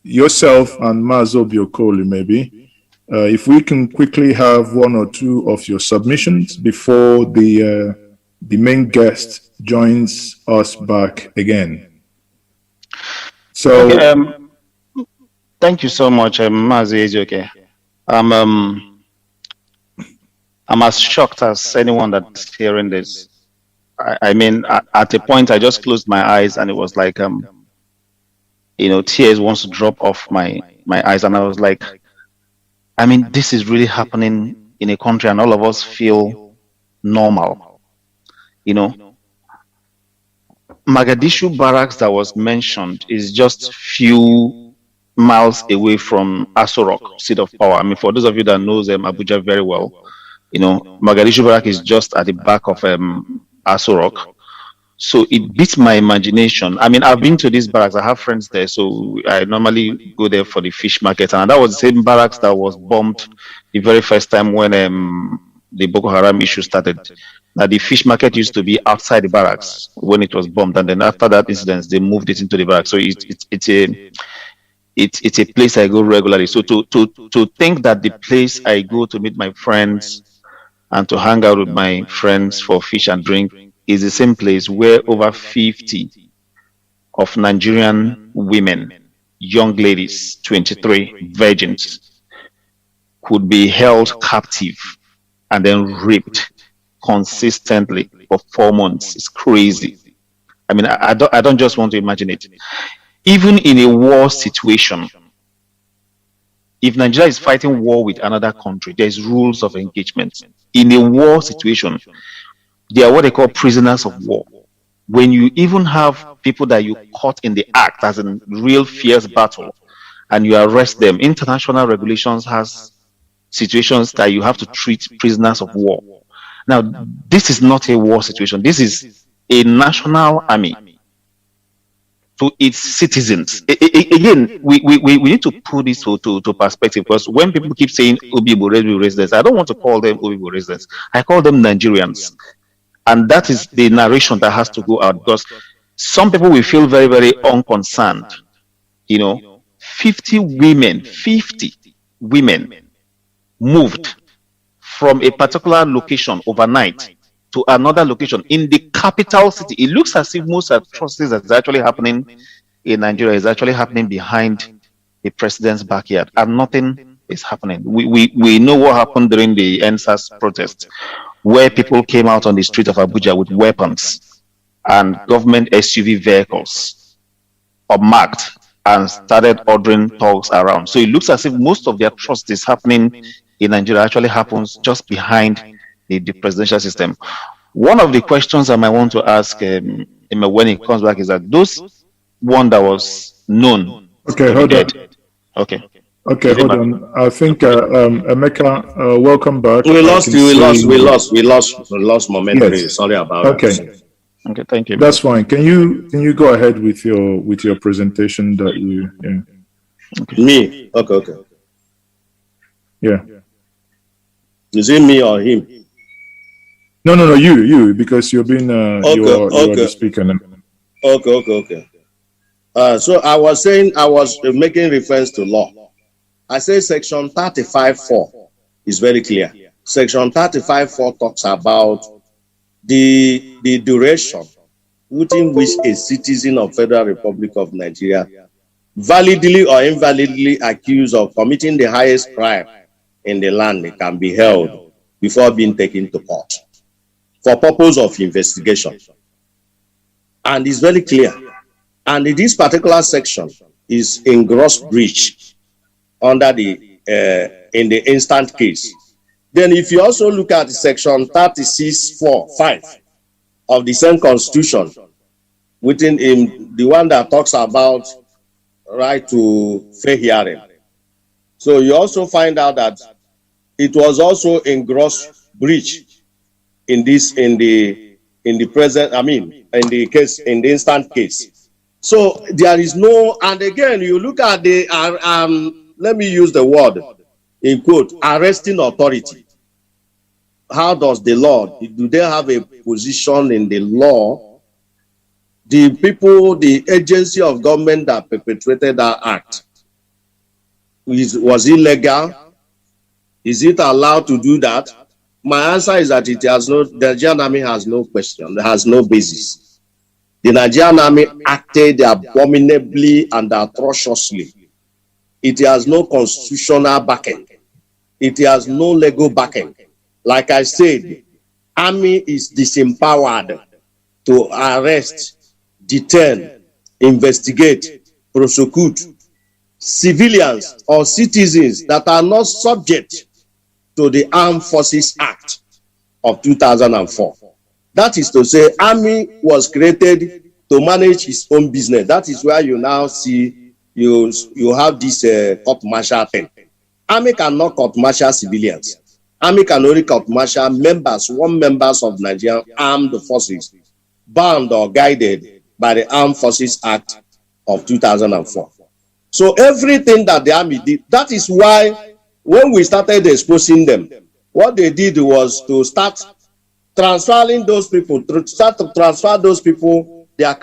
yourself and Mazo Biokoli maybe, if we can quickly have one or two of your submissions before the main guest joins us back again. So, okay, thank you so much, Mazi Nnamdi. I'm as shocked as anyone that's hearing this. I mean, at a point, I just closed my eyes and it was like, tears wants to drop off my eyes. And I was like, I mean, this is really happening in a country and all of us feel normal. You know, Mogadishu barracks that was mentioned is just few miles away from Aso Rock, seat of power. I mean, for those of you that knows Abuja very well, you know, Mogadishu barrack is just at the back of Aso Rock. So it beats my imagination. I mean, I've been to these barracks. I have friends there, so I normally go there for the fish market. And that was the same barracks that was bombed the very first time when the Boko Haram issue started. Now, the fish market used to be outside the barracks when it was bombed, and then after that incident, they moved it into the barracks. So it's a place I go regularly. So to think that the place I go to meet my friends and to hang out with my friends for fish and drink is the same place where over 50 of Nigerian women, young ladies, 23 virgins, could be held captive and then raped consistently for 4 months. It's crazy. I mean, I don't just want to imagine it. Even in a war situation, if Nigeria is fighting war with another country, there's rules of engagement. In a war situation, they are what they call prisoners of war. When you even have people that you caught in the act, as in real fierce battle, and you arrest them, international regulations has situations that you have to treat prisoners of war. Now, this is not a war situation. This is a national army to its citizens. Again, we need to put this to perspective, because when people keep saying Obibo residents, I don't want to call them Obibo residents. I call them Nigerians. And that is the narration that has to go out, because some people will feel very, very unconcerned. You know, 50 women moved from a particular location overnight to another location in the capital city. It looks as if most atrocities that's actually happening in Nigeria is actually happening behind the president's backyard, and nothing is happening. We know what happened during the NSAS protest, where people came out on the street of Abuja with weapons and government SUV vehicles unmarked and started ordering thugs around. So it looks as if most of the atrocities happening in Nigeria actually happens just behind the presidential system. One of the questions I might want to ask him when he comes back is that those one that was known. Okay, hold on. Okay. Okay, hold on. I think Emeka, welcome back. We lost momentum. Yes. Sorry about that. Okay, thank you. That's fine. Can you go ahead with your presentation that you? Yeah. Okay. Me. Okay. Yeah. Is it me or him? No, you, because you're being you're the speaker. Okay. So I was making reference to law. I say section 35(4) is very clear. Section 35(4) talks about the duration within which a citizen of Federal Republic of Nigeria validly or invalidly accused of committing the highest crime in the land can be held before being taken to court for purpose of investigation. And it's very clear. And this particular section is in gross breach under the in the instant case. Then if you also look at section 36(4)(5) of the same constitution, within the one that talks about right to fair hearing. So you also find out that it was also in gross breach in the present, in the case, in the instant case. So there is no, and again, you look at the, let me use the word in quote, arresting authority. How does the law, do they have a position in the law? The people, the agency of government that perpetrated that act, was it legal? Is it allowed to do that? My answer is that it has no, the Nigerian army has no question, it has no basis. The Nigerian army acted abominably and atrociously. It has no constitutional backing. It has no legal backing. Like I said, army is disempowered to arrest, detain, investigate, prosecute civilians or citizens that are not subject to the Armed Forces Act of 2004. That is to say, army was created to manage its own business. That is why you now see you have this court-martial thing. Army cannot court-martial civilians. Army can only court-martial members of Nigerian armed forces, bound or guided by the Armed Forces Act of 2004. So everything that the army did, that is why when we started exposing them, what they did was to start transferring those people, to start to transfer those people, their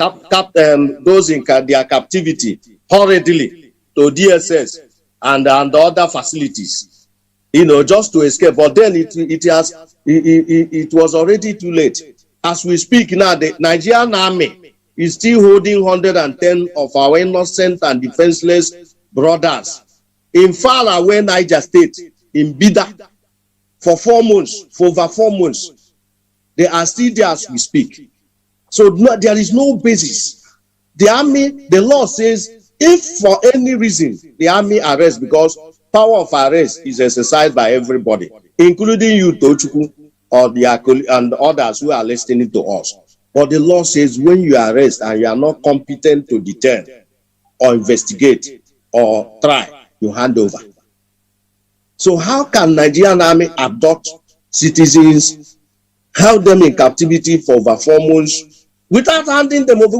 those in their captivity hurriedly to DSS and other facilities, just to escape. But then it was already too late. As we speak now, the Nigerian army is still holding 110 of our innocent and defenseless brothers in far away Niger State, in Bida, for over 4 months. They are still there as we speak. So there is no basis. The army, the law says, if for any reason the army arrests, because power of arrest is exercised by everybody, including you, Tochukwu, or and others who are listening to us. But the law says when you arrest and you are not competent to detain or investigate or try, you hand over. So how can Nigerian army abduct citizens, held them in captivity for over 4 months without handing them over?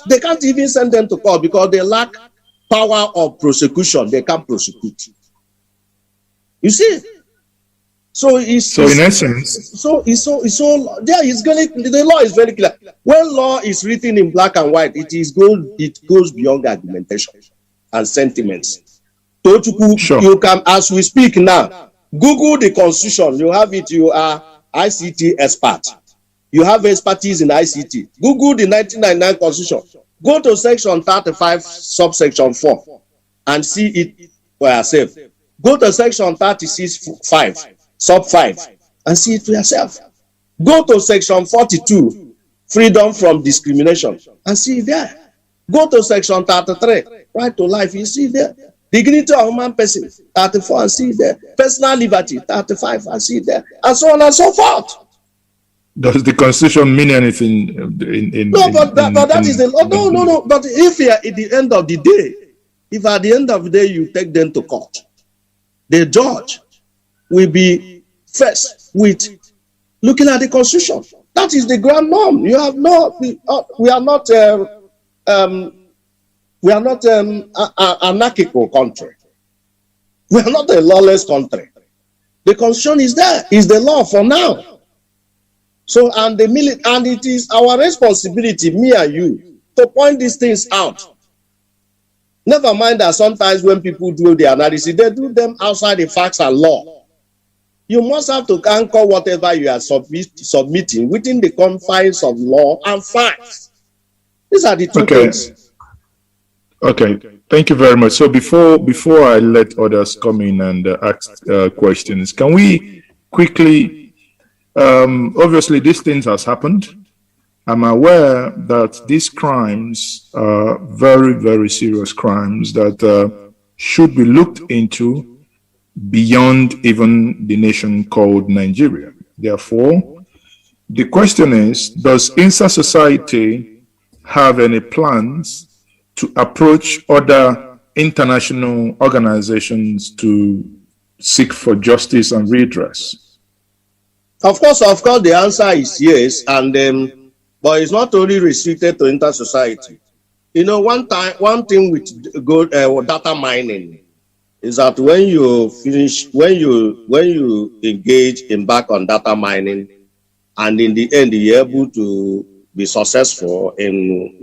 They can't even send them to court because they lack power of prosecution. They can't prosecute. You see? So in essence, the law is very clear. When law is written in black and white, it goes beyond argumentation and sentiments. Sure. You can, as we speak now, Google the Constitution. You have it. You are ICT expert. You have expertise in ICT. Google the 1999 Constitution. Go to section 35, subsection 4, and see it for yourself. Go to section 36, 5, sub 5, and see it for yourself. Go to section 42, freedom from discrimination, and see it there. Go to section 33, right to life, you see it there. Dignity of human person, 34, and see it there. Personal liberty, 35, and see it there. And so on and so forth. Does the Constitution mean anything But that is the law. No. But if at the end of the day, if at the end of the day you take them to court, the judge will be first with looking at the Constitution. That is the grand norm. We are not anarchical country. We are not a lawless country. The Constitution is there, is the law for now. So, and it is our responsibility, me and you, to point these things out. Never mind that sometimes when people do the analysis, they do them outside the facts and law. You must have to anchor whatever you are submitting within the confines of law and facts. These are the two things. Okay, thank you very much. So before I let others come in and ask questions, can we quickly, obviously these things has happened. I'm aware that these crimes are very, very serious crimes that should be looked into beyond even the nation called Nigeria. Therefore, the question is, does INSA Society have any plans to approach other international organizations to seek for justice and redress? Of course, the answer is yes, and but it's not only restricted to inter-society. You know, one thing with data mining is that when you embark on data mining, and in the end you're able to be successful in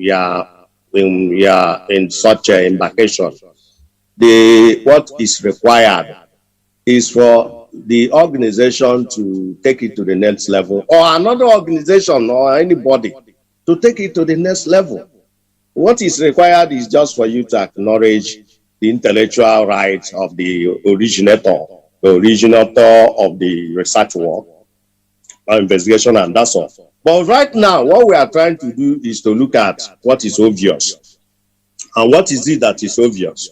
such an embarkation, what is required is for the organization to take it to the next level, or another organization or anybody to take it to the next level. What is required is just for you to acknowledge the intellectual rights of the originator of the research work or investigation, and that's all. But right now, what we are trying to do is to look at what is obvious. And what is it that is obvious?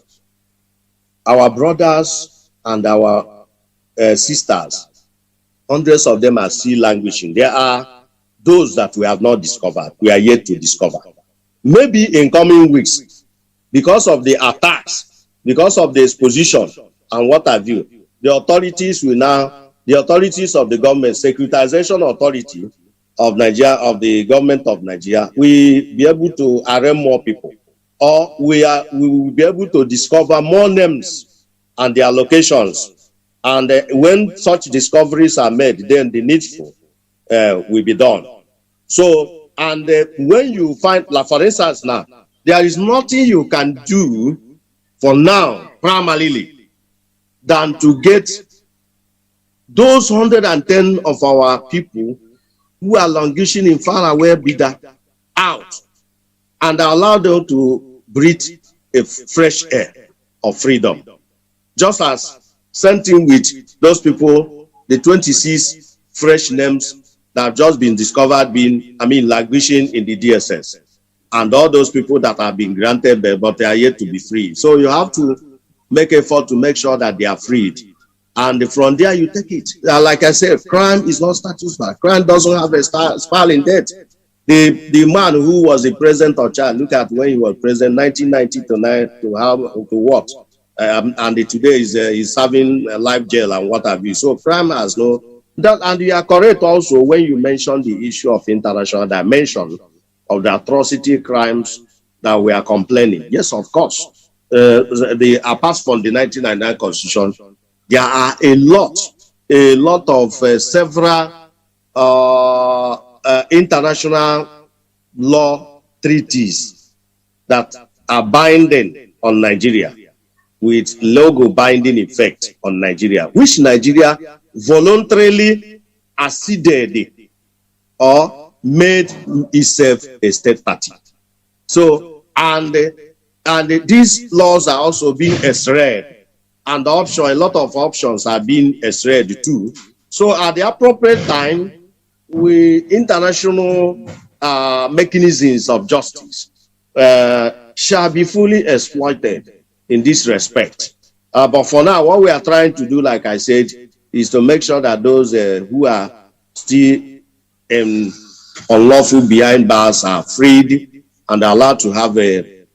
Our brothers and our sisters, hundreds of them are still languishing. There are those that we have not discovered, we are yet to discover. Maybe in coming weeks, because of the attacks, because of the exposition and what have you, the authorities of the government, securitization authority of Nigeria, of the government of Nigeria, we be able to arraign more people, or we will be able to discover more names and their locations. And when such discoveries are made, then the needful will be done. So, and when you find, like for instance now, there is nothing you can do for now, primarily, than to get those 110 of our people who are languishing in faraway Bida out and allow them to breathe a fresh air of freedom. Just as same thing with those people, the 26 fresh names that have just been discovered languishing in the DSS, and all those people that have been granted bail, but they are yet to be free. So you have to make effort to make sure that they are freed. And from there, you take it. Like I said, crime is not status bar. Crime doesn't have a spiraling death. The man who was the president of Chad, look at when he was president, 1990 to what? And today is serving life jail and what have you. So crime has no... and you are correct also when you mention the issue of international dimension of the atrocity crimes that we are complaining. Yes, of course. Apart from the 1999 Constitution, there are a lot of several international law treaties that are binding on Nigeria, with legal binding effect on Nigeria, which Nigeria voluntarily acceded or made itself a state party. So, and these laws are also being extracted, and a lot of options are being extracted too. So at the appropriate time, international mechanisms of justice shall be fully exploited in this respect. But for now, what we are trying to do, like I said, is to make sure that those who are still unlawful behind bars are freed and allowed to have a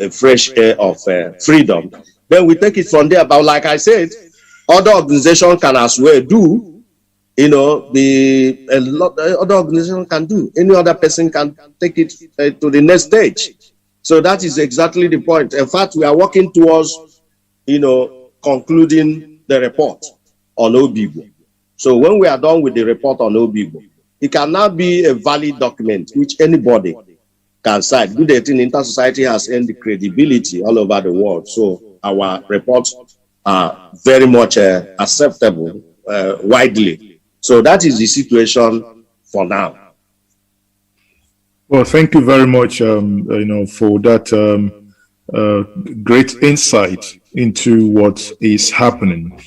fresh air of freedom. Then we take it from there. But like I said, other organizations can as well do, other organization can do. Any other person can take it to the next stage. So that is exactly the point. In fact, we are working towards, concluding the report on Obibo. So when we are done with the report on Obibo, it can now be a valid document which anybody can cite. Good that in inter-society has earned the credibility all over the world. So our reports are very much acceptable widely. So that is the situation for now. Well, thank you very much, for that great insight into what is happening.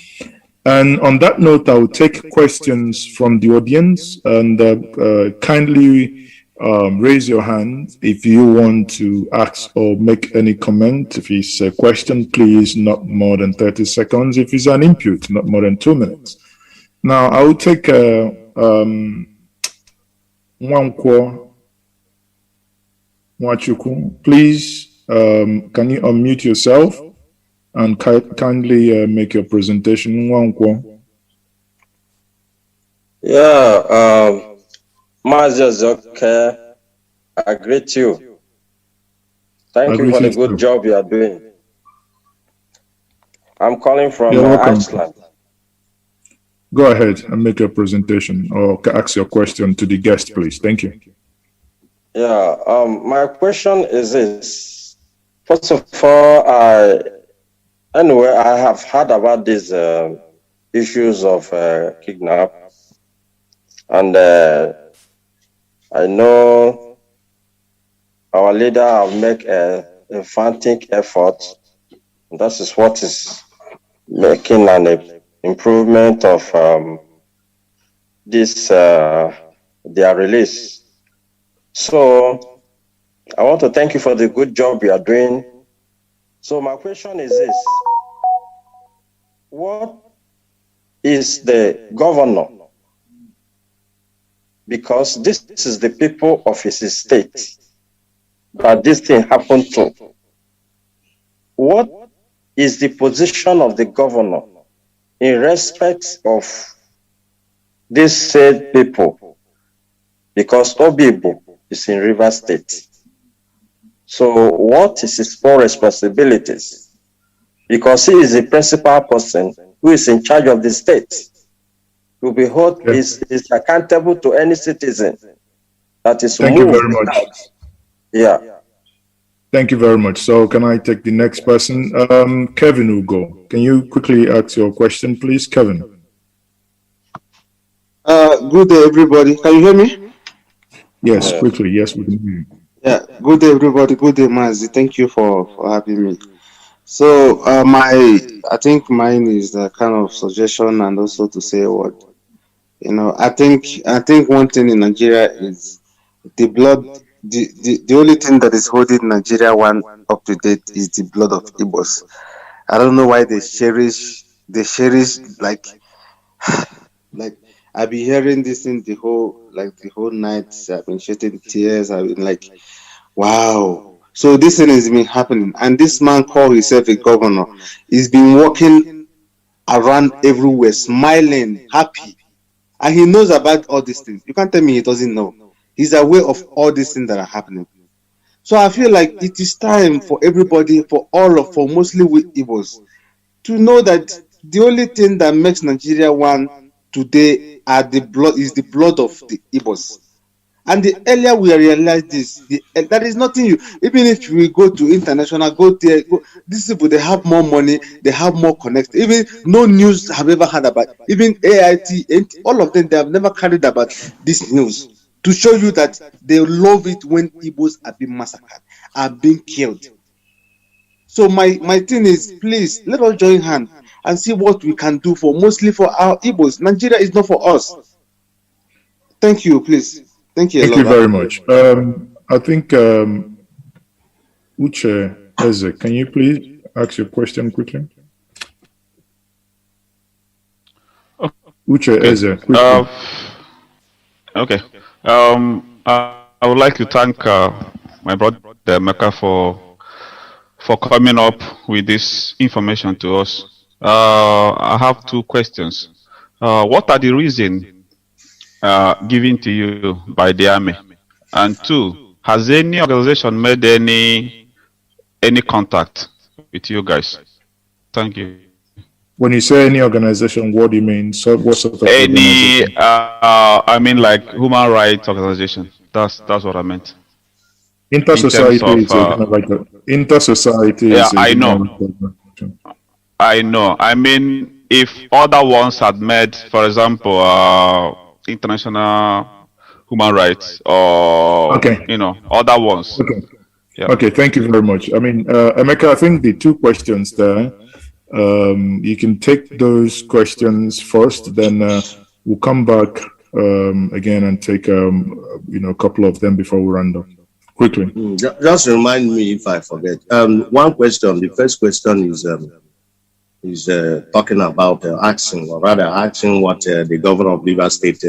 And on that note, I will take questions from the audience, and kindly raise your hand if you want to ask or make any comment. If it's a question, please not more than 30 seconds. If it's an input, not more than 2 minutes. Now, I will take Nwachuku. Please, can you unmute yourself and kindly make your presentation? Yeah, Mazi, okay. I greet you. Thank you for the good job you are doing. I'm calling from Iceland. Go ahead and make your presentation or ask your question to the guest, please. Thank you. Yeah, my question is this. First of all, I have heard about these issues of kidnap, and I know our leader have made a frantic effort. That is what is making an improvement of their release. So I want to thank you for the good job you are doing. So my question is this: what is the governor because this is the people of his state that this thing happened to. What is the position of the governor in respect of these said people? Because Obibo is in Rivers State. So what is his own responsibilities? Because he is the principal person who is in charge of the state. Will be held is accountable to any citizen that is Thank moved. you very much. Yeah. Thank you very much. So can I take the next person? Kevin Ugo. Can you quickly ask your question, please, Kevin? Good day, everybody. Can you hear me? Yes, quickly. Yes, we can hear you. Yeah. Good day, everybody. Good day, Mazi. Thank you for having me. So I think mine is the kind of suggestion and also to say what, I think one thing in Nigeria is the blood. The only thing that is holding Nigeria one up to date is the blood of Igbos. I don't know why they cherish like I've been hearing this thing the whole night. I've been shedding tears. I've been like, wow. So this thing has been happening, and this man called himself a governor. He's been walking around everywhere, smiling, happy, and he knows about all these things. You can't tell me he doesn't know. He's aware of all these things that are happening. So I feel like it is time for everybody, for mostly with Igbos, to know that the only thing that makes Nigeria one today is the blood of the Igbos. And the earlier we realize this, that is nothing even if we go to international, these people, they have more money, they have more connected. Even no news have ever had about, even AIT, and all of them, they have never carried about this news to show you that they love it when Igbos are being massacred, are being killed. So my thing is, please, let us join hands and see what we can do mostly for our Igbos. Nigeria is not for us. Thank you, please. Thank you. Thank you very much. I think Uche Eze, can you please ask your question quickly? Uche Eze, quickly. Okay. I would like to thank my brother Mecca for coming up with this information to us. I have two questions. What are the reasons given to you by the army? And two, has any organization made any contact with you guys? Thank you. When you say any organization, what do you mean? So what sort of organization? I mean like human rights organization. That's what I meant. Inter-society is kind of like inter-society. Yeah, I know. I know. I mean, if other ones had made, for example, international human rights or other ones. Okay. Yeah. Okay. Thank you very much. I mean, Emeka, I think the two questions there. You can take those questions first, then we'll come back again and take a couple of them before we round up. Quickly. Just remind me if I forget. One question. The first question is talking about asking what the governor of Rivers State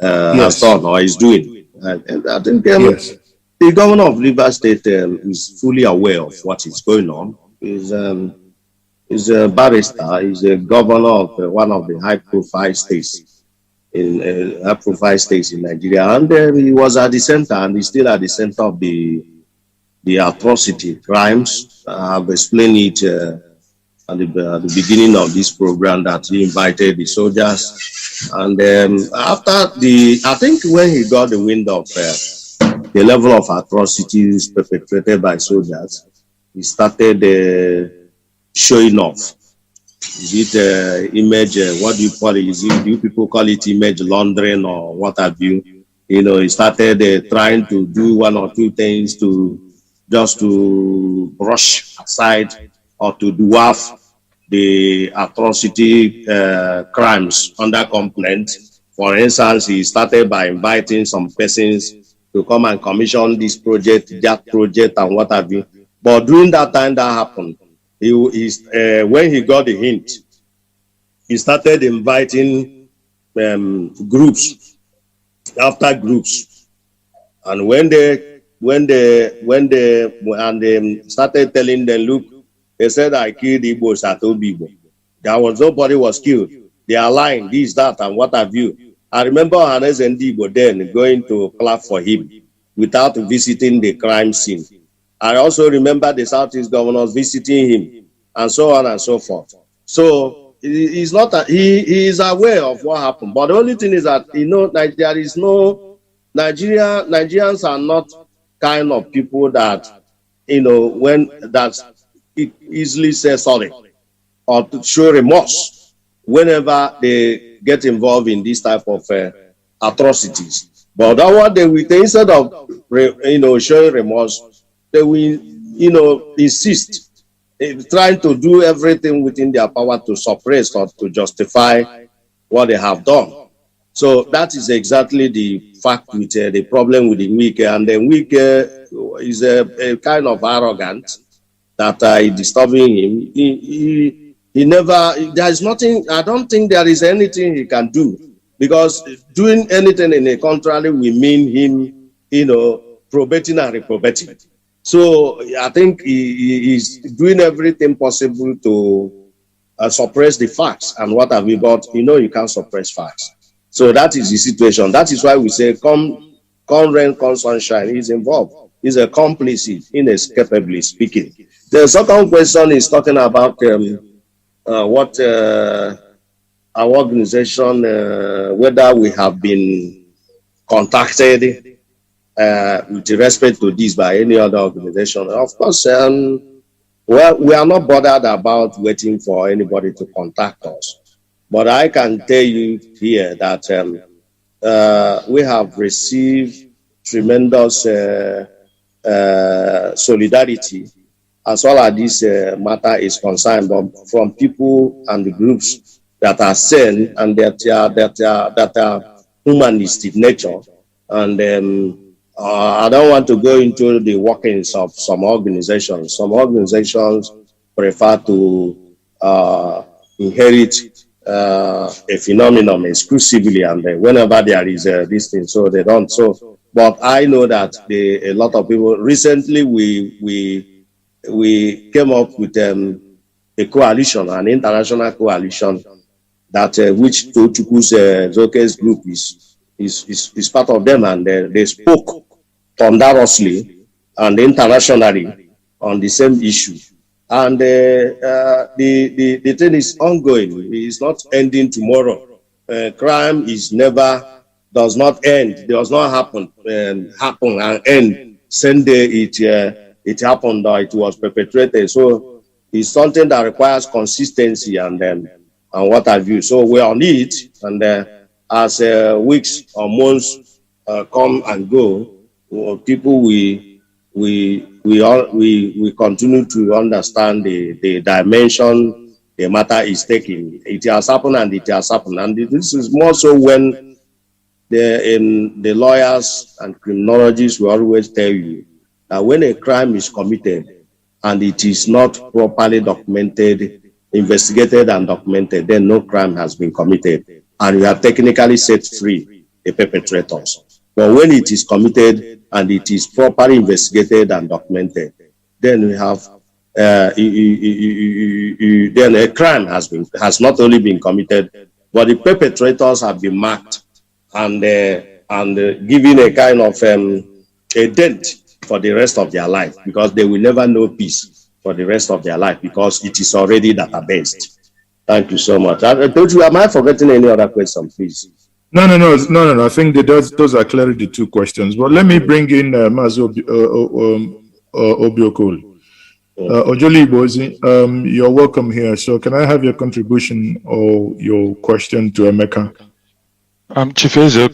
has done or is doing. And I think yes. The governor of Rivers State is fully aware of what is going on. He's a barrister. He's a governor of one of the high-profile states in Nigeria, and he was at the center, and he's still at the center of the atrocity crimes. I've explained it at the beginning of this program that he invited the soldiers, and I think when he got the wind of the level of atrocities perpetrated by soldiers, he started showing off. Is it image? What do you call it? Do you people call it image laundering or what have you? He started trying to do one or two things to brush aside or to dwarf the atrocity crimes under complaint. For instance, he started by inviting some persons to come and commission this project, that project, and what have you. But during that time that happened, when he got the hint, he started inviting groups after groups. And when they started telling them, look, they said I killed Igbos at Obibo. There was nobody was killed. They are lying, this, that, and what have you. I remember Hannes and Igbo then going to clap for him without visiting the crime scene. I also remember the Southeast governors visiting him, and so on and so forth. So he's not he is aware of what happened. But the only thing is that there is no Nigerians are not kind of people that when that easily say sorry or to show remorse whenever they get involved in this type of atrocities. But that what they will, instead of showing remorse, they will insist in trying to do everything within their power to suppress or to justify what they have done. So that is exactly the fact with the problem with the weak, and the weak is a kind of arrogant that is disturbing him. He never, there is nothing, I don't think there is anything he can do, because doing anything in a contrary will mean him, probating and reprobating. So I think he is doing everything possible to suppress the facts. And what have we got? You can't suppress facts. So that is the situation. That is why we say, come rain, come sunshine. He's involved. He's a complicit, inescapably speaking. The second question is talking about what our organization, whether we have been contacted with respect to this by any other organization. Of course, well, we are not bothered about waiting for anybody to contact us. But I can tell you here that we have received tremendous solidarity as far as this matter is concerned, from people and the groups that are sane and that are humanist in nature. And I don't want to go into the workings of some organizations. Some organizations prefer to inherit a phenomenon exclusively, and whenever there is this thing, so they don't. So, but I know that a lot of people recently we came up with a coalition, an international coalition that which Tochukwu's Zoke's group is part of them, and they spoke thunderously and internationally on the same issue. And the thing is ongoing. It's not ending tomorrow. Crime does not end. Does not happen and end same day it happened or it was perpetrated. So it's something that requires consistency and what have you. So we're on it, and as weeks or months come and go, people we continue to understand the dimension the matter is taking. It has happened, and it has happened, and this is more so when the lawyers and criminologists will always tell you that when a crime is committed and it is not properly documented, investigated and documented, then no crime has been committed, and you have technically set free the perpetrators. But when it is committed and it is properly investigated and documented, then we have then a crime has not only been committed, but the perpetrators have been marked and given a kind of a dent for the rest of their life, because they will never know peace for the rest of their life, because it is already databased. Thank you so much. Am I forgetting any other question, please? No. I think those are clearly the two questions. But let me bring in Mazi Obiokul. Ojoli Bozi, you're welcome here. So can I have your contribution or your question to Emeka? Chief Eze,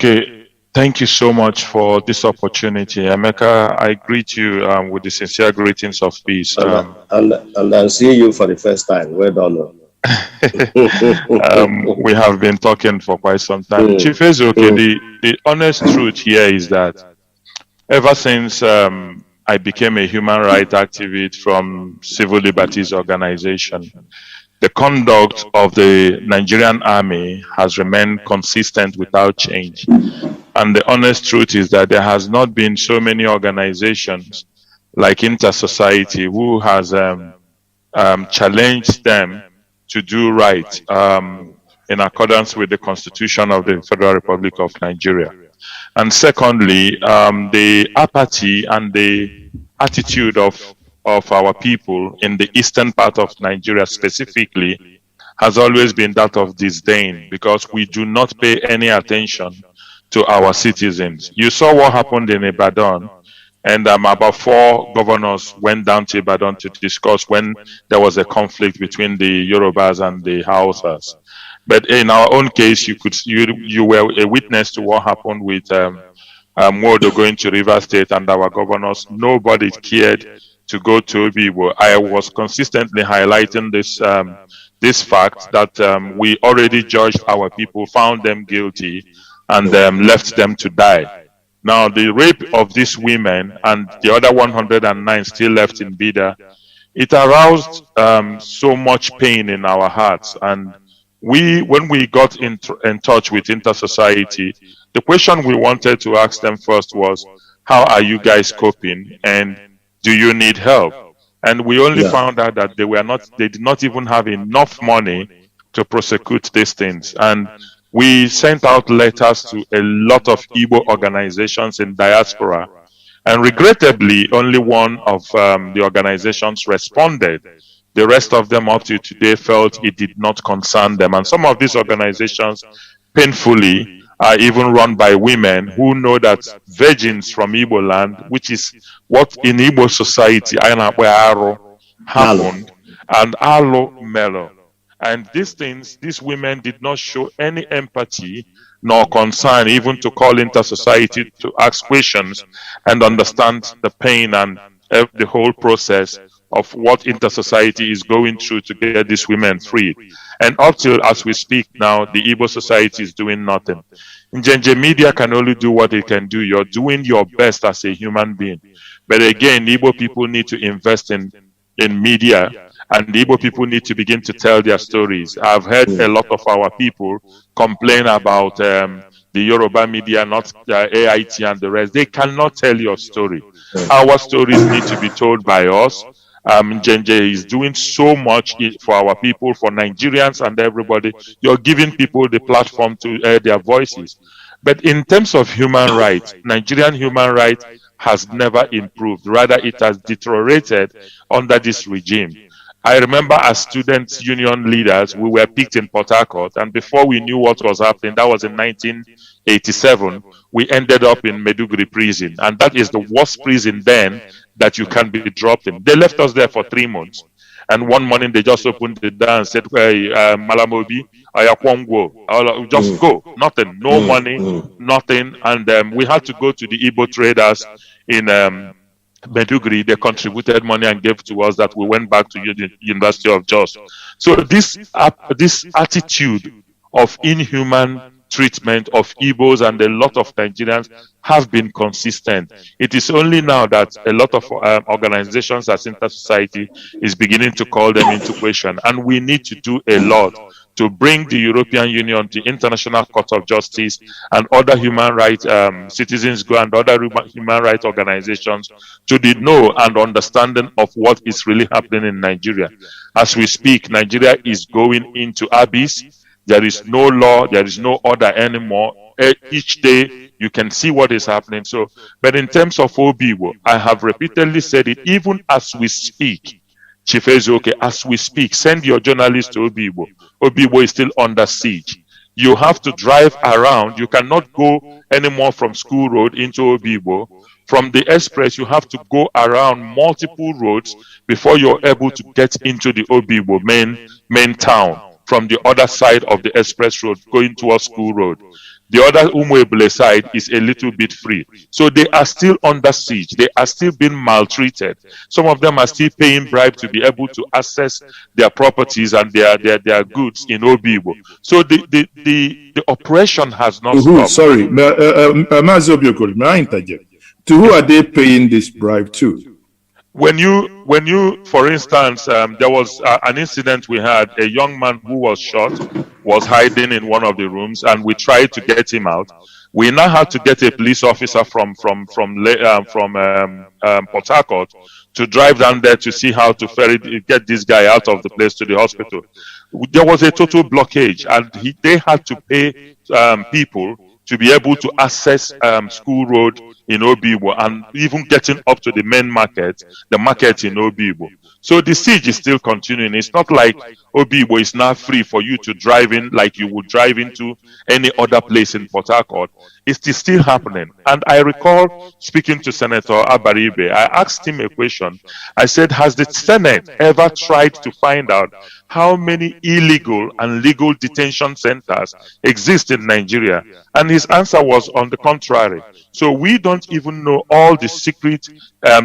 thank you so much for this opportunity. Emeka, I greet you with the sincere greetings of peace. And I'm seeing you for the first time. Well done. We have been talking for quite some time. Chief Eze, the honest truth here is that ever since I became a human rights activist from civil liberties organization, the conduct of the Nigerian army has remained consistent without change. And the honest truth is that there has not been so many organizations like Inter-Society who has challenged them to do right in accordance with the Constitution of the Federal Republic of Nigeria. And secondly, the apathy and the attitude of our people in the eastern part of Nigeria specifically has always been that of disdain, because we do not pay any attention to our citizens. You saw what happened in Ibadan, and about 4 governors went down to Ibadan to discuss when there was a conflict between the Yorubas and the Hausas. But in our own case, you were a witness to what happened with Modo going to River State and our governors. Nobody cared to go to Obibo. I was consistently highlighting this fact that we already judged our people, found them guilty, and left them to die. Now, the rape of these women and the other 109 still left in Bida, it aroused so much pain in our hearts. And when we got in touch with Inter-Society, the question we wanted to ask them first was, how are you guys coping, and do you need help? And we only found out that they did not even have enough money to prosecute these things. And we sent out letters to a lot of Igbo organizations in diaspora, and regrettably, only one of the organizations responded. The rest of them up to today felt it did not concern them. And some of these organizations, painfully, are even run by women who know that virgins from Igbo land, which is what in Igbo society happened, and Alo Melo. And these women did not show any empathy nor concern, even to call Inter-Society to ask questions and understand the pain and the whole process of what Inter-Society is going through to get these women freed. And up till as we speak now, the Igbo society is doing nothing. Njenje Media can only do what it can do. You're doing your best as a human being. But again, Igbo people need to invest in media, and the Igbo people need to begin to tell their stories. I've heard a lot of our people complain about the Yoruba media, not AIT and the rest. They cannot tell your story. Our stories need to be told by us. Njenje is doing so much for our people, for Nigerians and everybody. You're giving people the platform to air their voices. But in terms of human rights, Nigerian human rights has never improved. Rather, it has deteriorated under this regime. I remember as student union leaders, we were picked in Port Harcourt, and before we knew what was happening, that was in 1987, we ended up in Meduguri prison, and that is the worst prison then that you can be dropped in. They left us there for 3 months, and one morning they just opened the door and said, hey, Malamobi, Ayakwongwo, just go, nothing, no money, nothing, and we had to go to the Igbo traders in Meduguri. They contributed money and gave to us that we went back to the University of Jos. So this attitude of inhuman treatment of Igbos and a lot of Nigerians have been consistent. It is only now that a lot of organizations as Inter-Society is beginning to call them into question, and we need to do a lot to bring the European Union, the International Court of Justice, and other human rights citizens go and other human rights organizations to the know and understanding of what is really happening in Nigeria. As we speak, Nigeria is going into abyss. There is no law, there is no order anymore. Each day you can see what is happening. So, but in terms of Obibo, I have repeatedly said it, even as we speak, Chief Ezeoke, as we speak, send your journalists to Obibo. Obibo is still under siege. You have to drive around. You cannot go anymore from School Road into Obibo. From the express, you have to go around multiple roads before you're able to get into the Obibo main town from the other side of the express road going towards School Road. The other Umuebule side is a little bit free. So they are still under siege. They are still being maltreated. Some of them are still paying bribe to be able to access their properties and their goods in Obibo. So the oppression has not stopped. Sorry, Mazi Nnamdi Kanu, may I interject? To who are they paying this bribe to? when you, for instance, there was an incident we had, a young man who was shot, was hiding in one of the rooms, and we tried to get him out. We now had to get a police officer from Port Harcourt to drive down there to see how to get this guy out of the place to the hospital. There was a total blockage, and they had to pay people to be able to access School Road in Obibo, and even getting up to the main market, the market in Obibo. So the siege is still continuing. It's not like Obibo is now free for you to drive in like you would drive into any other place in Port Harcourt. It is still happening. And I recall speaking to Senator Abaribe. I asked him a question. I said, has the Senate ever tried to find out how many illegal and legal detention centers exist in Nigeria? And his answer was on the contrary. So we don't even know all the secret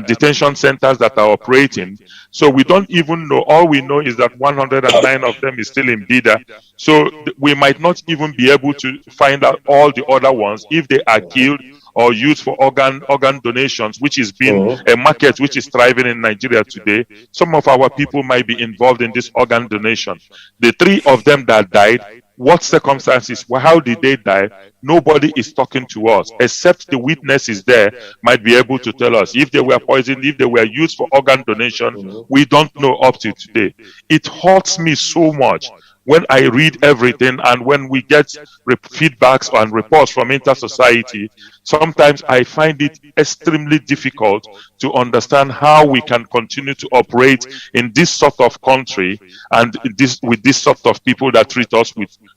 detention centers that are operating. So we don't even know. All we know is that 109 of them is still in Bida. So we might not even be able to find out all the other ones if they are killed or used for organ donations, which has been a market which is thriving in Nigeria today. Some of our people might be involved in this organ donation. The 3 of them that died, what circumstances, how did they die? Nobody is talking to us, except the witnesses there might be able to tell us if they were poisoned, if they were used for organ donation. We don't know up to today. It hurts me so much when I read everything, and when we get feedbacks and reports from inter-society. Sometimes I find it extremely difficult to understand how we can continue to operate in this sort of country and with this sort of people that treat us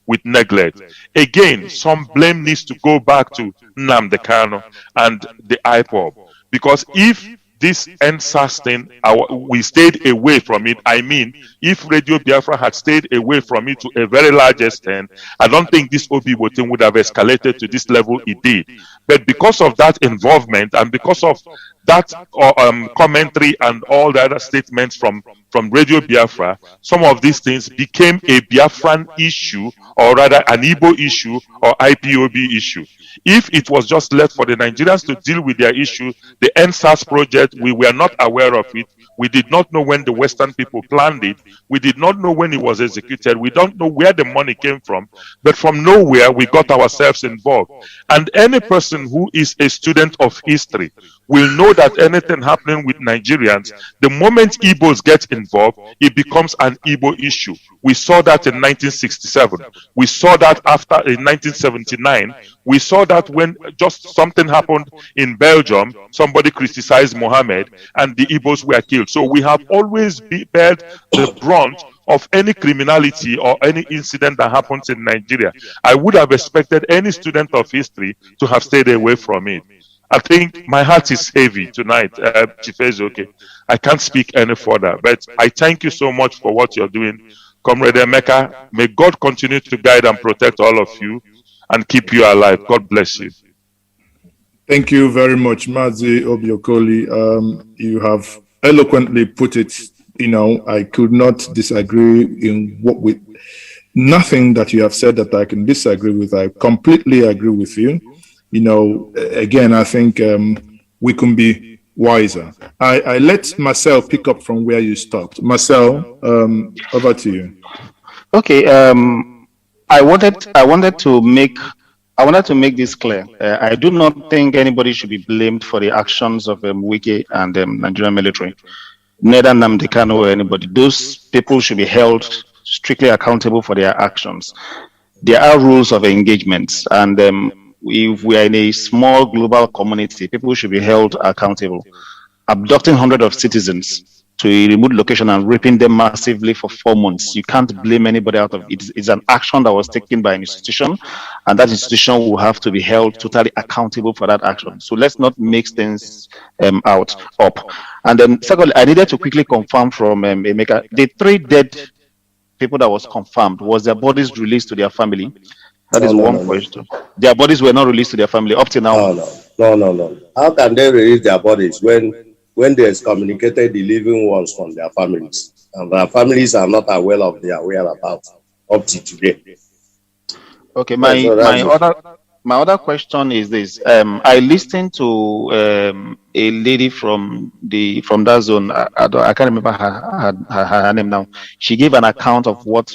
with neglect. Again, some blame needs to go back to Nnamdi Kanu and the Ipob, because if this NSAS thing, we stayed away from it. I mean, if Radio Biafra had stayed away from it to a very large extent, I don't think this Obibo thing would have escalated to this level it did. But because of that involvement and because of that commentary and all the other statements from Radio Biafra, some of these things became a Biafran issue, or rather an Igbo issue or IPOB issue. If it was just left for the Nigerians to deal with their issue, the NSAS project, we were not aware of it. We did not know when the Western people planned it. We did not know when it was executed. We don't know where the money came from. But from nowhere, we got ourselves involved. And any person who is a student of history will know that anything happening with Nigerians, the moment Igbos get involved, it becomes an Igbo issue. We saw that in 1967. We saw that in 1979. We saw that when just something happened in Belgium, somebody criticized Mohammed and the Igbos were killed. So we have always bared the brunt of any criminality or any incident that happens in Nigeria. I would have expected any student of history to have stayed away from it. I think my heart is heavy tonight, Chief Ezeoke. I can't speak any further, but I thank you so much for what you're doing. Comrade Emeka, may God continue to guide and protect all of you and keep you alive. God bless you. Thank you very much, Mazi Obiokoli. You have eloquently put it. You know, I could not disagree with nothing that you have said that I can disagree with. I completely agree with you. You know, again, I think we can be wiser. I let Marcel pick up from where you stopped. Marcel, over to you. Okay. I wanted to make this clear. I do not think anybody should be blamed for the actions of Wike and Nigerian military. Neither Nnamdi Kanu or anybody. Those people should be held strictly accountable for their actions. There are rules of engagement, and if we are in a small global community, people should be held accountable. Abducting hundreds of citizens to a remote location and raping them massively for 4 months, you can't blame anybody out of it. It's an action that was taken by an institution, and that institution will have to be held totally accountable for that action. So let's not mix things up. And then secondly, I needed to quickly confirm from Emeka, the 3 dead people that was confirmed, was their bodies released to their family? That is one question. Their bodies were not released to their family up to now? No. How can they release their bodies when they excommunicated the living ones from their families? And their families are not aware of their whereabouts up to today. Okay, My other question is this: I listened to a lady from that zone. I can't remember her name now. She gave an account of what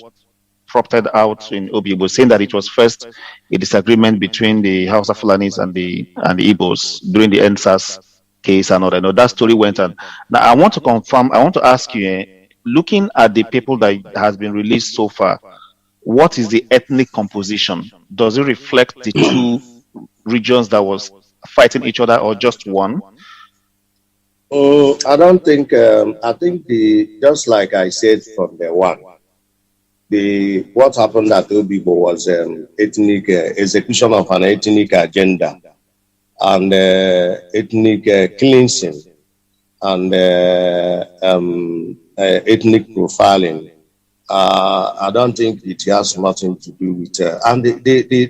propped out in Obibo, saying that it was first a disagreement between the Hausa Fulanis and the Igbos during the NSAS case and all. I know that story went on. Now I want to confirm. I want to ask you, looking at the people that has been released so far, what is the ethnic composition? Does it reflect the two regions that was fighting each other, or just one? I don't think. I think just like I said from the one, what happened at Obibo was ethnic execution of an ethnic agenda and ethnic cleansing and ethnic profiling. I don't think it has nothing to do with and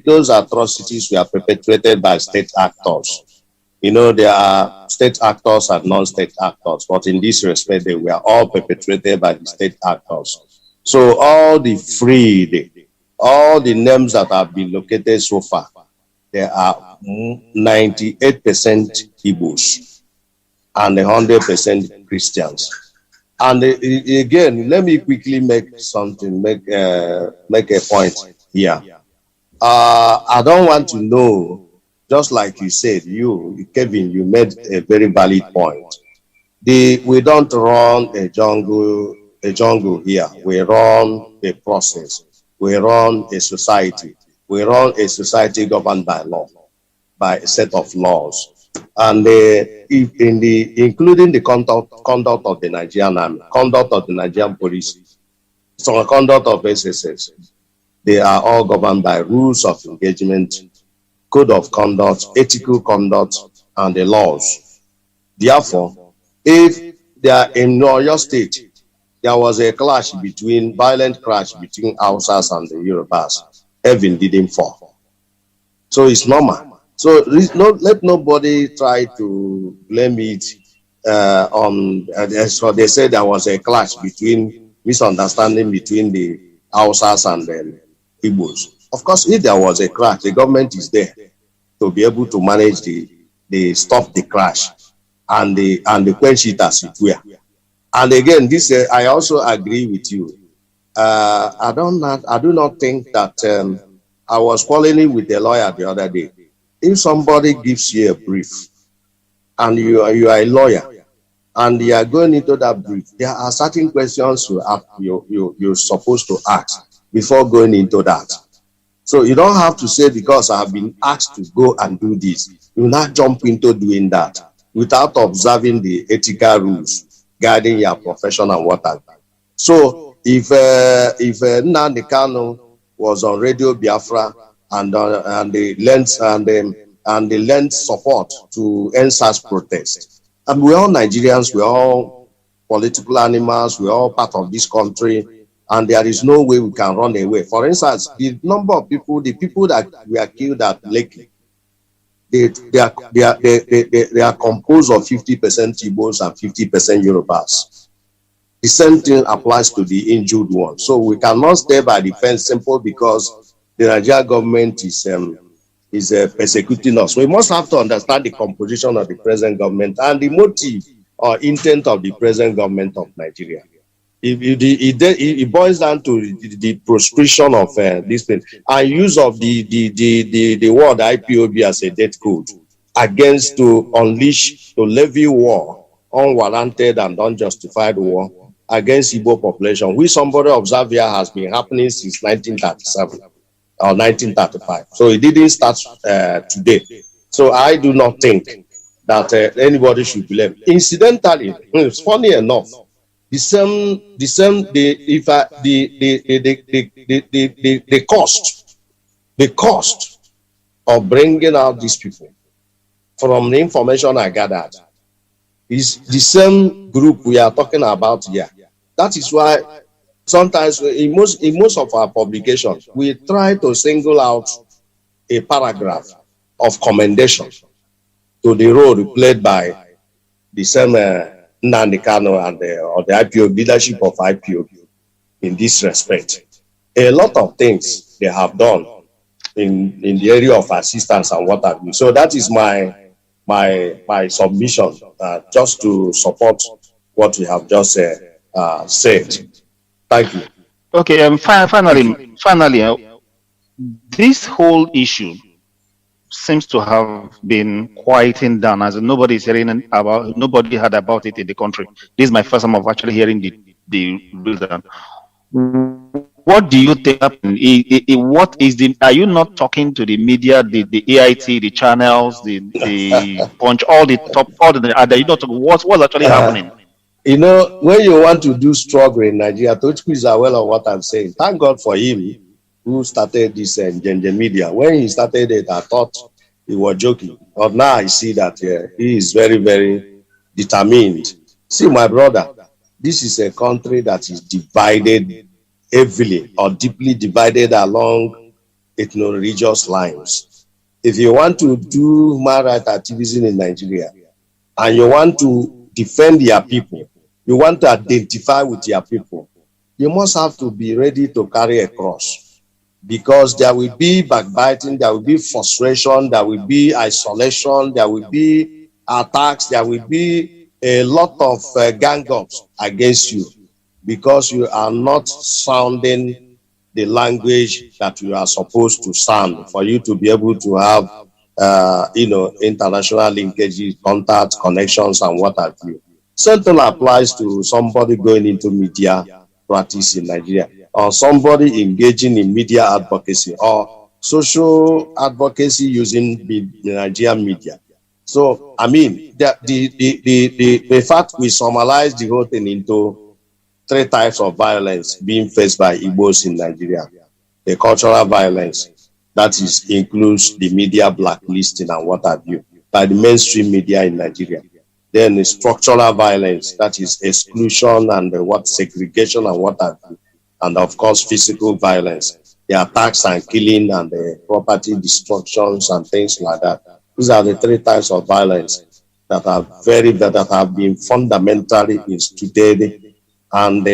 those atrocities were perpetrated by state actors. You know, there are state actors and non-state actors, but in this respect, they were all perpetrated by the state actors. So all the names that have been located so far, there are 98% Igbos and 100% Christians. And again, let me quickly make a point here. I don't want to know, just like you said, Kevin, you made a very valid point. We don't run a jungle here. We run a process. We run a society. We run a society governed by law, by a set of laws. And including the conduct of the Nigerian army, conduct of the Nigerian police, so conduct of SSS, they are all governed by rules of engagement, code of conduct, ethical conduct, and the laws. Therefore, if they are in your state, there was a violent clash between Hausas and the Yorubas, Heaven didn't fall. So it's normal. So let nobody try to blame it on. So they said there was a clash misunderstanding between the Hausas and the Igbos. Of course, if there was a clash, the government is there to be able to manage the stop the clash and the quench it as it were. And again, I also agree with you. I do not think that I was quarreling with a lawyer the other day. If somebody gives you a brief and you are a lawyer and you are going into that brief, there are certain questions you're supposed to ask before going into that. So you don't have to say, because I have been asked to go and do this, you not jump into doing that without observing the ethical rules guiding your profession and what have you. So if Nnamdi Kanu was on Radio Biafra and they lent support to NSAS protest. And we're all Nigerians, we're all political animals, we're all part of this country, and there is no way we can run away. For instance, the number of people, the people that were killed at Lekki, they are composed of 50% Igbos and 50% Yorubas. The same thing applies to the injured ones. So we cannot stay by the fence simple because the Nigerian government is persecuting us. We must have to understand the composition of the present government and the motive or intent of the present government of Nigeria. It boils down to the proscription of this thing and use of the word IPOB as a death code against to levy war, unwarranted and unjustified war against Igbo population, which somebody observed here has been happening since 1937. Or 1935. So it didn't start today. So I do not think that anybody should blame. Incidentally, it's funny enough, the cost of bringing out these people, from the information I gathered, is the same group we are talking about here. That is why sometimes in most of our publications, we try to single out a paragraph of commendation to the role played by the same Nnamdi Kanu and the IPOB leadership of IPOB in this respect. A lot of things they have done in the area of assistance and what have you. So that is my submission, just to support what we have just said. Thank you. Okay. Finally, this whole issue seems to have been quieting down, as nobody's hearing about. Nobody heard about it in the country. This is my first time of actually hearing the reason. What do you think happened? What is the? Are you not talking to the media, the AIT, the channels, the Punch, all the top, all the? Are you not talking? What's actually happening? You know, when you want to do struggle in Nigeria, Tochku is aware of what I'm saying. Thank God for him who started this Gengen media. When he started it, I thought he was joking. But now I see that he is very, very determined. See, my brother, this is a country that is divided heavily or deeply divided along ethno-religious lines. If you want to do human rights activism in Nigeria and you want to defend your people, you want to identify with your people, you must have to be ready to carry a cross, because there will be backbiting, there will be frustration, there will be isolation, there will be attacks, there will be a lot of gang-ups against you, because you are not sounding the language that you are supposed to sound for you to be able to have international linkages, contacts, connections, and what have you. Same thing applies to somebody going into media practice in Nigeria, or somebody engaging in media advocacy or social advocacy using the Nigerian media. So, I mean, the fact we summarize the whole thing into 3 types of violence being faced by Igbos in Nigeria. The cultural violence, that is includes the media blacklisting and what have you, by the mainstream media in Nigeria. Then the structural violence, that is exclusion and segregation and what have you. And of course, physical violence, the attacks and killing and the property destructions and things like that. These are the 3 types of violence that have been fundamentally instituted and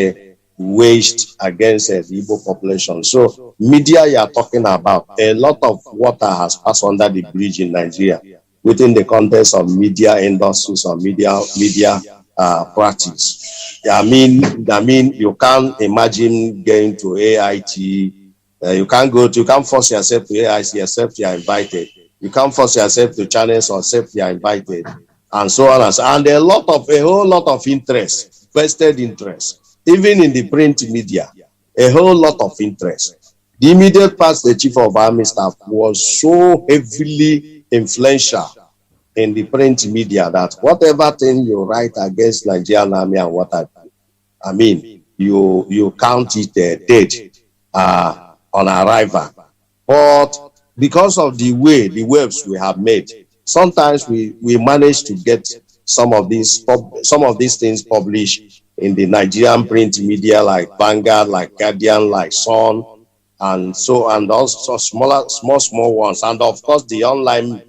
waged against the Igbo population. So media you are talking about, a lot of water has passed under the bridge in Nigeria within the context of media industries or media practice. I mean, you can't imagine going to AIT. You can't force yourself to AIT except you are invited. You can't force yourself to channels except you are invited, and so on and a whole lot of interest, vested interest, even in the print media, a whole lot of interest. The immediate past, the chief of army staff was so heavily influential in the print media that whatever thing you write against Nigerian army and what I mean, you count it dead on arrival. But because of the waves we have made, sometimes we manage to get some of these things published in the Nigerian print media, like Vanguard, like Guardian, like Sun, and also small ones, and of course the online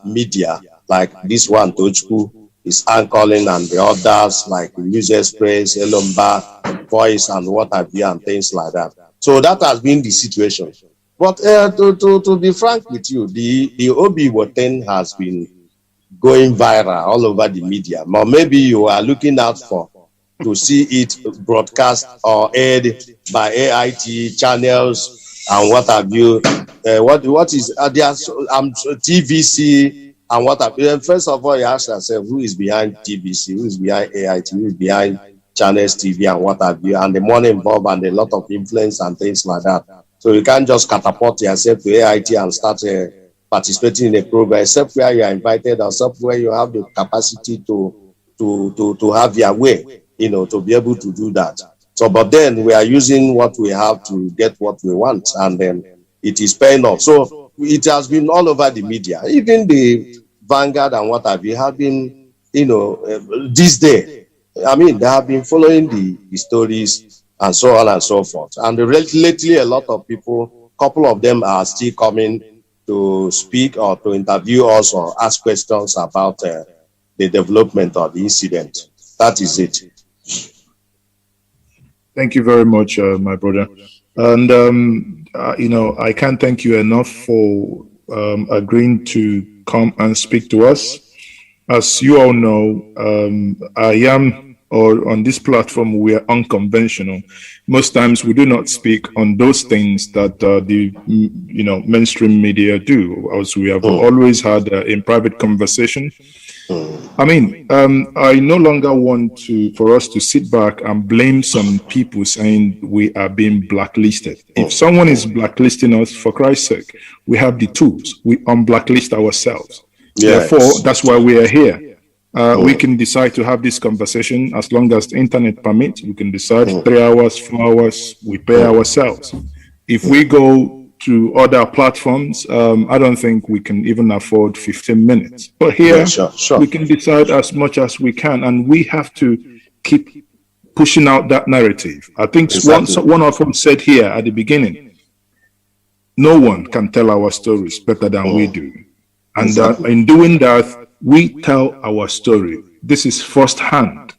media like this one, Tochku is anchoring, and the others like News Express, Elomba, Voice, and what have you, and things like that. So that has been the situation. But to be frank with you, the Obi Woten has been going viral all over the media. Or maybe you are looking out to see it broadcast or aired by AIT channels and what have you. What is there's TVC and what have you. First of all, you ask yourself, who is behind TVC, who is behind AIT, who is behind channels TV and what have you, and the money involved and a lot of influence and things like that. So you can't just catapult yourself to AIT and start participating in a program, except where you are invited, or except where you have the capacity to have your way, to be able to do that. So, but then we are using what we have to get what we want, and then it is paying off. So it has been all over the media, even the Vanguard and what have you have been, this day. I mean, they have been following the stories and so on and so forth. And lately, a lot of people, couple of them are still coming to speak or to interview us or ask questions about the development of the incident. That is it. Thank you very much, my brother. And, I can't thank you enough for agreeing to come and speak to us. As you all know, on this platform, we are unconventional. Most times we do not speak on those things that the mainstream media do, as we have always had in private conversation. I no longer want for us to sit back and blame some people saying we are being blacklisted. If someone is blacklisting us, for Christ's sake, we have the tools. We unblacklist ourselves. Yes. Therefore, that's why we are here. We can decide to have this conversation as long as the internet permits. We can decide 3 hours, 4 hours, we pay ourselves. If we go to other platforms, I don't think we can even afford 15 minutes. But here, we can decide as much as we can, and we have to keep pushing out that narrative. I think one of them said here at the beginning, no one can tell our stories better than we do. And in doing that, we tell our story. This is firsthand.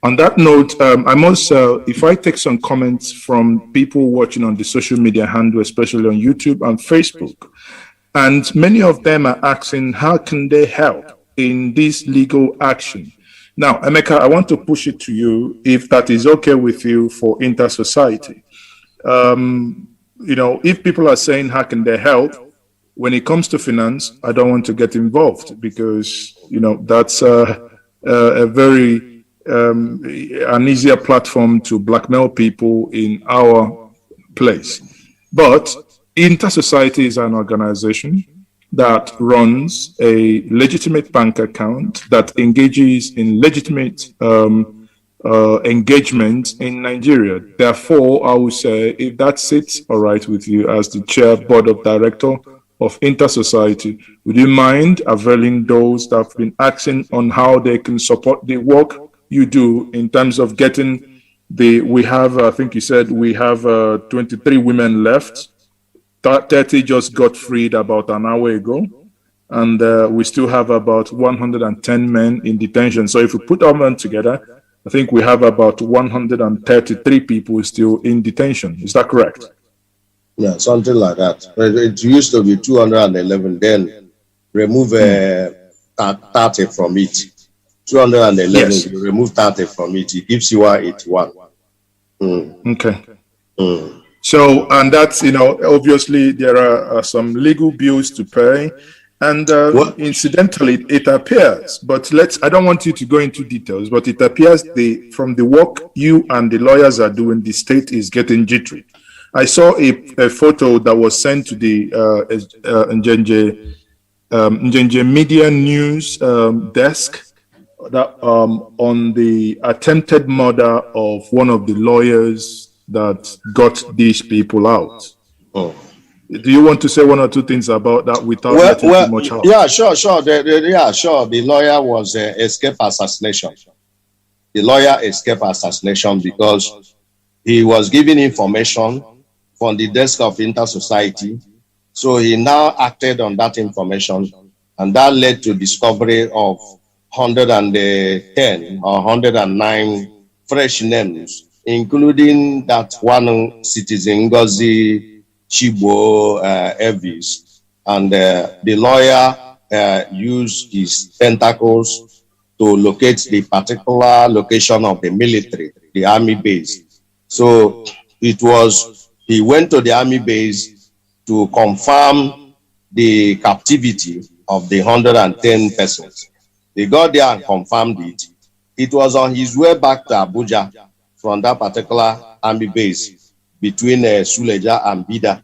On that note, I must, if I take some comments from people watching on the social media handle, especially on YouTube and Facebook, and many of them are asking, how can they help in this legal action? Now, Emeka, I want to push it to you, if that is okay with you for Inter-Society. If people are saying, how can they help? When it comes to finance, I don't want to get involved because, that's a very an easier platform to blackmail people in our place. But Inter-Society is an organization that runs a legitimate bank account that engages in legitimate engagement in Nigeria. Therefore, I would say, if that sits all right with you as the chair board of director of Inter-Society, would you mind availing those that have been asking on how they can support the work you do in terms of getting we have, I think you said we have 23 women left. 30 just got freed about an hour ago. And we still have about 110 men in detention. So if we put all men together, I think we have about 133 people still in detention. Is that correct? Yeah, something like that. It used to be 211, then remove 30 from it. 211, yes. You remove 30 from it, it gives you 81. Okay. So, and that's, obviously there are some legal bills to pay. And incidentally, it appears, but I don't want you to go into details, but it appears from the work you and the lawyers are doing, the state is getting jittery. I saw a photo that was sent to the Njenje Media News desk that on the attempted murder of one of the lawyers that got these people out. Do you want to say one or two things about that without letting too much out? Yeah, sure. The lawyer was escape assassination. The lawyer escaped assassination because he was given information from the desk of Inter-Society. So he now acted on that information, and that led to discovery of 110 or 109 fresh names, including that one citizen, Ngozi Chibo Evis. And the lawyer used his tentacles to locate the particular location of the military, the army base. So he went to the army base to confirm the captivity of the 110 persons. They got there and confirmed it. It was on his way back to Abuja from that particular army base between Suleja and Bida.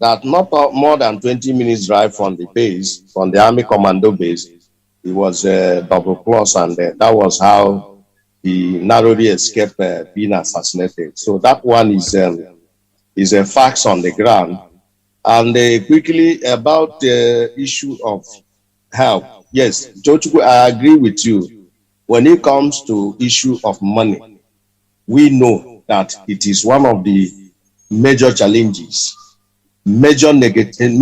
That not more than 20 minutes drive from the base, from the army commando base, it was double cross, and that was how he narrowly escaped being assassinated. So that one is a fact on the ground. And quickly about the issue of help. Yes, Jochuku, I agree with you. When it comes to issue of money, we know that it is one of the major challenges, major negative,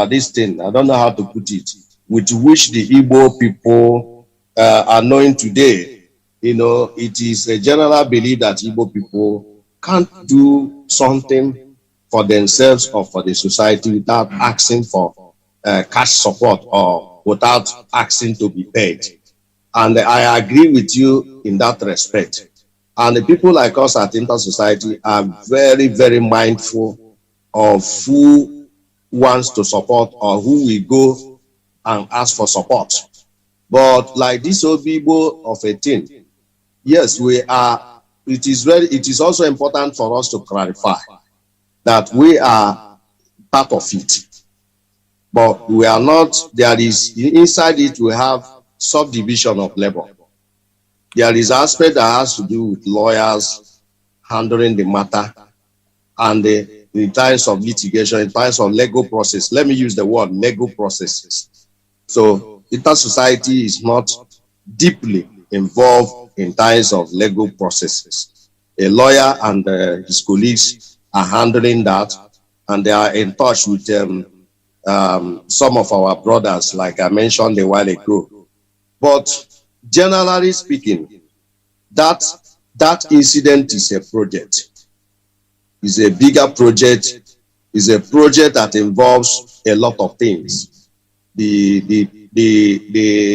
this thing, I don't know how to put it, with which the Igbo people are knowing today it is a general belief that Igbo people can't do something for themselves or for the society without asking for cash support or without asking to be paid. And I agree with you in that respect. And the people like us at Inter Society are very, very mindful of who wants to support or who we go and ask for support. But like this Obibo of a thing, yes, we are. It is also important for us to clarify that we are part of it, but we are not. There is inside it we have subdivision of labor. There is aspect that has to do with lawyers handling the matter, and in times of litigation, in times of legal process. Let me use the word legal processes. So Inter Society is not deeply involved in times of legal processes. A lawyer and his colleagues are handling that, and they are in touch with some of our brothers, like I mentioned a while ago. But generally speaking, that incident is a project. It's a bigger project. It's a project that involves a lot of things. The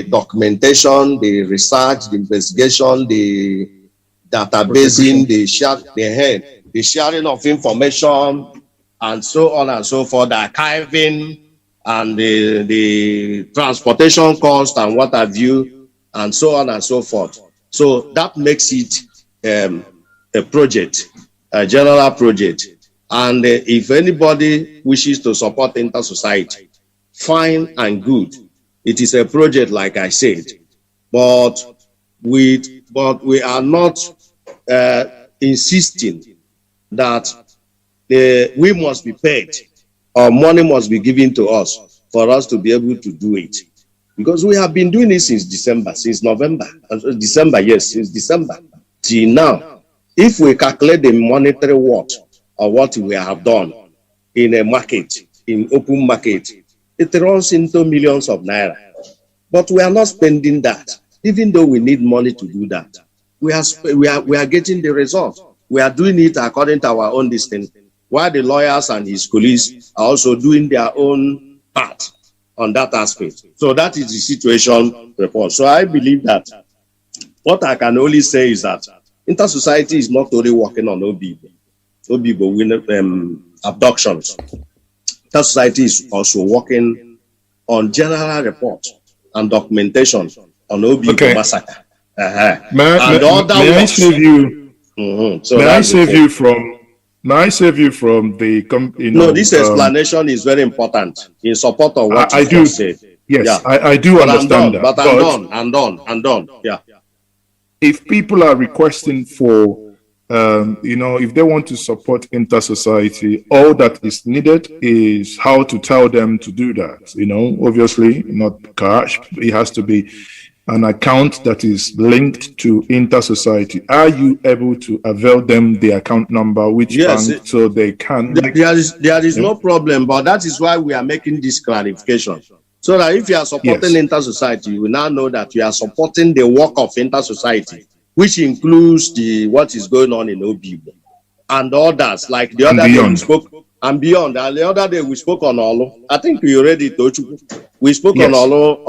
documentation, the research, the investigation, the databasing, the sharing of information, and so on and so forth, the archiving, and the transportation cost and what have you, and so on and so forth. So that makes it a project, a general project. And if anybody wishes to support Inter Society, fine and good. It is a project, like I said, but we are not insisting that we must be paid or money must be given to us for us to be able to do it. Because we have been doing it since December, since November, since December till now. If we calculate the monetary worth of what we have done in a market, in open market, it runs into millions of naira. But we are not spending that, even though we need money to do that. We are getting the result. We are doing it according to our own destiny, while the lawyers and his colleagues are also doing their own part on that aspect. So that is the situation report. So I believe that what I can only say is that Inter Society is not only working on Obibo abductions. Inter Society is also working on general report and documentation on Obibo massacre. May I save you? So may I save you from? May I save you from the? No, this explanation is very important in support of what you just said. Yes, yeah. I do understand that. But I'm done. Yeah. If people are requesting for, if they want to support Inter Society, all that is needed is how to tell them to do that. Obviously not cash. It has to be an account that is linked to Inter Society. Are you able to avail them the account number, which bank, so they can? There is no problem, but that is why we are making this clarification. So that if you are supporting Inter Society, you will now know that you are supporting the work of Inter Society, which includes what is going on in Obibo and others. Like the other day we spoke, and beyond. And the other day we spoke on Olo. I think we already told you. We spoke on Olo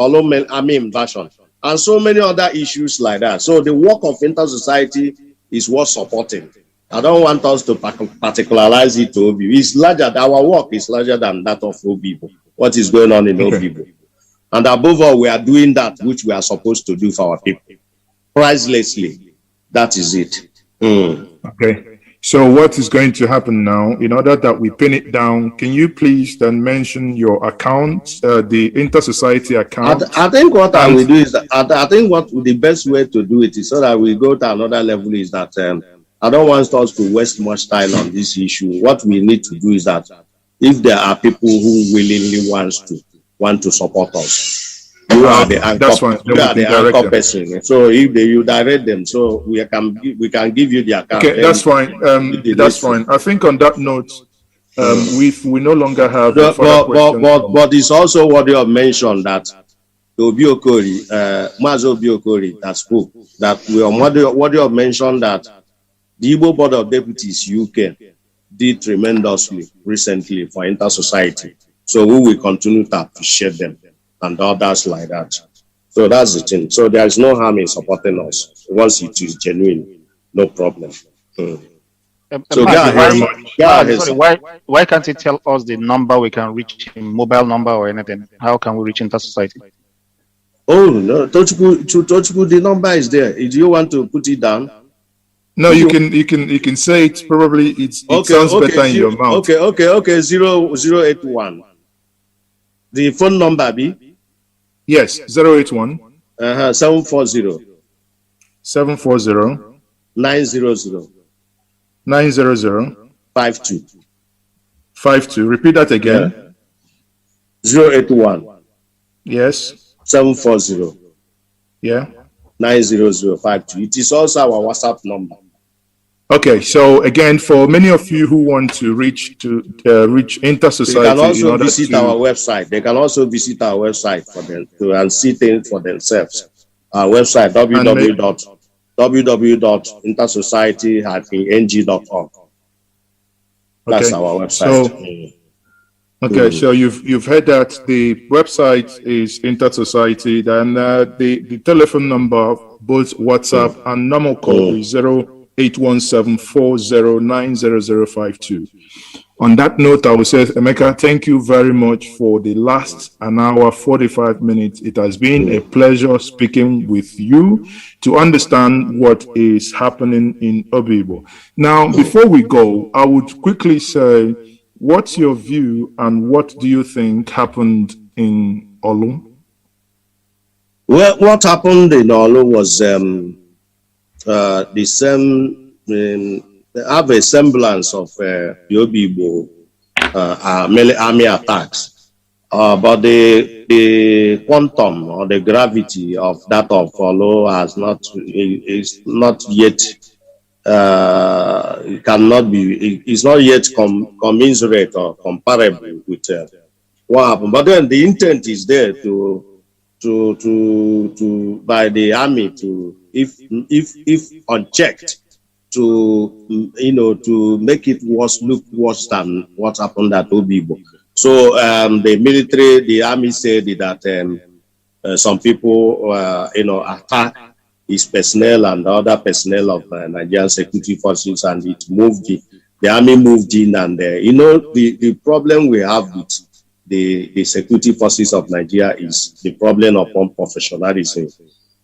version. And so many other issues like that. So the work of Inter Society is worth supporting. I don't want us to particularize it to Obibo. It's larger. Our work is larger than that of Obibo. What is going on in Obibo? And above all, we are doing that which we are supposed to do for our people. Pricelessly. That is it. Okay. So what is going to happen now? In order that we pin it down, can you please then mention your account, the Inter Society account? I think what I will do is that I think what the best way to do it is so that we go to another level is that I don't want us to waste much time on this issue. What we need to do is that if there are people who willingly want to support us, you are the anchor person. So if you direct them, so we can give you the account. Okay, that's fine. That's fine. I think on that note, we no longer have. But it's also what you have mentioned that Obi Okori, Mazi Okori, that spoke, that what you have mentioned, that the Igbo Board of Deputies UK did tremendously recently for inter-society. So we will continue to appreciate them and others like that. So that's the thing. So there is no harm in supporting us once it is genuine, no problem. So why can't you tell us the number we can reach him, mobile number or anything? How can we reach inter-society? Oh no, Tochukwu, the number is there. Do you want to put it down? No, you can say it. Probably it sounds better in your mouth. Okay. 081. The phone number be? Yes, 081. 740. 740. 900. 900. 52. 52. Repeat that again. 081. Yes. 740. Yeah. 90052. It is also our WhatsApp number. Okay, so again, for many of you who want to reach inter-society, they can also visit our website. They can also visit our website for them and see things for themselves. Our website www.intersociety-ng.org. That's our website. So you've heard that the website is Inter-Society, and the telephone number, both WhatsApp and normal call, is 081740900052. On that note, I will say, Emeka, thank you very much for the last an hour, 45 minutes. It has been a pleasure speaking with you to understand what is happening in Obibo. Now, before we go, I would quickly say, what's your view and what do you think happened in Olu? Well, what happened in Olu was the same. They have a semblance of the Obibo army attacks, but the quantum or the gravity of that of Olu is not yet. It cannot be. It's not yet commensurate or comparable with what happened. But then the intent is there to by the army to, if unchecked, to make it look worse than what happened at Obibo. So the army said that some people attack his personnel and the other personnel of Nigerian security forces, and it moved. The army moved in, and the problem we have with the security forces of Nigeria is the problem of unprofessionalism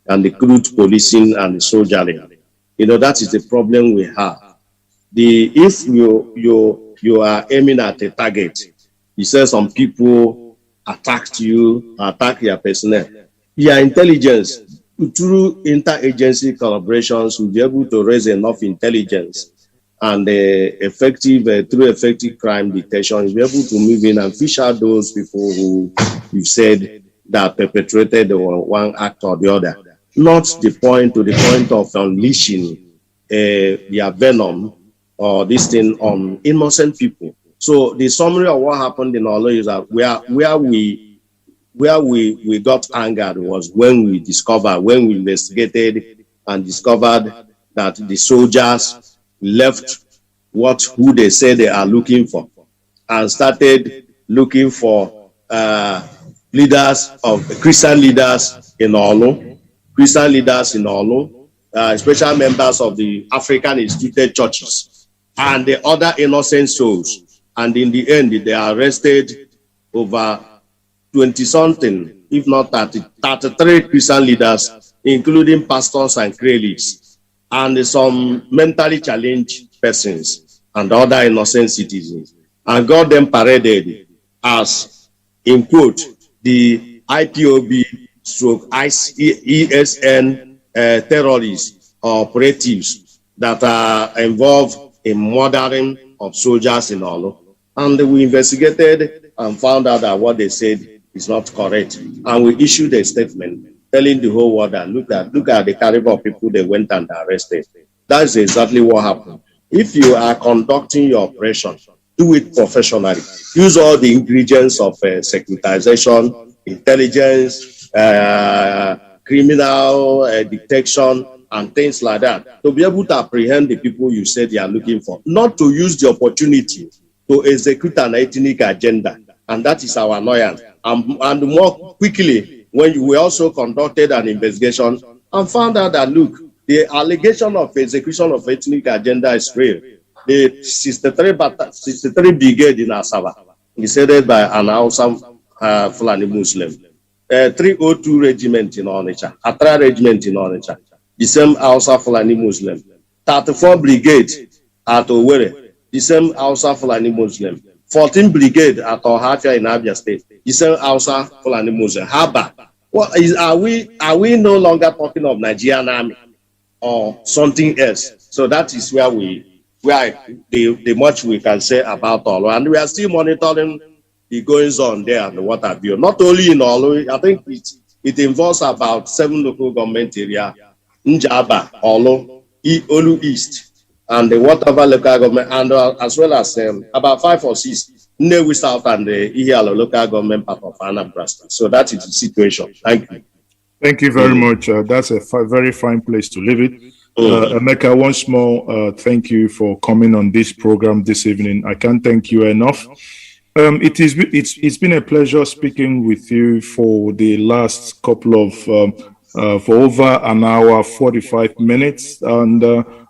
and the crude policing and the soldiering. That is the problem we have. If you are aiming at a target, you say some people attack your personnel. Your intelligence, through interagency collaborations, will be able to raise enough intelligence and through effective crime detection, you'll be able to move in and fish out those people who you've said that perpetrated one act or the other. Not to the point of unleashing their venom or this thing on innocent people. So the summary of what happened in Olu is that where we got angered was when we investigated and discovered that the soldiers left who they say they are looking for and started looking for Christian leaders in Olu, special members of the African instituted churches and the other innocent souls. And in the end, they arrested over 20-something, if not 33 Christian leaders, including pastors and clerics, and some mentally challenged persons and other innocent citizens, and got them paraded as, in quote, the IPOB/ESN terrorists or operatives that are involved in murdering of soldiers in Olu. And we investigated and found out that what they said is not correct. And we issued a statement telling the whole world that look at the caliber of people they went and arrested. That's exactly what happened. If you are conducting your operation, do it professionally. Use all the ingredients of securitization, intelligence, criminal detection, and things like that, to be able to apprehend the people you said you are looking for, not to use the opportunity to execute an ethnic agenda. And that is our annoyance. And more quickly, when we also conducted an investigation and found out that, look, the allegation of execution of ethnic agenda is real. The 63 Brigade in Asaba is headed by an Hausa Fulani Muslim. 302 Regiment in Onitsha, Atra Regiment in Onitsha, the same Hausa Fulani Muslim. 34 Brigade at Owerri, the same Hausa Fulani Muslim. 14 Brigade at Ohafia in Abia State, the same Hausa Fulani Muslim. Haba, are we no longer talking of Nigerian army or something else? So that is where the much we can say about Olu, and we are still monitoring the goings on there and what have you. Not only in Olu, I think it involves about 7 local government areas, Njaba, Olu, Olu East, and the whatever local government, and as well as about 5 or 6 Nnewi South and the Ihiala local government part of Anambra State. So that is the situation. Thank you. Thank you very much. That's a very fine place to leave it. Emeka, once more, thank you for coming on this program this evening. I can't thank you enough. It's been a pleasure speaking with you for the last couple of for over an hour 45 minutes, and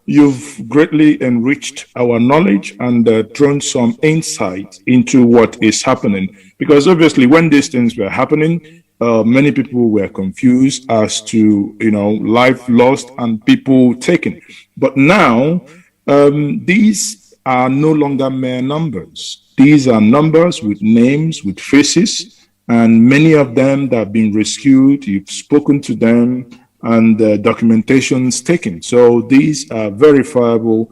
you've greatly enriched our knowledge and thrown some insight into what is happening. Because obviously, when these things were happening, many people were confused as to life lost and people taken. But now these are no longer mere numbers. These are numbers with names, with faces, and many of them that have been rescued. You've spoken to them, and documentations taken. So these are verifiable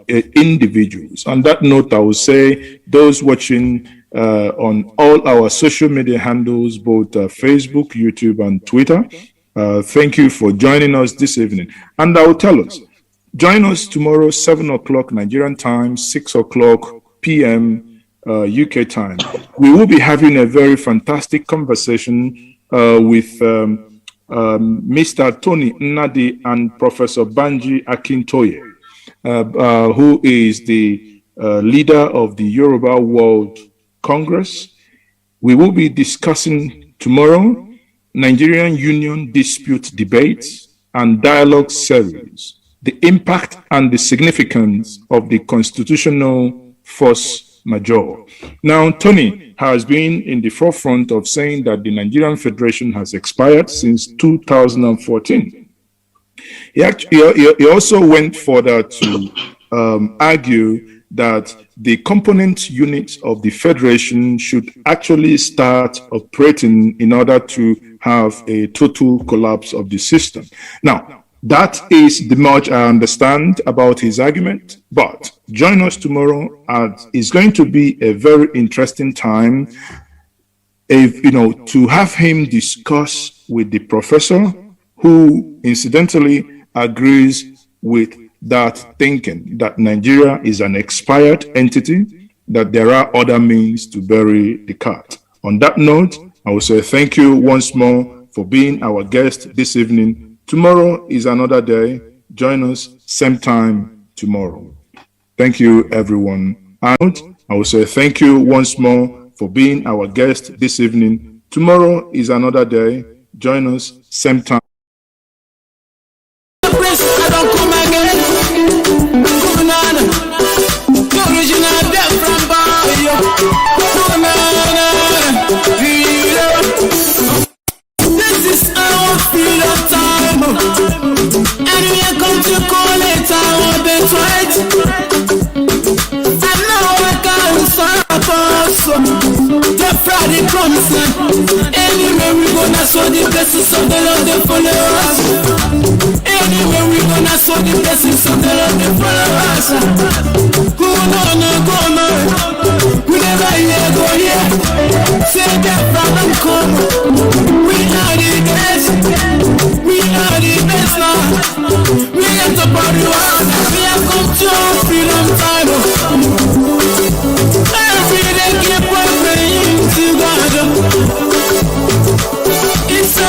individuals. On that note, I will say those watching on all our social media handles, both Facebook, YouTube, and Twitter, thank you for joining us this evening. And I will tell us, join us tomorrow, 7 o'clock Nigerian time, 6 o'clock p.m. UK time. We will be having a very fantastic conversation with Mr. Tony Nnadi and Professor Banji Akintoye, who is the leader of the Yoruba World Congress. We will be discussing tomorrow Nigerian Union dispute debates and dialogue series, the impact and the significance of the constitutional force majeure. Now, Tony has been in the forefront of saying that the Nigerian Federation has expired since 2014. He also went further to argue that the component units of the Federation should actually start operating in order to have a total collapse of the system. Now, that is the much I understand about his argument, but join us tomorrow, and it's going to be a very interesting time to have him discuss with the professor, who incidentally agrees with that thinking that Nigeria is an expired entity, that there are other means to bury the cat. On that note, I will say thank you once more for being our guest this evening. Tomorrow is another day. Join us same time tomorrow. Thank you, everyone. And I will say thank you once more for being our guest this evening. Tomorrow is another day. Join us same time. This is our freedom time, and we are going to call it our birthright. And now I can't stop us. The Friday comes, anywhere we gonna show the blessings of the Lord, they follow us. Anywhere we gonna show the blessings of the Lord, they follow us. Go on, we never hear go here. Say that from come. We are the best. We are the best now. We are the party one. We are come to freedom time. Every day keep on praying to God. It's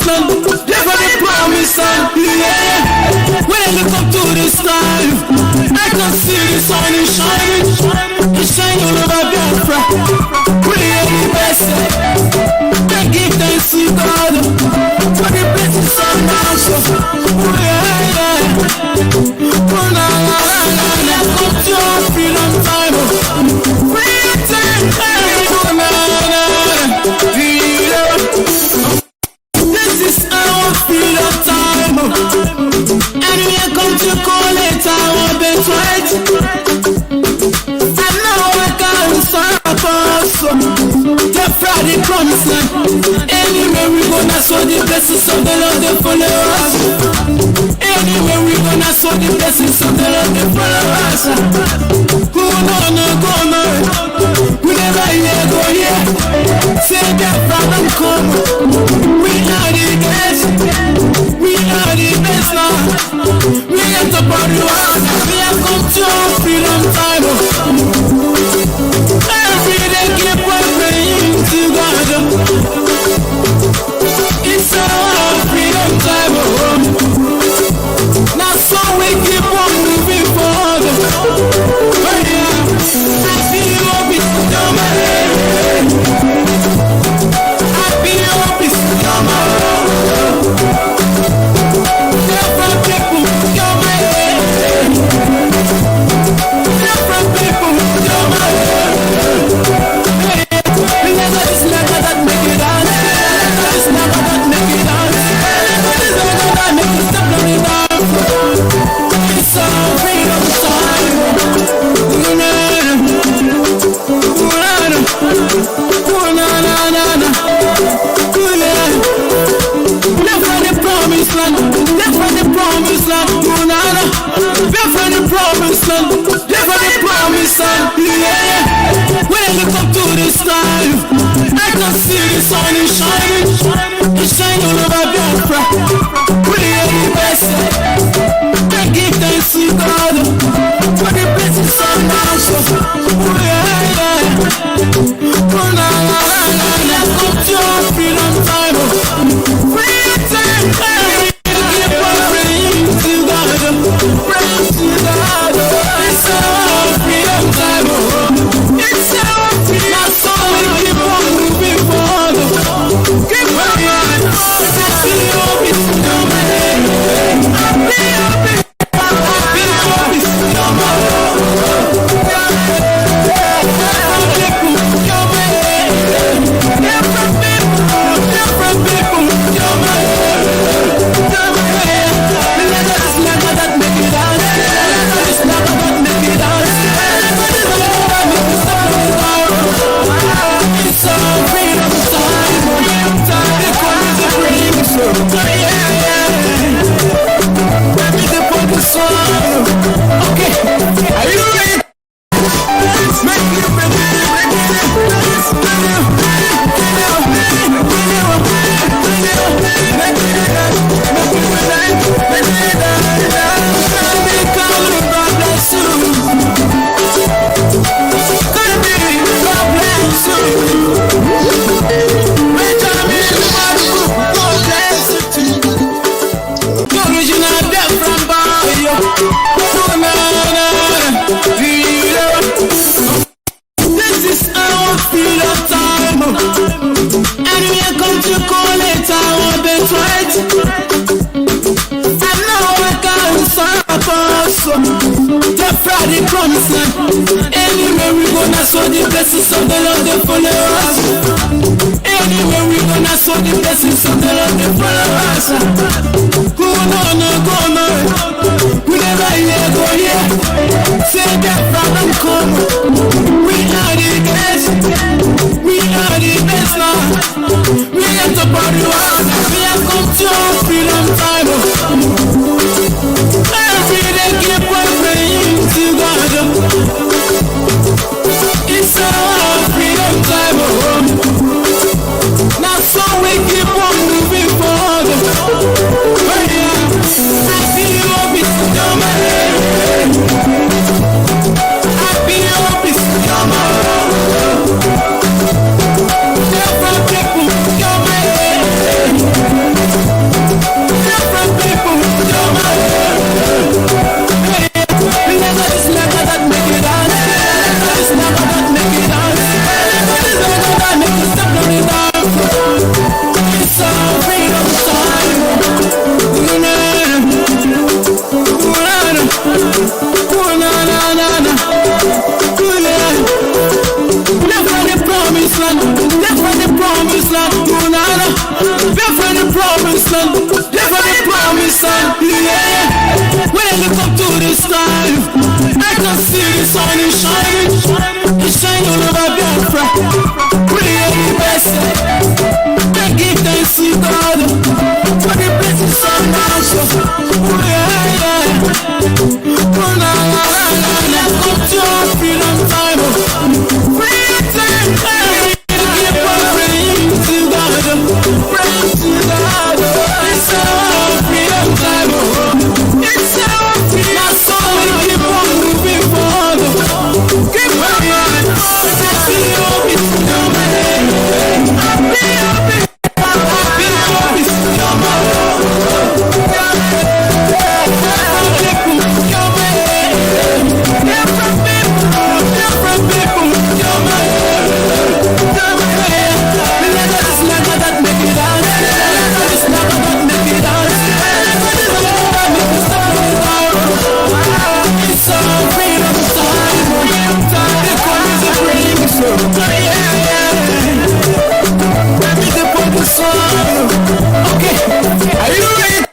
land, live for the promised land. Yeah. When I look up to the sky, I can see the sun is shining. It's shining all over Biafra. We are the best. I give thanks to God for the blessings of my soul. Let's go to our freedom time. Freedom time. This is our freedom time. And we are going to call it our birthright. And now I can't stop us. The Friday promised land. Anywhere we gonna sow the blessings of the Lord, they follow us. Anywhere we gonna sow the blessings of the Lord, they follow us. Who no, we never hear go here. Say that from come. We are the best. We are the best now. We are the body one. We have come to our freedom time. Every day keep on praying to God. It's our freedom time. Now so we keep on moving forward. Oh yeah, I feel hope is coming. I feel hope is coming. Different people coming. Different people coming. It's never that make it dance. It's never that make it dance. It's never that make it step on it down. It's our freedom time. Live for the promised land. Live for the promised land. Live for the promised land. Live for the promised land. Yeah. When I look up to the sky, I can see the sun is shining. It's shining all over Biafra. We are the best. I give thanks to God for the blessings of my soul. Let's go to our freedom time. Freedom time. Keep on praying to God. Praying to God. It's our freedom time. It's our freedom. So we keep on moving forward. Keep on running. I feel hope is coming. I feel hope is okay, are you ready? This is our freedom time, and we are going to call it our birthright. And now I can't stop us. The Friday promised land. Anywhere we gonna sow the blessings of the Lord, they follow us. Anywhere we gonna sow the blessings of the Lord, they follow us. Who no, we never hear go here. Say that from come. We are the best. We are the best now. We are the body one. We have come to our freedom time. Every day keep on praying to God. It's our freedom time. Now so we keep on moving forward. Oh yeah, I feel hope is coming. I feel from the promised land. They're from the promised land. Yeah. When I look up to the sky, I can see the sun is shining. It's shining all over Biafra. We are the best. I give thanks to God for the blessings of nature. Let's go to our freedom time. Freedom time. Keep on praying to God. Praying to God. It's our freedom time. It's our freedom. So we keep on moving forward. Keep on moving forward. It's your man. Happy. Okay, are you ready?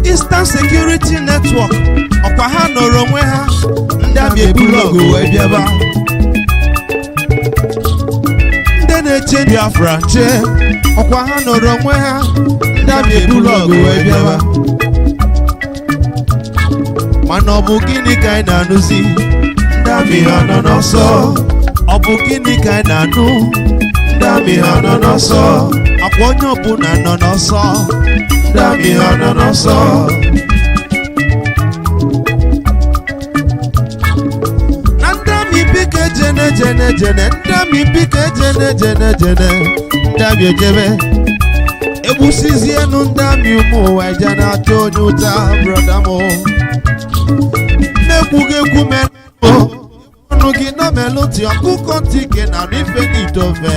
Eastern Security Network ọkwa ha nọrọ onwe ha ndị abịa eburu ọgụ wee bịaba ndị na-eche Biafra nche ọkwa ha nọrọ onwe ha ndị abịa eburu ọgụ wee bịaba mana ọ bụ gịnị ka anyị na-anụzi ndị amị ha nọ n'ọsọ ọ bụ gịnị ka anyị na-anụ ndị amị ha nọ n'ọsọ akwa onye ọbụla nọ n'ọsọ ndị amị ha nọ n'ọsọ na ndị amị biko ejene jene jene ndị amị biko ejene jene jene ndị amị ejebe egbusizienu ndị amị ụmụ ụwa eje na-atụ onye ụta broda m na-ekwughị ekwu melụ ọnụ gị na melụti ọkụkọ ntị ike na ife n'itofe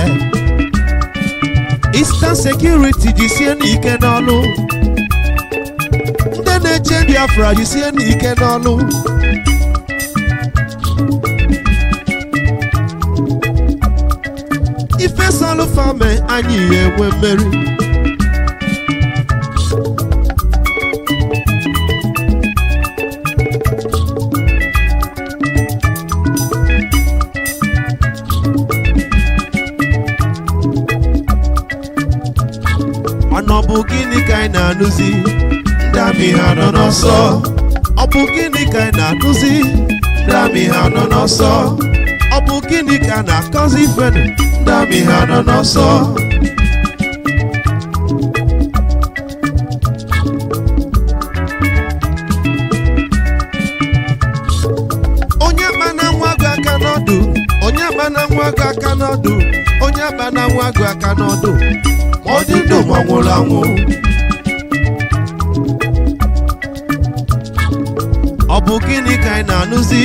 Eastern Security jisie n'ike n'ọlụ ndị na-eche Biafra jisie n'ike n'ọlụ ife salụfame anyị enwe mmeri ọ bụ gịnị ka anyị na-anụzi ndị amị ha nọ n'ọsọ ọ bụ gịnị ka anyị na-anụzi ndị amị ha nọ n'ọsọ ọ bụ gịnị ka a na-akọzi ifenu ndị amị ha nọ n'ọsọ onye kpana nwa gị aka n'ọdụ onye kpana nwa gị aka n'ọdụ onye kpana nwa gị aka n'ọdụ ọ dị ndụ ma nwụrụ anwụ ọ bụ gịnị ka anyị na-anụzi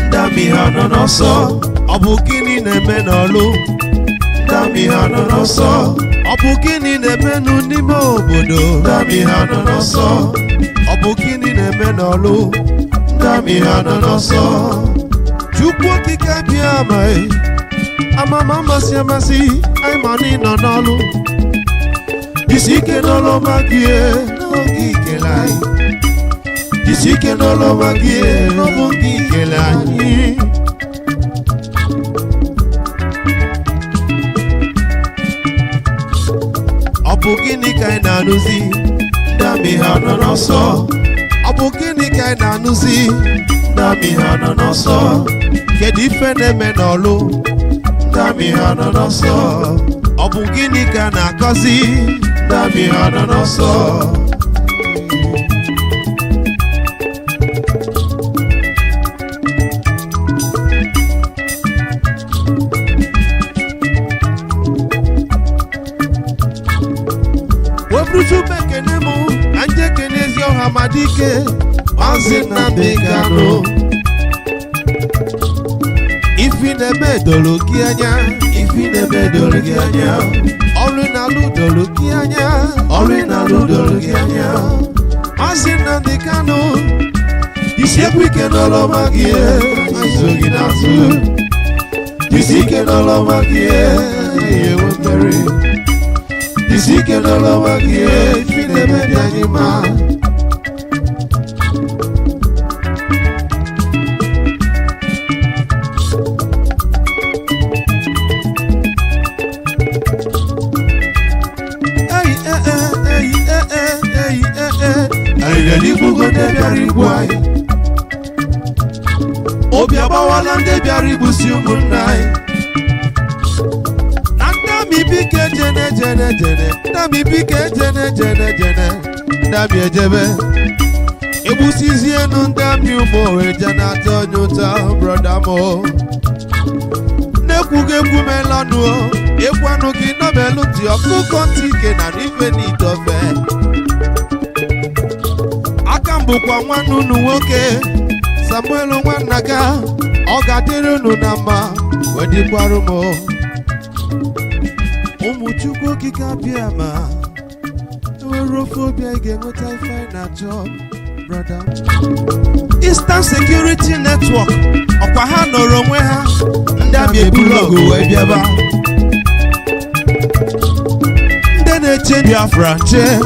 ndị amị ha nọ n'ọsọ ọ bụ gịnị na-eme n'ọlụ ndị amị ha nọ n'ọsọ ọ bụ gịnị na-emenụ n'ime obodo ndị amị ha nọ n'ọsọ ọ bụ gịnị na-eme n'ọlụ ndị amị ha nọ n'ọsọ Chukwu okike abịa amaghị amama amasị amasị anyị ma na ịnọ n'ọlụ isi ike n'ọlụ ọma gị n'oge ikele anyị isi ike n'ọlụ ọma gị n'oge ikele anyị ọ bụ gịnị ka anyị na-anụzi ndị amị ha nọ n'ọsọ ọ bụ gịnị ka anyị na-anụzi ndị amị ha nọ n'ọsọ kedu ife na-eme n'ọlụ ndị amị ha nọ n'ọsọ ọ bụ gịnị ka a na-akọzi ndị amị ha nọ n'ọsọ Hamadike, Mazi Nnamdi Kanu. If in the middle, Kianya, if in the middle, Kianya, Orina Ludo, Kianya, Orina Ludo, Kianya, Mazi Nnamdi Kanu. You say we can all over here, I'm so good at you. You see, can all over here, you will marry. You see, can all over here, if you never done your man. Obiabawala nde biari busi umunai. Nanda mi bike jene. Nami bike jene. Nami ejebe. Ebusi zienu ndami umo ejana tonyuta brother mo. Nekuge kumelanu. Ekwanu ki nobelu ti okukontike na rife ni tofe. Akambukwa nwanunu nwoke. Samuel Nwanaka, Ogadiri Nunama, Wedikwarumo. Umuchukwu kika piama. Europhobia again, what I find a job, brother. Eastern Security Network, Okahano Romweha, Ndami Bulogo, Webiaba. Then a change your franchise,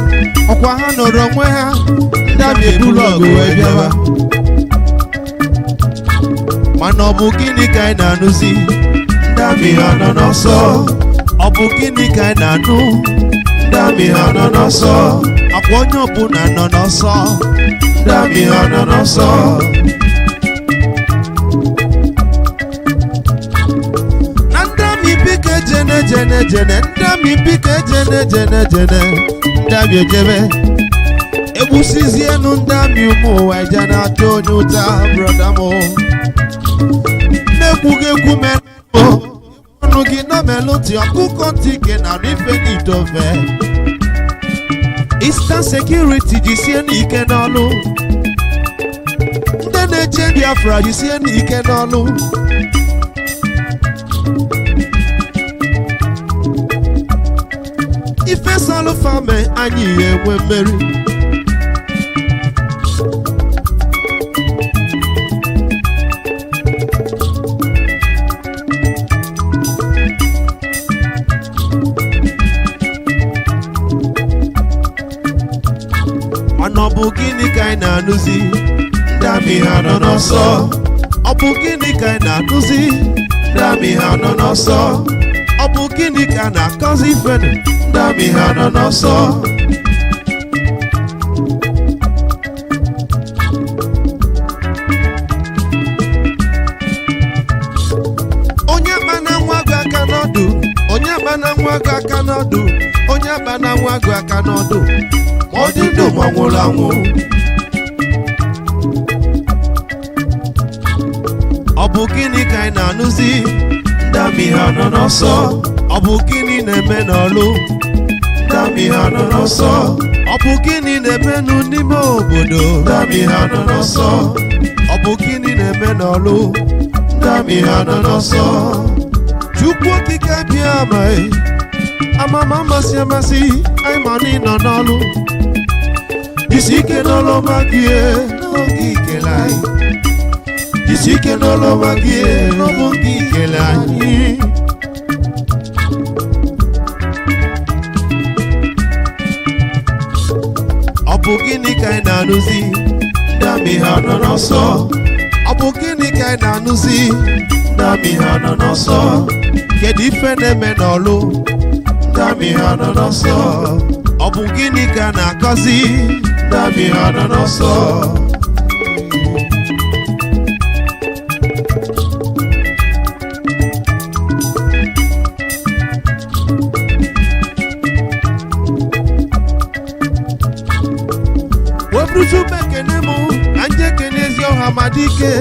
Okahano Romweha, Ndami Bulogo, Webiaba. Manobu gini kai nanuzi, ndami hanonoso. Obu gini kai nanu, ndami hanonoso. Akwonyo bu nanonoso, ndami hanonoso. Ndami bike jene. Ndami bike jene. Ndami ejebe. Ebusizienu ndami umu wajana tonyuta brother mo. Nekuge kumelo Nugi na meloti Okukotike na rife ni dove. Eastern Security jisieni ike nolu. Ndene chendi afra jisieni ike nolu. Ife salo fame anyi yewe meri. Obu gini kai na nuzi, ndami hanonoso. Obu gini kai na nuzi, ndami hanonoso. Obu gini kai na kozi fene, ndami hanonoso. Onye bana mwaga kanodu, onye bana mwaga kanodu, onye bana mwaga kanodu. Odindo mwangulangu. Obukini kai na nuzi, ndami hanonoso. Obukini neme nolu, ndami hanonoso. Obukini neme nunimo obodo, ndami hanonoso. Obukini neme nolu, ndami hanonoso. Chukwu kike biama amama masi, ay mani nonolu. Isike nolo magie, no kikelai. Isike nolo magie, no kikelai. Obugini kai na nuzi, ndami hanonoso. Obugini kai na nuzi, ndami hanonoso. Kedife neme nolu, ndami hanonoso. Obugini kai na kozi, ndami hanonoso. Kenemu, Anje Kenezio Hamadike,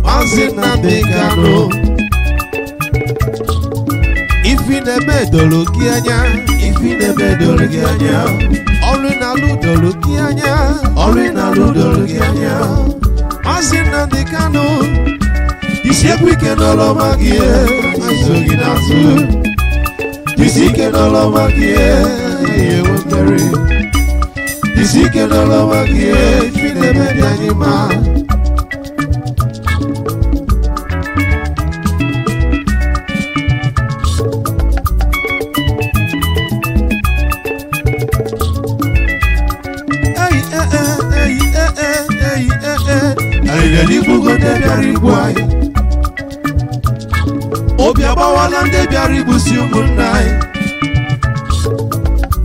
Mazi Nnamdi Kanu. If in the middle, Kianya, if in the middle, Kianya, ọrụ na-alụ doro gị anya ọrụ na-alụ doro gị anya Mazi Nnamdi Kanu isi ekwu ike n'ọlọma gị azụ gị n'azụ isi ike n'ọlọma gị ihe nwere isi ike n'ọlọma gị ifi na-eme dị anyị ma obi agbawala ndị bịara igbusi ụmụnna anyị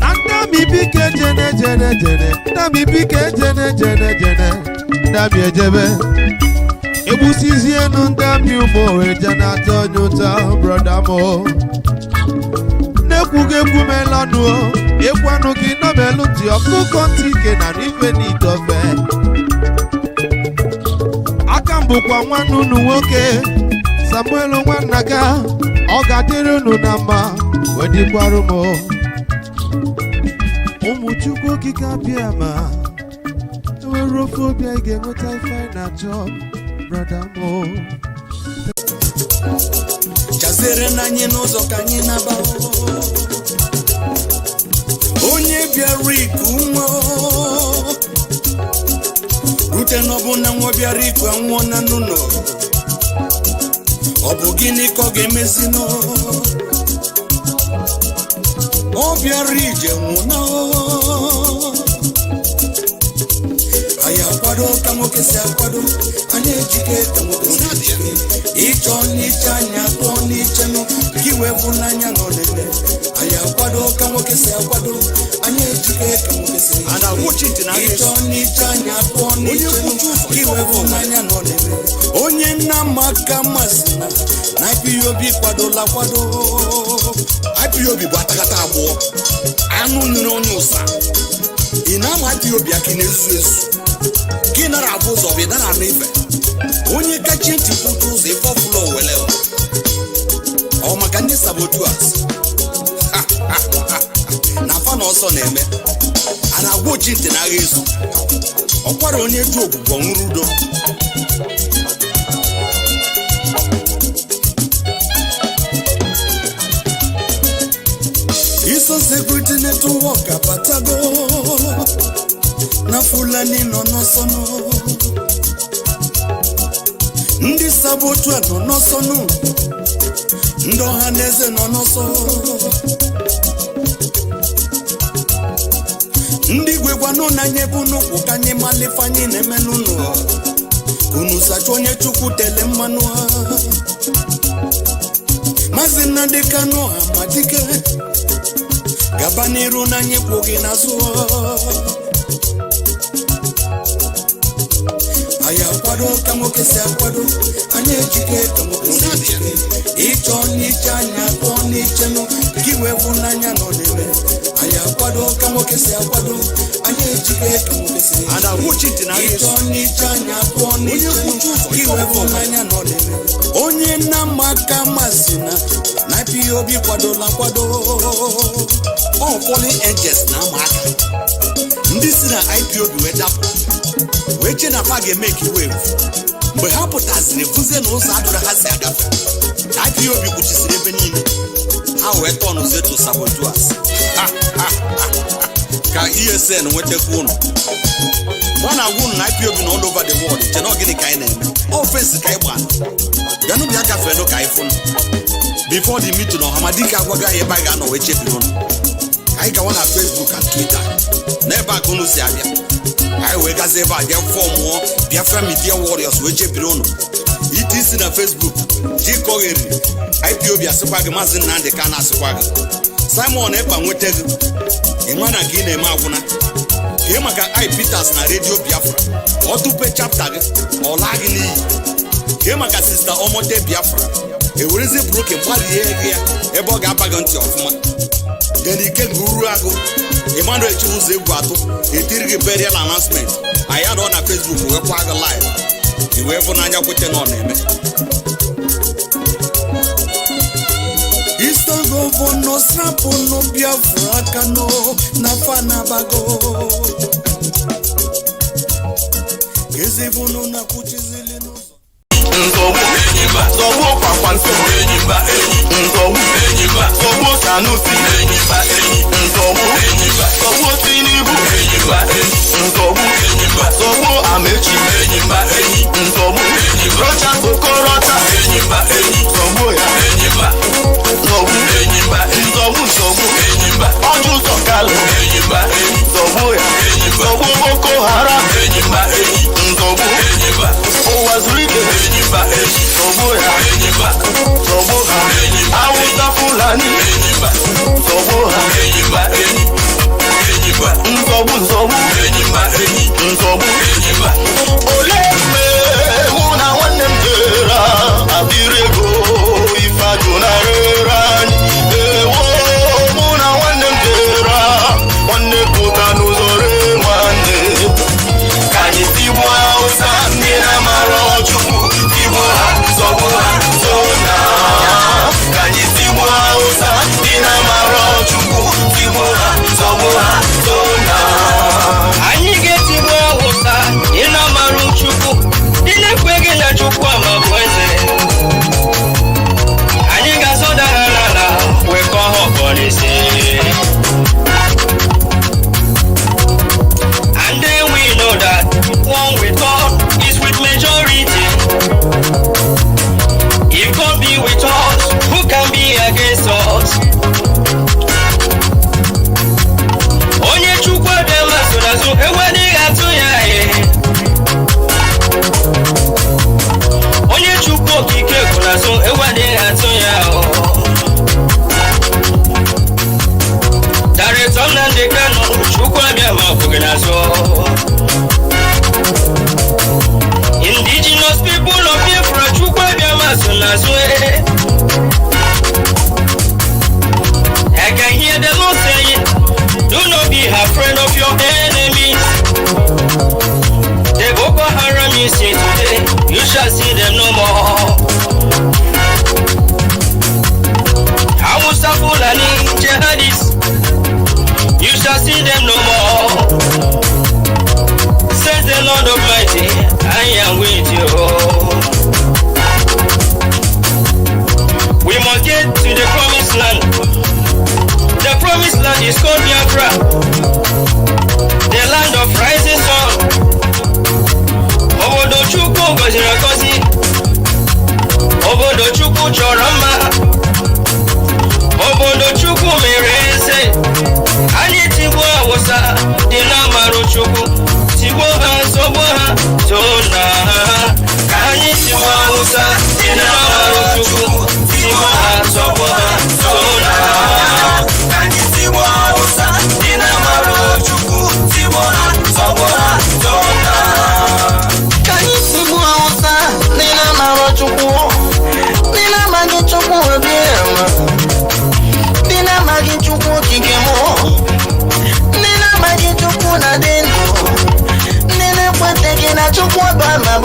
na ndami bike jene jene jene ndami bike jene jene jene ndami ejebe egbusizienu ndami ụmụ eje na-atọ onye ụta brọda m na-ekwughị ekwu melanụ ekwanụ gị nọbelụ ntị ọkụkọ ntị ike na n'ife n'itofe aka m bụkwa nwanne unu nwoke Samuel nwanna ga ọ ga-adịrị unu na mma wedịkwarụ m ụmụ Chukwu okike abịa ma enwere ofe obi anyị ga-enweta ife anyị na-achọ brọda m chazere na anyị n'ụzọ ka anyị naba onye bịara iku nwa rute n'ọbụna nwa bịara iku anwụọ na n'ụlọ ọ bụ gịnị ka ọ ga-emezi nọ ọ bịara ije nwụna anyị akwado ka nwoke si akwado anyị ejike ka nwoke si ejike ịchọ n'iche anyị atọ n'iche nụ gị wee bụ n'anya nọ n'ebe anyị akwado ka nwoke si akwado anyị ejike ka nwoke si ejike ịchọ n'iche anyị atọ n'iche nụ gị wee bụ n'anya nọ n'ebe onye nna maka masị na IPOB kwadola kwado IPOB bụ atakata abụọ anụ nyere onye ụsa ị na-ama IPOB aka na-ezu ezu gị nara abụ ụzọ bụ ị dara anụ ife onye kachi ntị kwụta ụzọ ife ọfụla owele ọ maka ndị sabotuas na afa na ọsọ na-eme a na-agwa ochi ntị na agha ezu ọkwara onye ju ogbugbo nwụrụ udo iso security network apatago na Fulani nọ n'ọsọ ndị sabotu nọ n'ọsọ ndị ọha na eze nọ n'ọsọ ndị gwegwanụ na nye bụ n'ụkwụ ka anyị malife anyị na-eme n'ụlọ unu sacha onye Chukwu tele mmanụ ha Mazi Nnamdi Kanu amadike gaba n'iru na anyị kwụghị n'azụ anyị akwado ka nwoke si akwado anyị ejike ka nwoke si ejike ịchọ n'iche anyị atọ n'iche nụ gị wee bụ n'anya nọ n'ebe anyị akwado ka nwoke si akwado anyị ejike ka nwoke si ejike ịchọ n'iche anyị atọ n'iche nụ gị wee bụ n'anya nọ n'ebe onye nna maka masị na IPOB kwadola kwado all falling angels na ama aka ndị si na IPOB wee dapụ wee che na fa ga-emeki wave mgbe ha pụtaziri bụzie na ụzọ adụrụ ha si agafe IPOB kpuchisiri ebe niile ha wee tọnụzie to sabotuas ka ESN nwetakwa ụnụ mụ na-agwa ụnụ na IPOB na all over the world che na gịnị ka anyị na-eme ofesi ka anyị gbara bịanụ bịa gafere ka anyị fụnụ before the meeting ọhamadike agwaga ya ebe anyị ga-anọ wee chebiri ụnụ anyị gawa na Facebook and Twitter n'ebe a ka unu si abịa anyị wee gazi ebe a bịa fọmụọ Biafra Media Warriors wee chebiri ụnụ ite isi na Facebook jikọgheri IPOB asịkwa gị Mazi Nnamdi Kanu asịkwa gị Simon Ekpa nweta gị ịma na gị na-eme agwụna ka ị maka Peters na redio Biafra ọ tupe chapta gị ọ laa gị n'iyi ka ị maka Sista Omote Biafra ewerezi broken gbarie gị ya ebe ọ ga-aba gị ntị ọfụma denike gị uru agụ Emmanuel Chibuzo egwu atụ etiri gị burial announcement anyị adọ na Facebook wee kwa gị live iwee bụ n'anya kwete na ọ na-eme Governor Srapo no Biafra Kano na Fanabago. Gezevono na kuchizili no. Nzowu Enyimba, Zowo Pakwanso Enyimba, Nzowu Enyimba, Zowo Sanusi Enyimba, Nzowu Enyimba, Zowo Tinubu Enyimba, Nzowu Enyimba, Zowo Amechi Enyimba, Nzowu Enyimba, Rocha Sokorota Enyimba, Zowo ya Enyimba, Nzowu Enyimba, Nzowu Enyimba, Oju Sokalo Enyimba, Zowo ya Enyimba, Zowo Boko Haram Enyimba, Nzowu Enyimba, Owazurike Enyimba, Zowo ya Enyimba, Zowo ha Awusa Fulani Enyimba, Zowo ha Enyimba, Nzowu Enyimba, Nzowu Enyimba, Oleme Una Wanem Tera Abirego Ifajuna Rani Ewo Una Wanem Tera Wane Kutanu Zore Wane Kanyi Tiwa Osamina Maro Chuku Tiwa Zowa Zona Kanyi Tiwa Osamina Maro Chuku Tiwa Zowa Zona Anyị ga-etigbu ụsa ịna marụ Chukwu ile kwege na Chukwu amakweze. Anyị ga-azọda ha n'ala wekọ ha ọbọlịsị. And then we know that one with God is with majority. If God be with us, who can be against us? Onye Chukwu dị mmasị n'azụ enweghị atụ ya Onye Chukwu okike kwụ n'azụ enweghị atụ ya Director Nnamdi Kanu Chukwu abịa ma ọbụghị n'azụ. Indigenous people of Biafra Chukwu abịa ma so n'azụ I can hear the Lord saying, do not be afraid of your enemies. The Boko Haram you see today, you shall see them no more. Hausa Fulani jihadists, you shall see them no more. Says the Lord Almighty, I am with you. We must get to the promised land. The promised land is called Biafra, the land of rising sun. Obodo Chukwu gọziri agọzi, obodo Chukwu chọrọ mma, obodo Chukwu mere eze. Anyị tigbuo Awụsa dị n'amarụ Chukwu, tigbuo ha zọgbuo ha tona ha. Ka anyị tigbuo Awụsa dị n'amarụ Chukwu, tigbuo ha zọgbuo ha tona ha. Ka anyị tigbuo Awụsa dị n'amarụ Chukwu, tigbuo ha zọgbuo ha tona ha. Ka anyị tigbuo Awụsa dị n'amarụ Chukwu, dị n'amaghị Chukwu obi ama, dị n'amaghị Chukwu okike mụ, dị n'amaghị Chukwu na dị ndụ, ndị na-ekweteghị na Chukwu ọba ma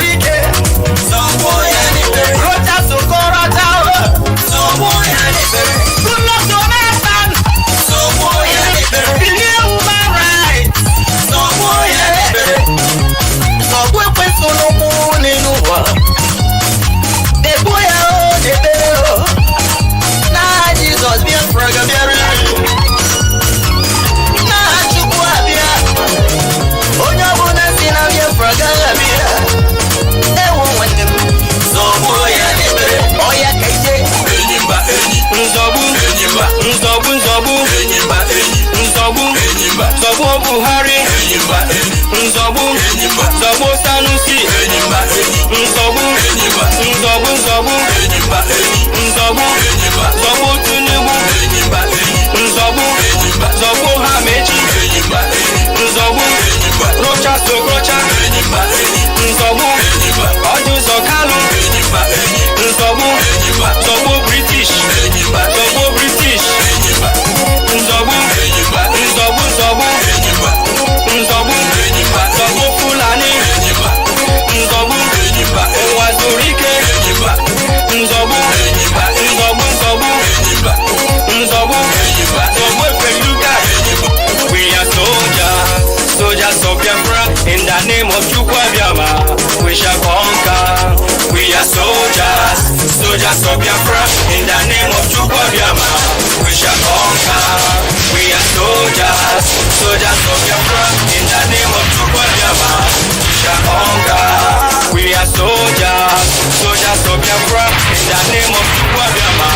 Mazurike, Soboya Nipere, Rota Sokorata, Soboya Nipere, Kulo Donatan, Soboya Nipere, Bilium Marai, Soboya Nipere, Sobwe Solo Nuwa, Deboya Debero, Na Jesus be a fraga Na Chukwa Bia, Onya Bonasina be a fraga Ewo Wanem, Soboya Nipere, Oya Kaje, Nzobu, Nzobu, Nzobu, Nzobu, Nzobu Buhari, Nzobu, Nzobu Sanusi, Nzobu, Nzobu, Nzobu, Nzobu, Nzobu Tinubu, Nzobu, Nzobu Hameji, Nzobu, Rocha Sokrocha, Nzobu, Odu Zokalu, Nzobu, Nzobu British, Nzobu British, Nzobu, Nzobu, Nzobu, Nzobu, Nzobu Fulani, Nzobu, Wazurike, Nzobu, Nzobu, Nzobu, Nzobu, Nzobu Peluga. We are soldiers, soldiers of Biafra. In the name of Chukwuabiama, we shall conquer. We are soldiers, soldiers of Biafra. In the name of Chukwuabiama, we shall conquer. We are soldiers, soldiers of Biafra. In the name of Chukwuabiama, we shall conquer. We are soldiers, soldiers of Biafra. In the name of Chukwuabiama,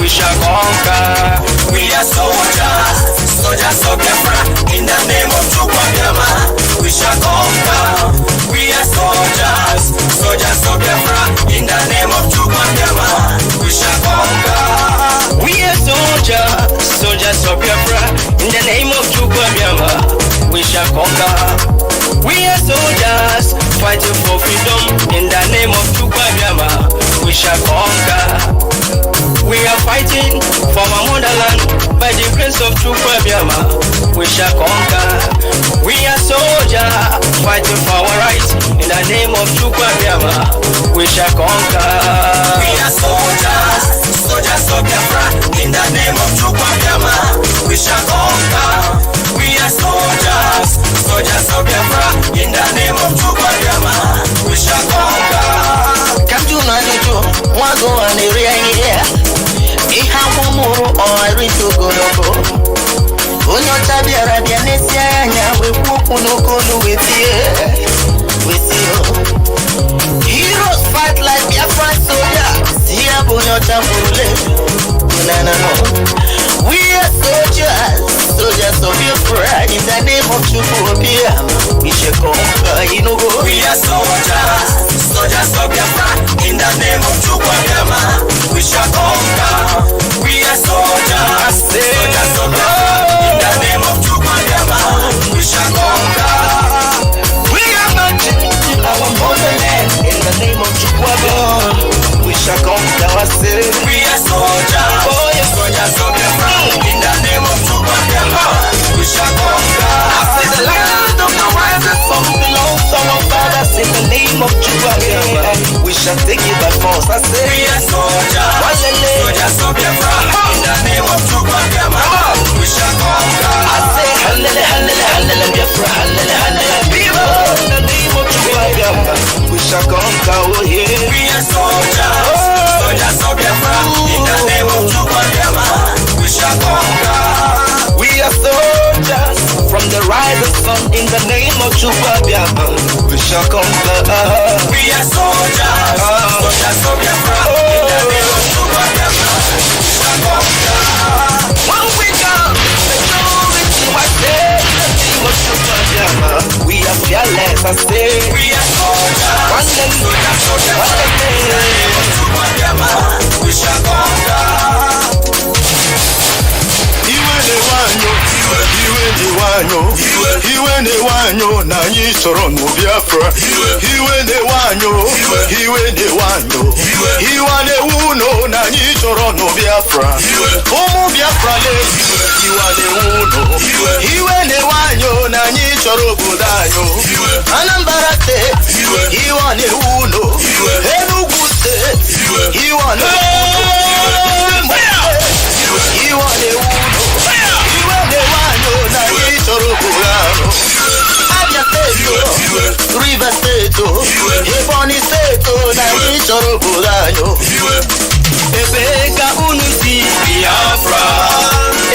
we shall conquer. We are soldiers, soldiers of Biafra. In the name of Chukwuabiama, we shall conquer. We are soldiers, soldiers of Biafra. In the name of Chukwuabiama, we shall conquer. We are soldiers, soldiers of Biafra. In the name of Chukwuabiama, we shall conquer. We are soldiers fighting for freedom. In the name of Chukwuabiama, we shall conquer. We are fighting for our motherland. By the grace of Chukwuabiama, we shall conquer. We are soldiers fighting for our rights. In the name of Chukwuabiama, we shall conquer. We are soldiers, soldiers of Biafra. In the name of Chukwuabiama, we shall conquer. We are soldiers, soldiers of Biafra. In the name of Chukwuabiama, we shall conquer. Come to Nanujo, Wago and Area. Ihamumuru or Ritogologo. Unyo Tabiara Bianesia, we walk on Okolu with you. Heroes fight like Biafra soldiers. Here, Bunyo Tamule. We are soldiers, soldiers of Biafra. In the name of Chukwuabiama, we shall conquer. We are soldiers, soldiers of Biafra. In the name of Chukwuabiama, we shall conquer. We are soldiers, soldiers of Biafra. In the name of Chukwuabiama, we shall conquer. We are marching to our motherland. In the name of Chukwuabiama, we shall conquer. We are soldiers, soldiers of Biafra. In the name of Chukwuabiama, we shall conquer. I say the land of the rising sun belongs to our fathers. In the name of Chukwuabiama, we shall take it by force. I say we are soldiers, soldiers of Biafra. In the name of Chukwuabiama, we shall conquer. I say hallelujah, hallelujah, hallelujah, Biafra, hallelujah, hallelujah. People, in the name of Chukwuabiama, we shall conquer. Oh yeah, we are soldiers, soldiers of Biafra. In the name of Chukwuabiama, we shall conquer. We are soldiers from the rising sun. In the name of Chukwuabiama, we shall conquer. We are soldiers, soldiers of Biafra. In the name of Chukwuabiama, we shall conquer. When we come, the glory to our day. In the name of Chukwuabiama, we are fearless. I say we are soldiers, soldiers of Biafra. In the name of Chukwuabiama, we shall conquer. Iwe ne-wanyo na anyị chọrọ nụ Biafra. Iwe ne-wanyo, iwe ne-wanyo, iwe ne-wuno na anyị chọrọ chọrọ no Biafra ụmụ Biafra iwe na-ewu ụlọ iwe na-ewe anyị na anyị chọrọ obodo anyị Anambra steeti iwe na-ewu ụlọ Enugu steeti iwe na-ewu ụlọ iwe na-ewu ụlọ iwe na-ewe anyị na anyị chọrọ obodo anyị Abia steeti Rivers steeti Ebonyi steeti na anyị chọrọ obodo anyị ebe ka unu si Biafra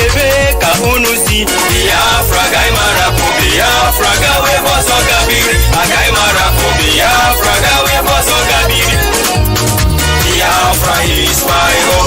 ebe ka unu si Biafra gai mara ku Biafra gawe boso gabiri agai mara ku Biafra gawe boso gabiri Biafra is my home